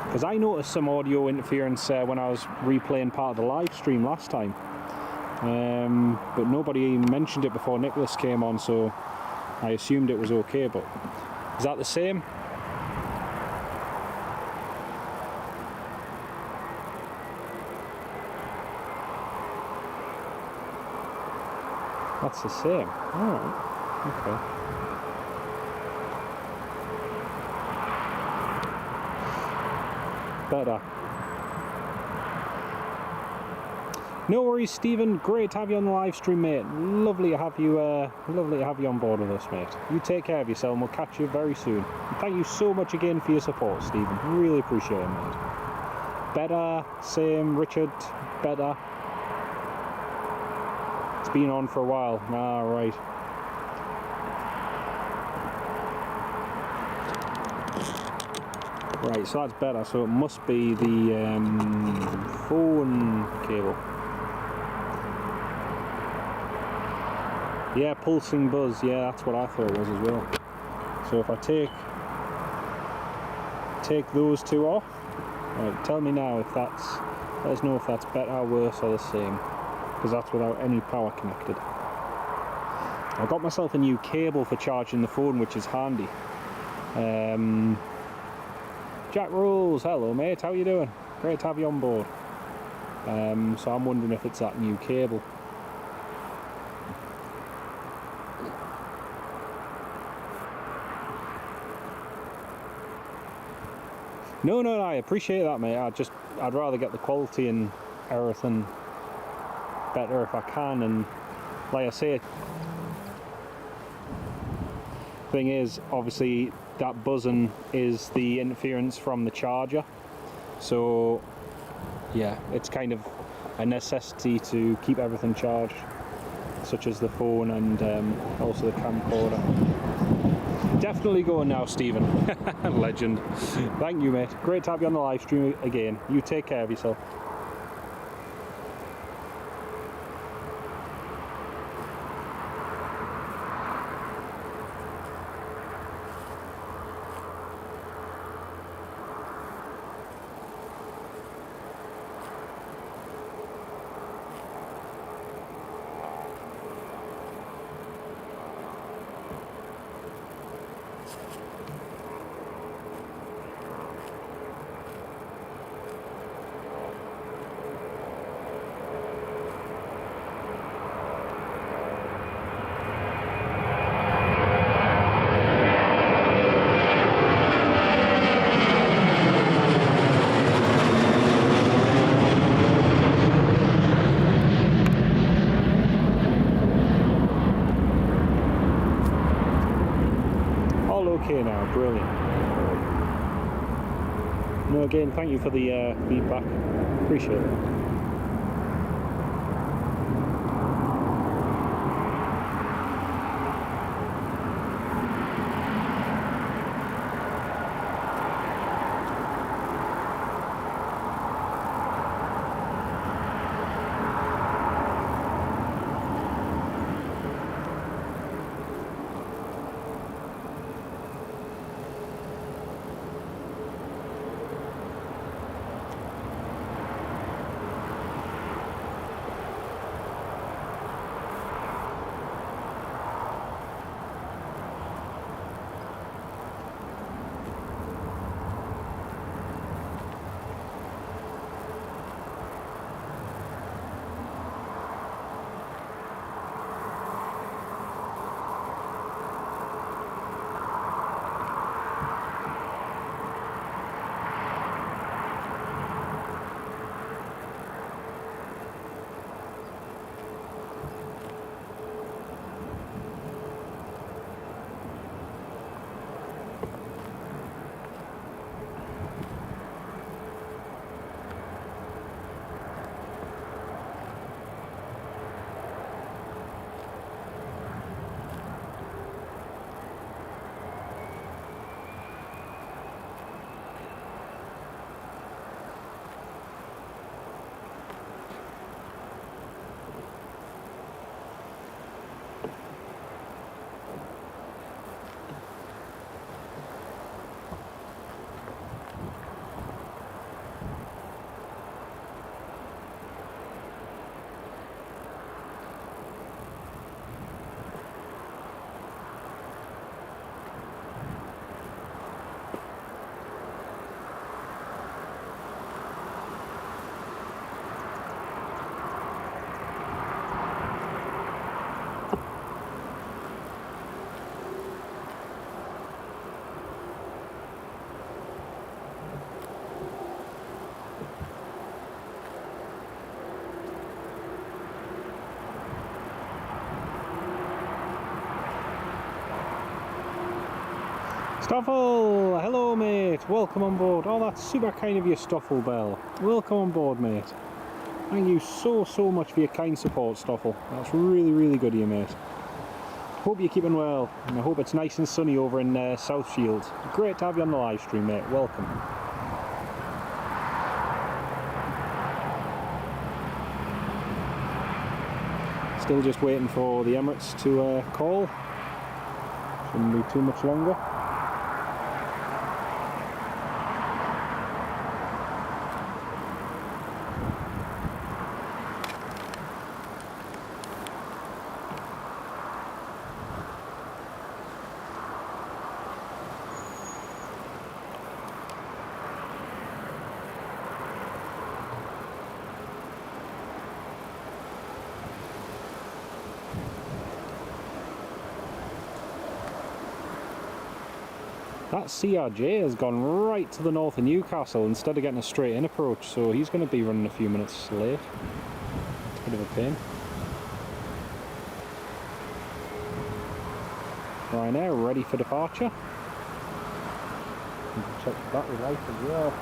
Because I noticed some audio interference when I was replaying part of the live stream last time. But nobody mentioned it before Nicholas came on, so I assumed it was okay. But is that the same? That's the same. Alright, okay. Better. No worries, Stephen. Great to have you on the live stream, mate. Lovely to have you on board with us, mate. You take care of yourself and we'll catch you very soon. And thank you so much again for your support, Stephen. Really appreciate it, mate. Better, same, Richard, better. It's been on for a while. Ah, right. Right, so that's better. So it must be the phone cable. Yeah, pulsing buzz, yeah, that's what I thought it was as well. So if I take those two off, right, tell me now if that's, let us know if that's better, worse or the same, because that's without any power connected. I got myself a new cable for charging the phone, which is handy. Jack Rules, hello mate, how you doing? Great to have you on board. So I'm wondering if it's that new cable. No, I appreciate that, mate. I'd rather get the quality and everything better if I can. And like I say, thing is, obviously that buzzing is the interference from the charger, so yeah, it's kind of a necessity to keep everything charged, such as the phone and also the camcorder. Definitely going now, Stephen. Legend. Thank you, mate. Great to have you on the live stream again. You take care of yourself. Okay now, brilliant. No, again, thank you for the feedback. Appreciate it. Stoffel! Hello, mate. Welcome on board. Oh, that's super kind of you, Stoffel Bell. Welcome on board, mate. Thank you so much for your kind support, Stoffel. That's really good of you, mate. Hope you're keeping well, and I hope it's nice and sunny over in South Shields. Great to have you on the live stream, mate. Welcome. Still just waiting for the Emirates to call. Shouldn't be too much longer. That CRJ has gone right to the north of Newcastle instead of getting a straight in approach, so he's going to be running a few minutes late. Bit of a pain. Ryanair ready for departure. Check the battery life as well.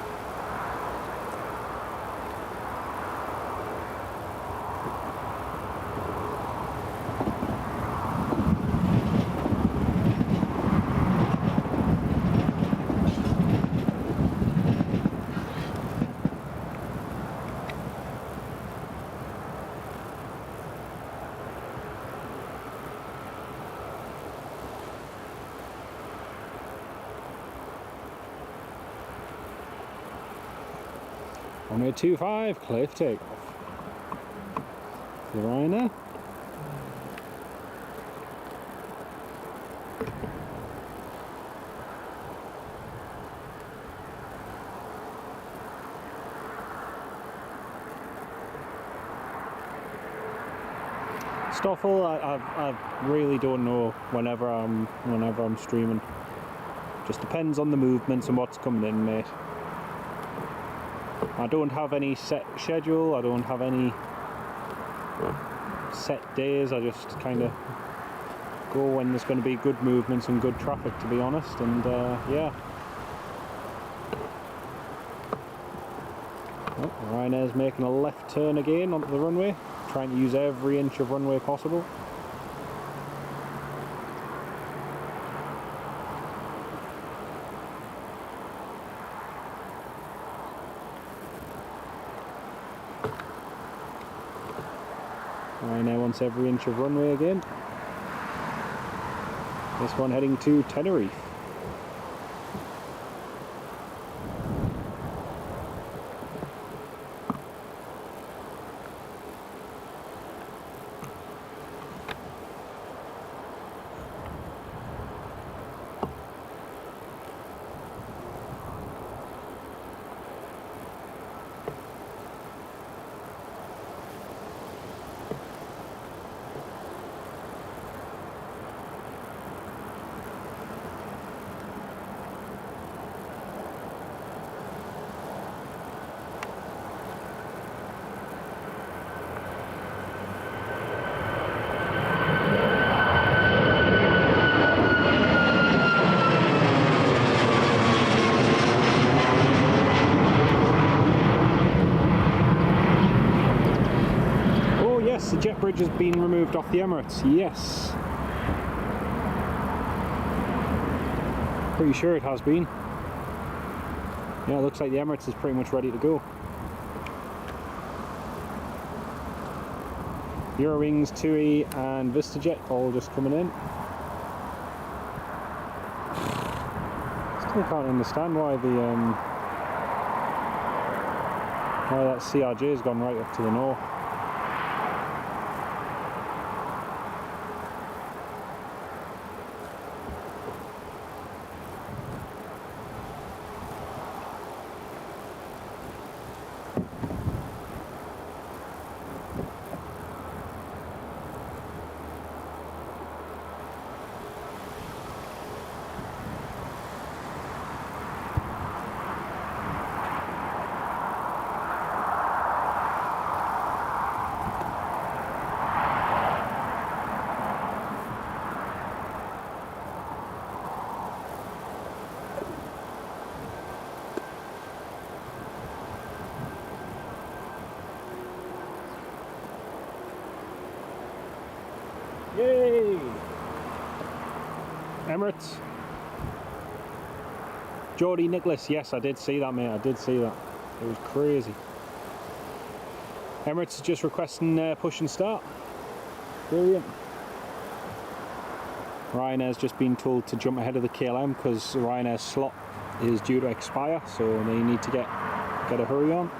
Runway 25, clear for takeoff. The Ryanair. Stoffel, I really don't know whenever I'm streaming. Just depends on the movements and what's coming in, mate. I don't have any set schedule, I don't have any set days, I just kind of go when there's going to be good movements and good traffic, to be honest, and yeah. Oh, Ryanair's making a left turn again onto the runway, trying to use every inch of runway possible. Ryanair wants every inch of runway again. This one heading to Tenerife. The jet bridge has been removed off the Emirates, yes. Pretty sure it has been. Yeah, it looks like the Emirates is pretty much ready to go. Eurowings, TUI and VistaJet all just coming in. Still can't understand why why that CRJ has gone right up to the north. Yay! Emirates. Geordie Nicholas, yes, I did see that, mate. I did see that. It was crazy. Emirates is just requesting push and start. Brilliant. Ryanair's just been told to jump ahead of the KLM because Ryanair's slot is due to expire, so they need to get a hurry on.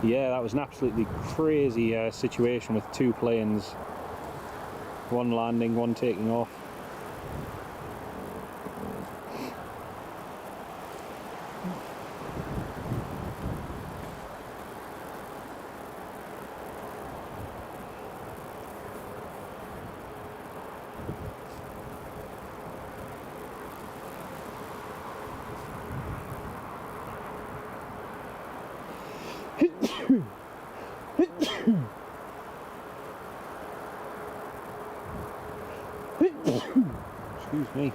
Yeah, that was an absolutely crazy situation with two planes, one landing, one taking off. Excuse me.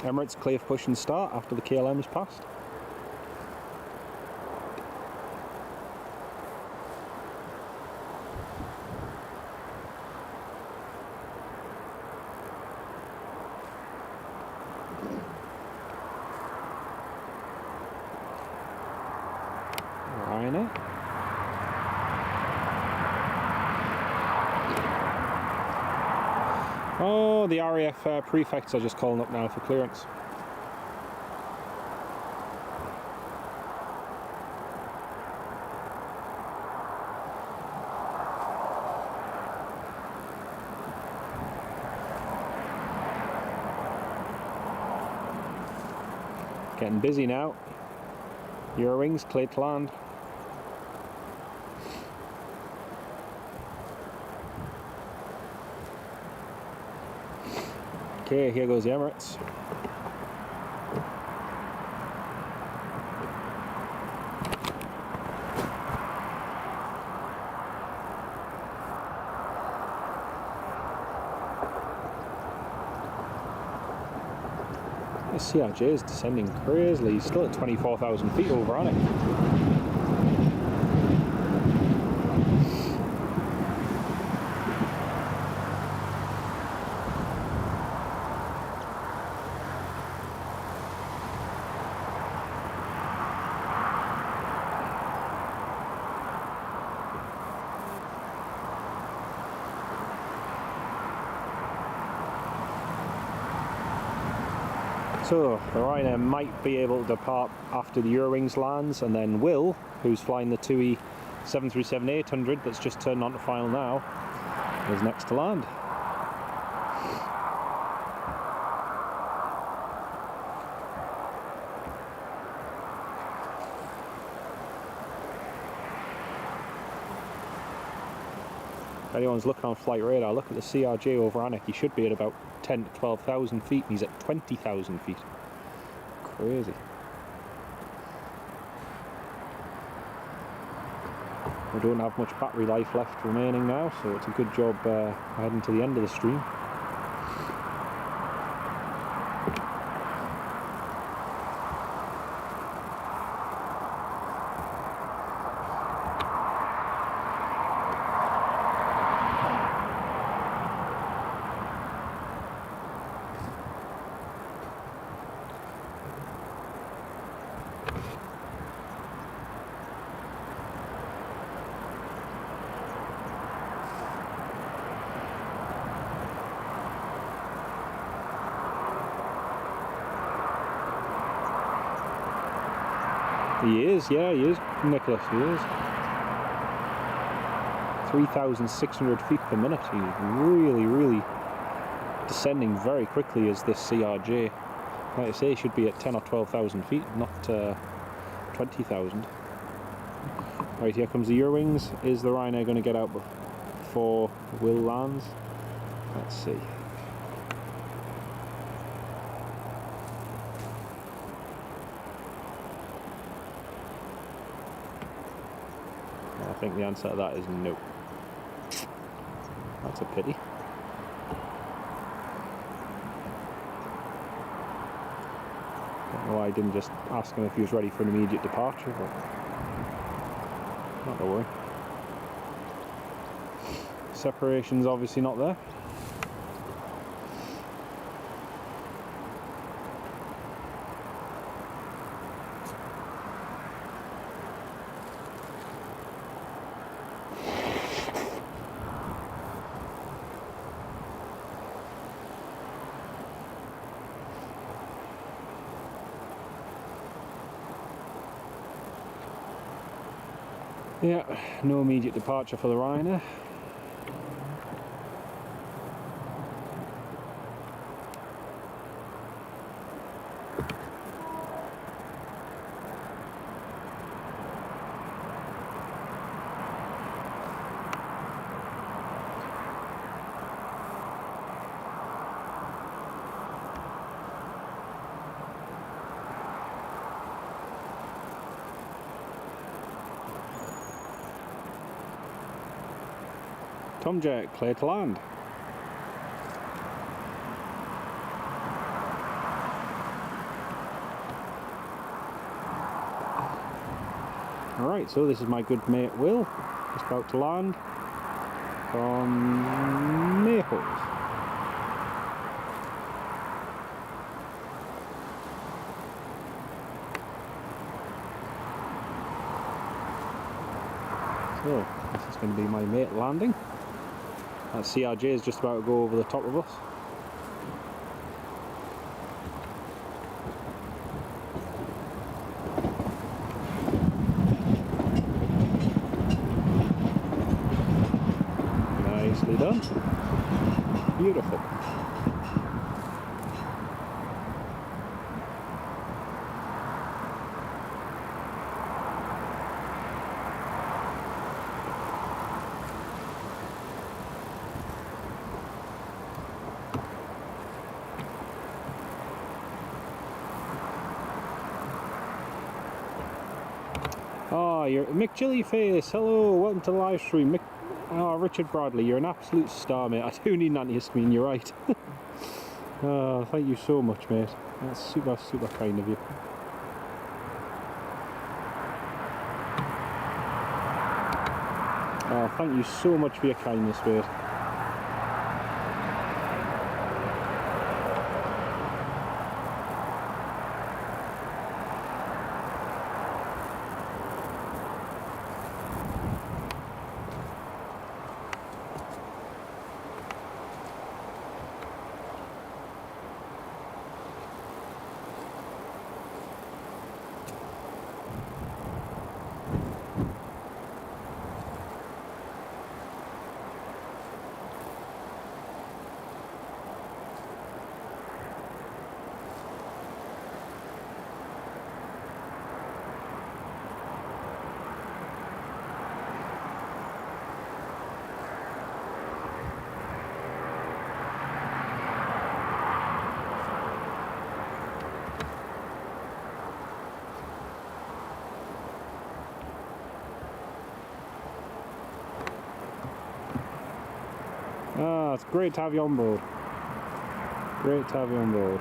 Emirates clear for push and start after the KLM's passed. Ryanair. Oh, the RAF prefects are just calling up now for clearance. Getting busy now. Eurowings cleared to land. Okay, here goes the Emirates. The CRJ is descending crazily. He's still at 24,000 feet over on it. So the Ryanair might be able to depart after the Eurowings lands, and then Will, who's flying the TUI 737-800 that's just turned onto final now, is next to land. If anyone's looking on flight radar, look at the CRJ over Anik. He should be at about 10 to 12,000 feet, and he's at 20,000 feet. Crazy. We don't have much battery life left remaining now, so it's a good job heading to the end of the stream. He is, yeah, he is, Nicholas, he is. 3,600 feet per minute. He's really descending very quickly as this CRJ. Like I say, he should be at 10 or 12,000 feet, not 20,000. Right, here comes the Eurowings. Is the Ryanair going to get out before Will lands? Let's see. I think the answer to that is no. That's a pity. Don't know why I didn't just ask him if he was ready for an immediate departure, but not to worry. Separation's obviously not there. Yeah, no immediate departure for the Ryanair. Come Jack, clear to land. Alright, so this is my good mate Will, just about to land from Naples. So, this is going to be my mate landing. That CRJ is just about to go over the top of us. Nicely done. Beautiful. Oh, you're Mick Chillyface. Hello, welcome to the live stream. Mick, oh, Richard Bradley, you're an absolute star, mate. I do need an antihistamine, you're right. Oh, thank you so much, mate. That's super, super kind of you. Oh, thank you so much for your kindness, mate. Ah, it's great to have you on board. Great to have you on board.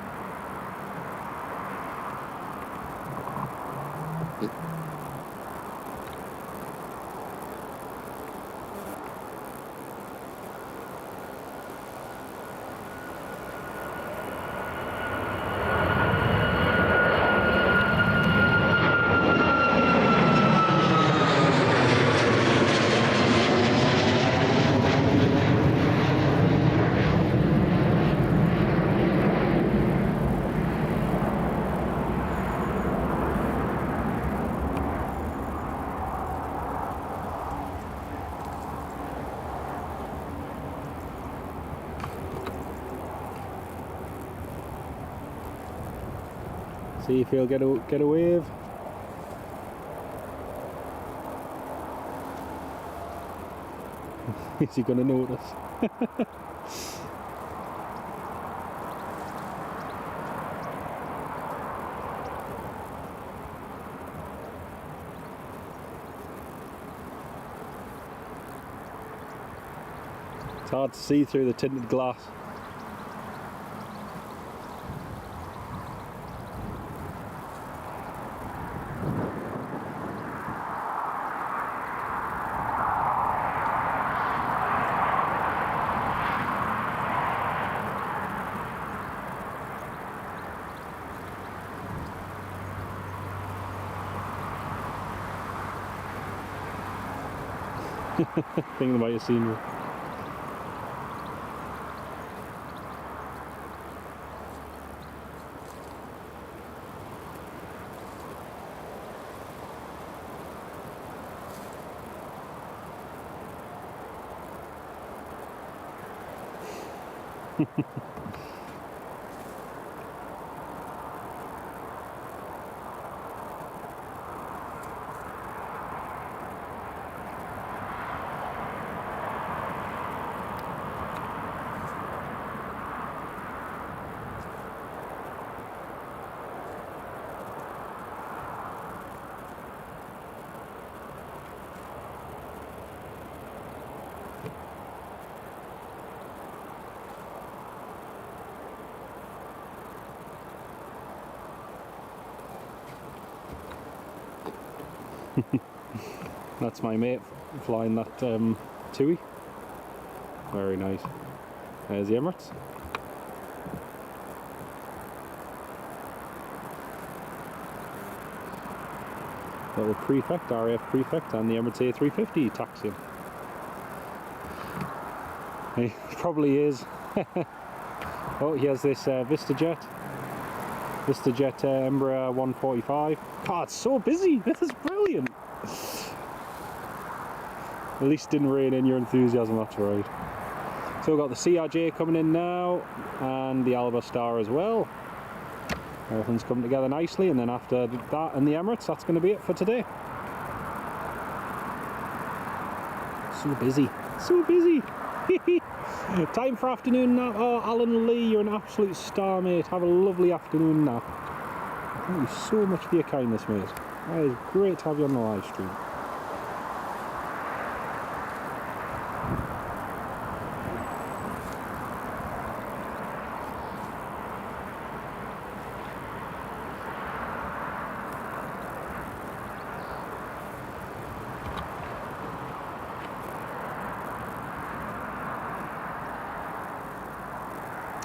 See if he'll get a wave. Is he going to notice? It's hard to see through the tinted glass. Thinking about your scenery. That's my mate flying that Tui. Very nice. There's the Emirates. Little Prefect, RAF Prefect, and the Emirates A350 taxiing. He probably is. Oh, he has this VistaJet Embraer 145. God, it's so busy. This is brilliant. At least it didn't rein in your enthusiasm, that's right. So we've got the CRJ coming in now, and the Alba Star as well. Everything's come together nicely, and then after that and the Emirates, that's going to be it for today. So busy. So busy. Time for afternoon nap. Oh, Alan Lee, you're an absolute star, mate. Have a lovely afternoon nap. Thank you so much for your kindness, mate. That is great to have you on the live stream.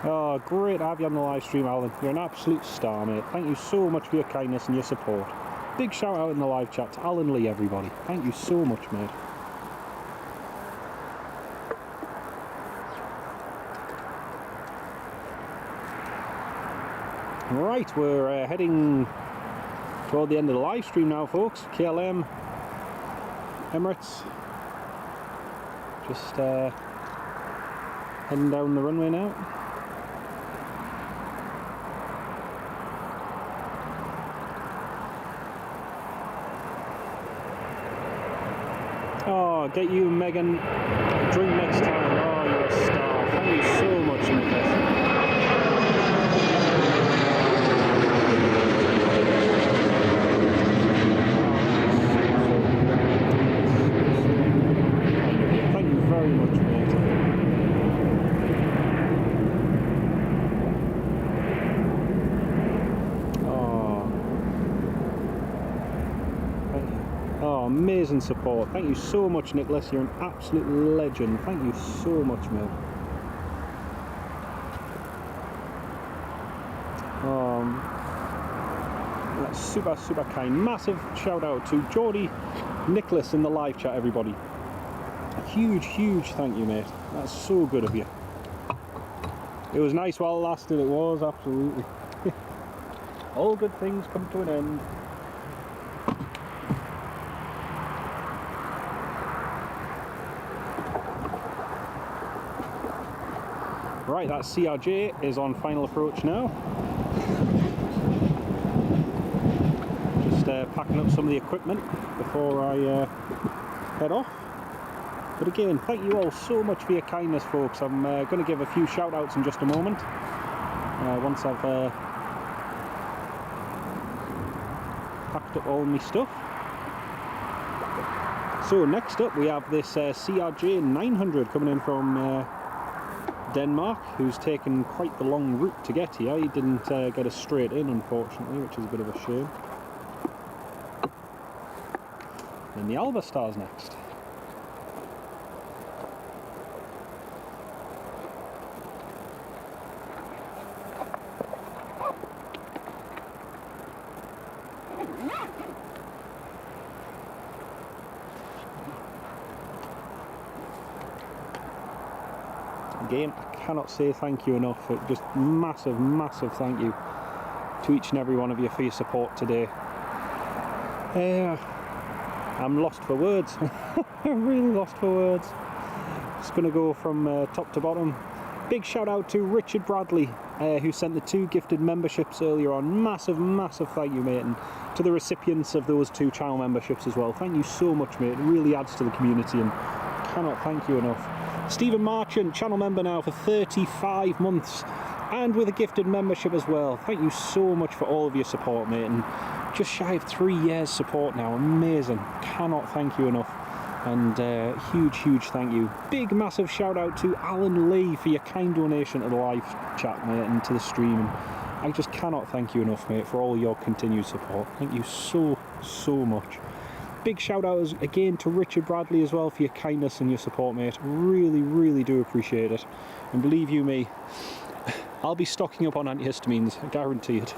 Oh, great to have you on the live stream, Alan. You're an absolute star, mate. Thank you so much for your kindness and your support. Big shout out in the live chat to Alan Lee, everybody. Thank you so much, mate. Right, we're heading toward the end of the live stream now, folks. KLM, Emirates. Just heading down the runway now. Oh, get you, Megan, a drink next time. Oh, you're a star. Thank you so much, Nicholas. Thank you very much, mate. Oh, amazing support. Thank you so much, Nicholas. You're an absolute legend. Thank you so much, mate. That's super, super kind. Massive shout out to Geordie Nicholas in the live chat, everybody. A huge, huge thank you, mate. That's so good of you. It was nice while it lasted. It was, absolutely. All good things come to an end. Right, that CRJ is on final approach now. Just packing up some of the equipment before I head off. But again, thank you all so much for your kindness, folks. I'm going to give a few shout outs in just a moment. Once I've packed up all my stuff. So next up we have this CRJ 900 coming in from Denmark, who's taken quite the long route to get here. He didn't get us straight in, unfortunately, which is a bit of a shame. And the Alba Star's next. Again, I cannot say thank you enough. Just massive, massive thank you to each and every one of you for your support today. I'm lost for words. I'm really lost for words. Just going to go from top to bottom. Big shout out to Richard Bradley, who sent the 2 gifted memberships earlier on. Massive, massive thank you, mate. And to the recipients of those 2 channel memberships as well. Thank you so much, mate. It really adds to the community, and cannot thank you enough. Stephen Marchant, channel member now for 35 months, and with a gifted membership as well. Thank you so much for all of your support, mate, and just shy of 3 years support now. Amazing. Cannot thank you enough. And huge, huge thank you. Big, massive shout out to Alan Lee for your kind donation to the live chat, mate, and to the stream. And I just cannot thank you enough, mate, for all your continued support. Thank you so, so much. big shout out again to Richard Bradley as well for your kindness and your support, mate. Really, really do appreciate it. And believe you me, I'll be stocking up on antihistamines, I guarantee it.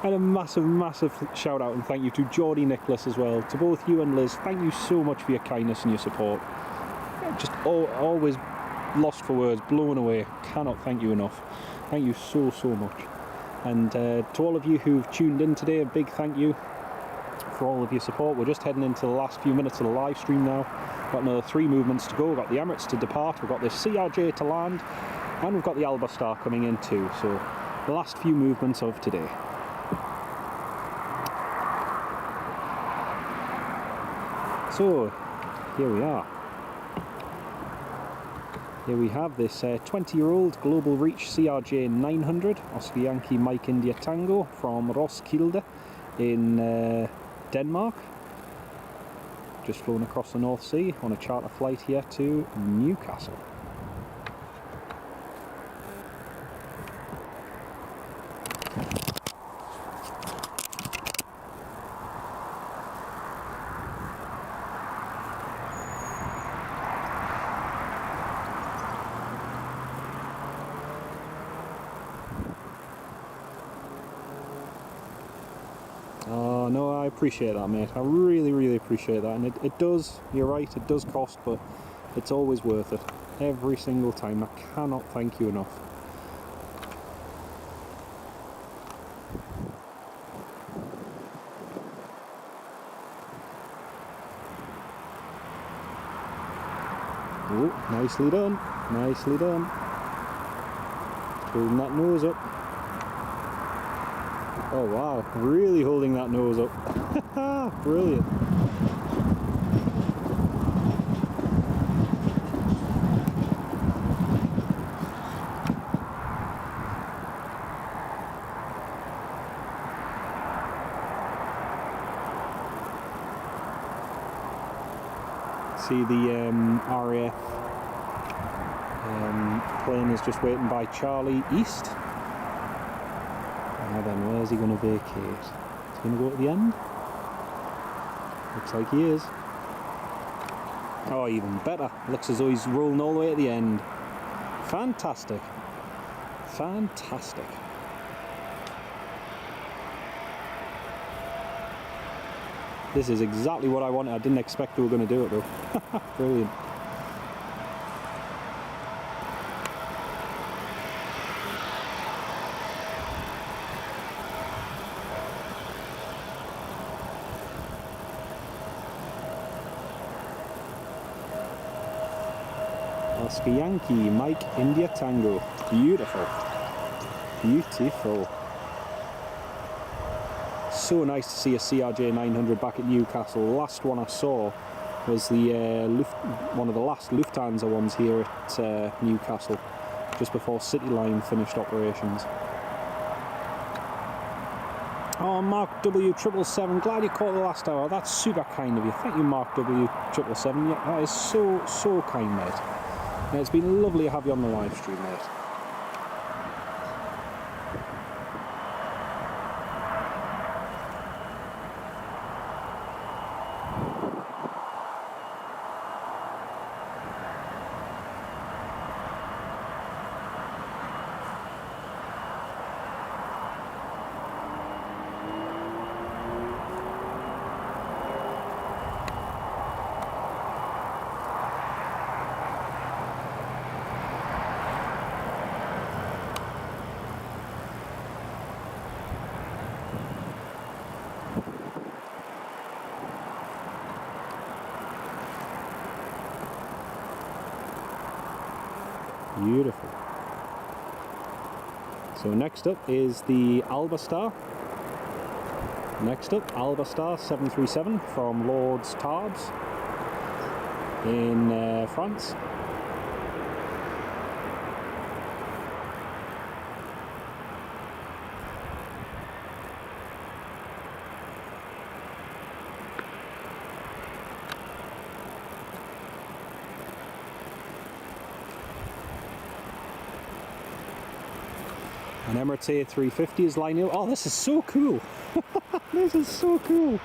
And a massive, massive shout out and thank you to Geordie Nicholas as well. To both you and Liz, thank you so much for your kindness and your support. Just always lost for words, blown away. Cannot thank you enough. Thank you so, so much. And to all of you who've tuned in today, a big thank you for all of your support. We're just heading into the last few minutes of the live stream now. Got another 3 movements to go. We've got the Emirates to depart, we've got the CRJ to land, and we've got the Alba Star coming in too. So the last few movements of today. So here we are. Here we have this 20-year-old Global Reach CRJ 900 Oscar Yankee Mike India Tango from Roskilde in Denmark. Just flown across the North Sea on a charter flight here to Newcastle. Oh no, I appreciate that, mate. I really, really appreciate that. And it does, you're right, it does cost, but it's always worth it. Every single time. I cannot thank you enough. Oh, nicely done. Nicely done. Holding that nose up. Oh wow, really holding that nose up. Brilliant. See the RAF plane is just waiting by Charlie East. Now then, where's he going to vacate? Is he going to go to the end? Looks like he is. Oh, even better. Looks as though he's rolling all the way at the end. Fantastic. Fantastic. This is exactly what I wanted. I didn't expect we were going to do it though. Brilliant. Oscar Yankee, Mike India Tango. Beautiful. Beautiful. So nice to see a CRJ 900 back at Newcastle. The last one I saw was the one of the last Lufthansa ones here at Newcastle, just before City Line finished operations. Oh, Mark W777, glad you caught the last hour. That's super kind of you. Thank you, Mark W777. Yeah, that is so kind, mate. It's been lovely to have you on the live stream, mate. Beautiful. So next up is the Alba Star. Next up, Alba Star 737 from Lord's Tarbes in France. An Emirates A350 is lining up. Oh, this is so cool. This is so cool.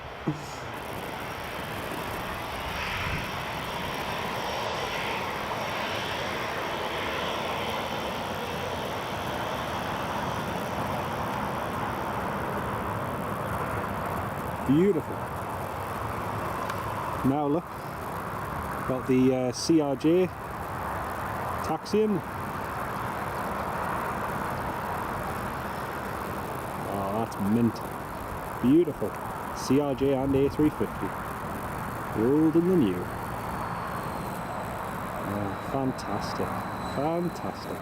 Beautiful. Now look, got the CRJ taxiing. Oh, that's mint. Beautiful. CRJ and A350. The old and the new. Oh, fantastic. Fantastic.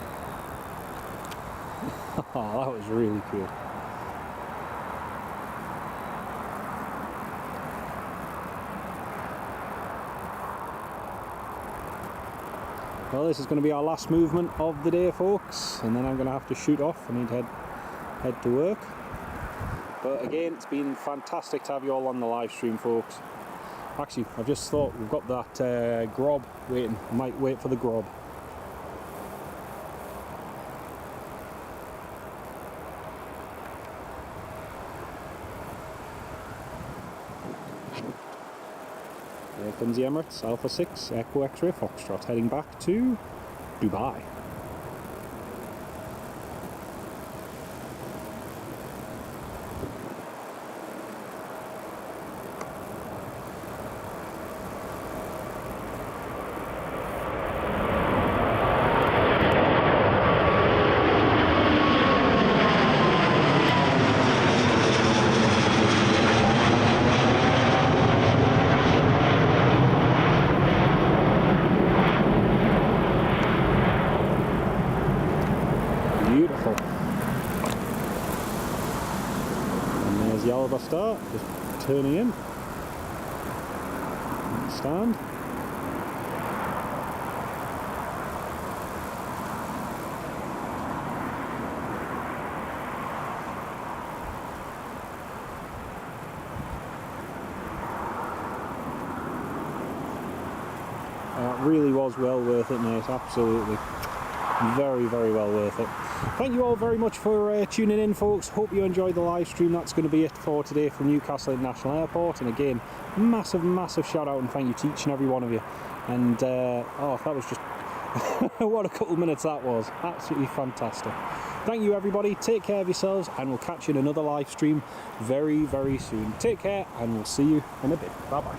Oh, that was really cool. Well, this is going to be our last movement of the day, folks, and then I'm going to have to shoot off. I need to head to work. But again, it's been fantastic to have you all on the live stream, folks. Actually, I've just thought we've got that grob waiting. I might wait for the grob. There comes the Emirates Alpha 6 Echo X-Ray Foxtrot heading back to Dubai. Beautiful. And there's the Alba Star, just turning in. Stand. Really was well worth it, mate, absolutely. Very, very well worth it. Thank you all very much for tuning in, folks. Hope you enjoyed the live stream. That's going to be it for today from Newcastle International Airport. And again, massive shout out and thank you to each and every one of you. And oh, that was just what a couple of minutes that was. Absolutely fantastic. Thank you, everybody. Take care of yourselves, and we'll catch you in another live stream very, very soon. Take care, and we'll see you in a bit. Bye bye.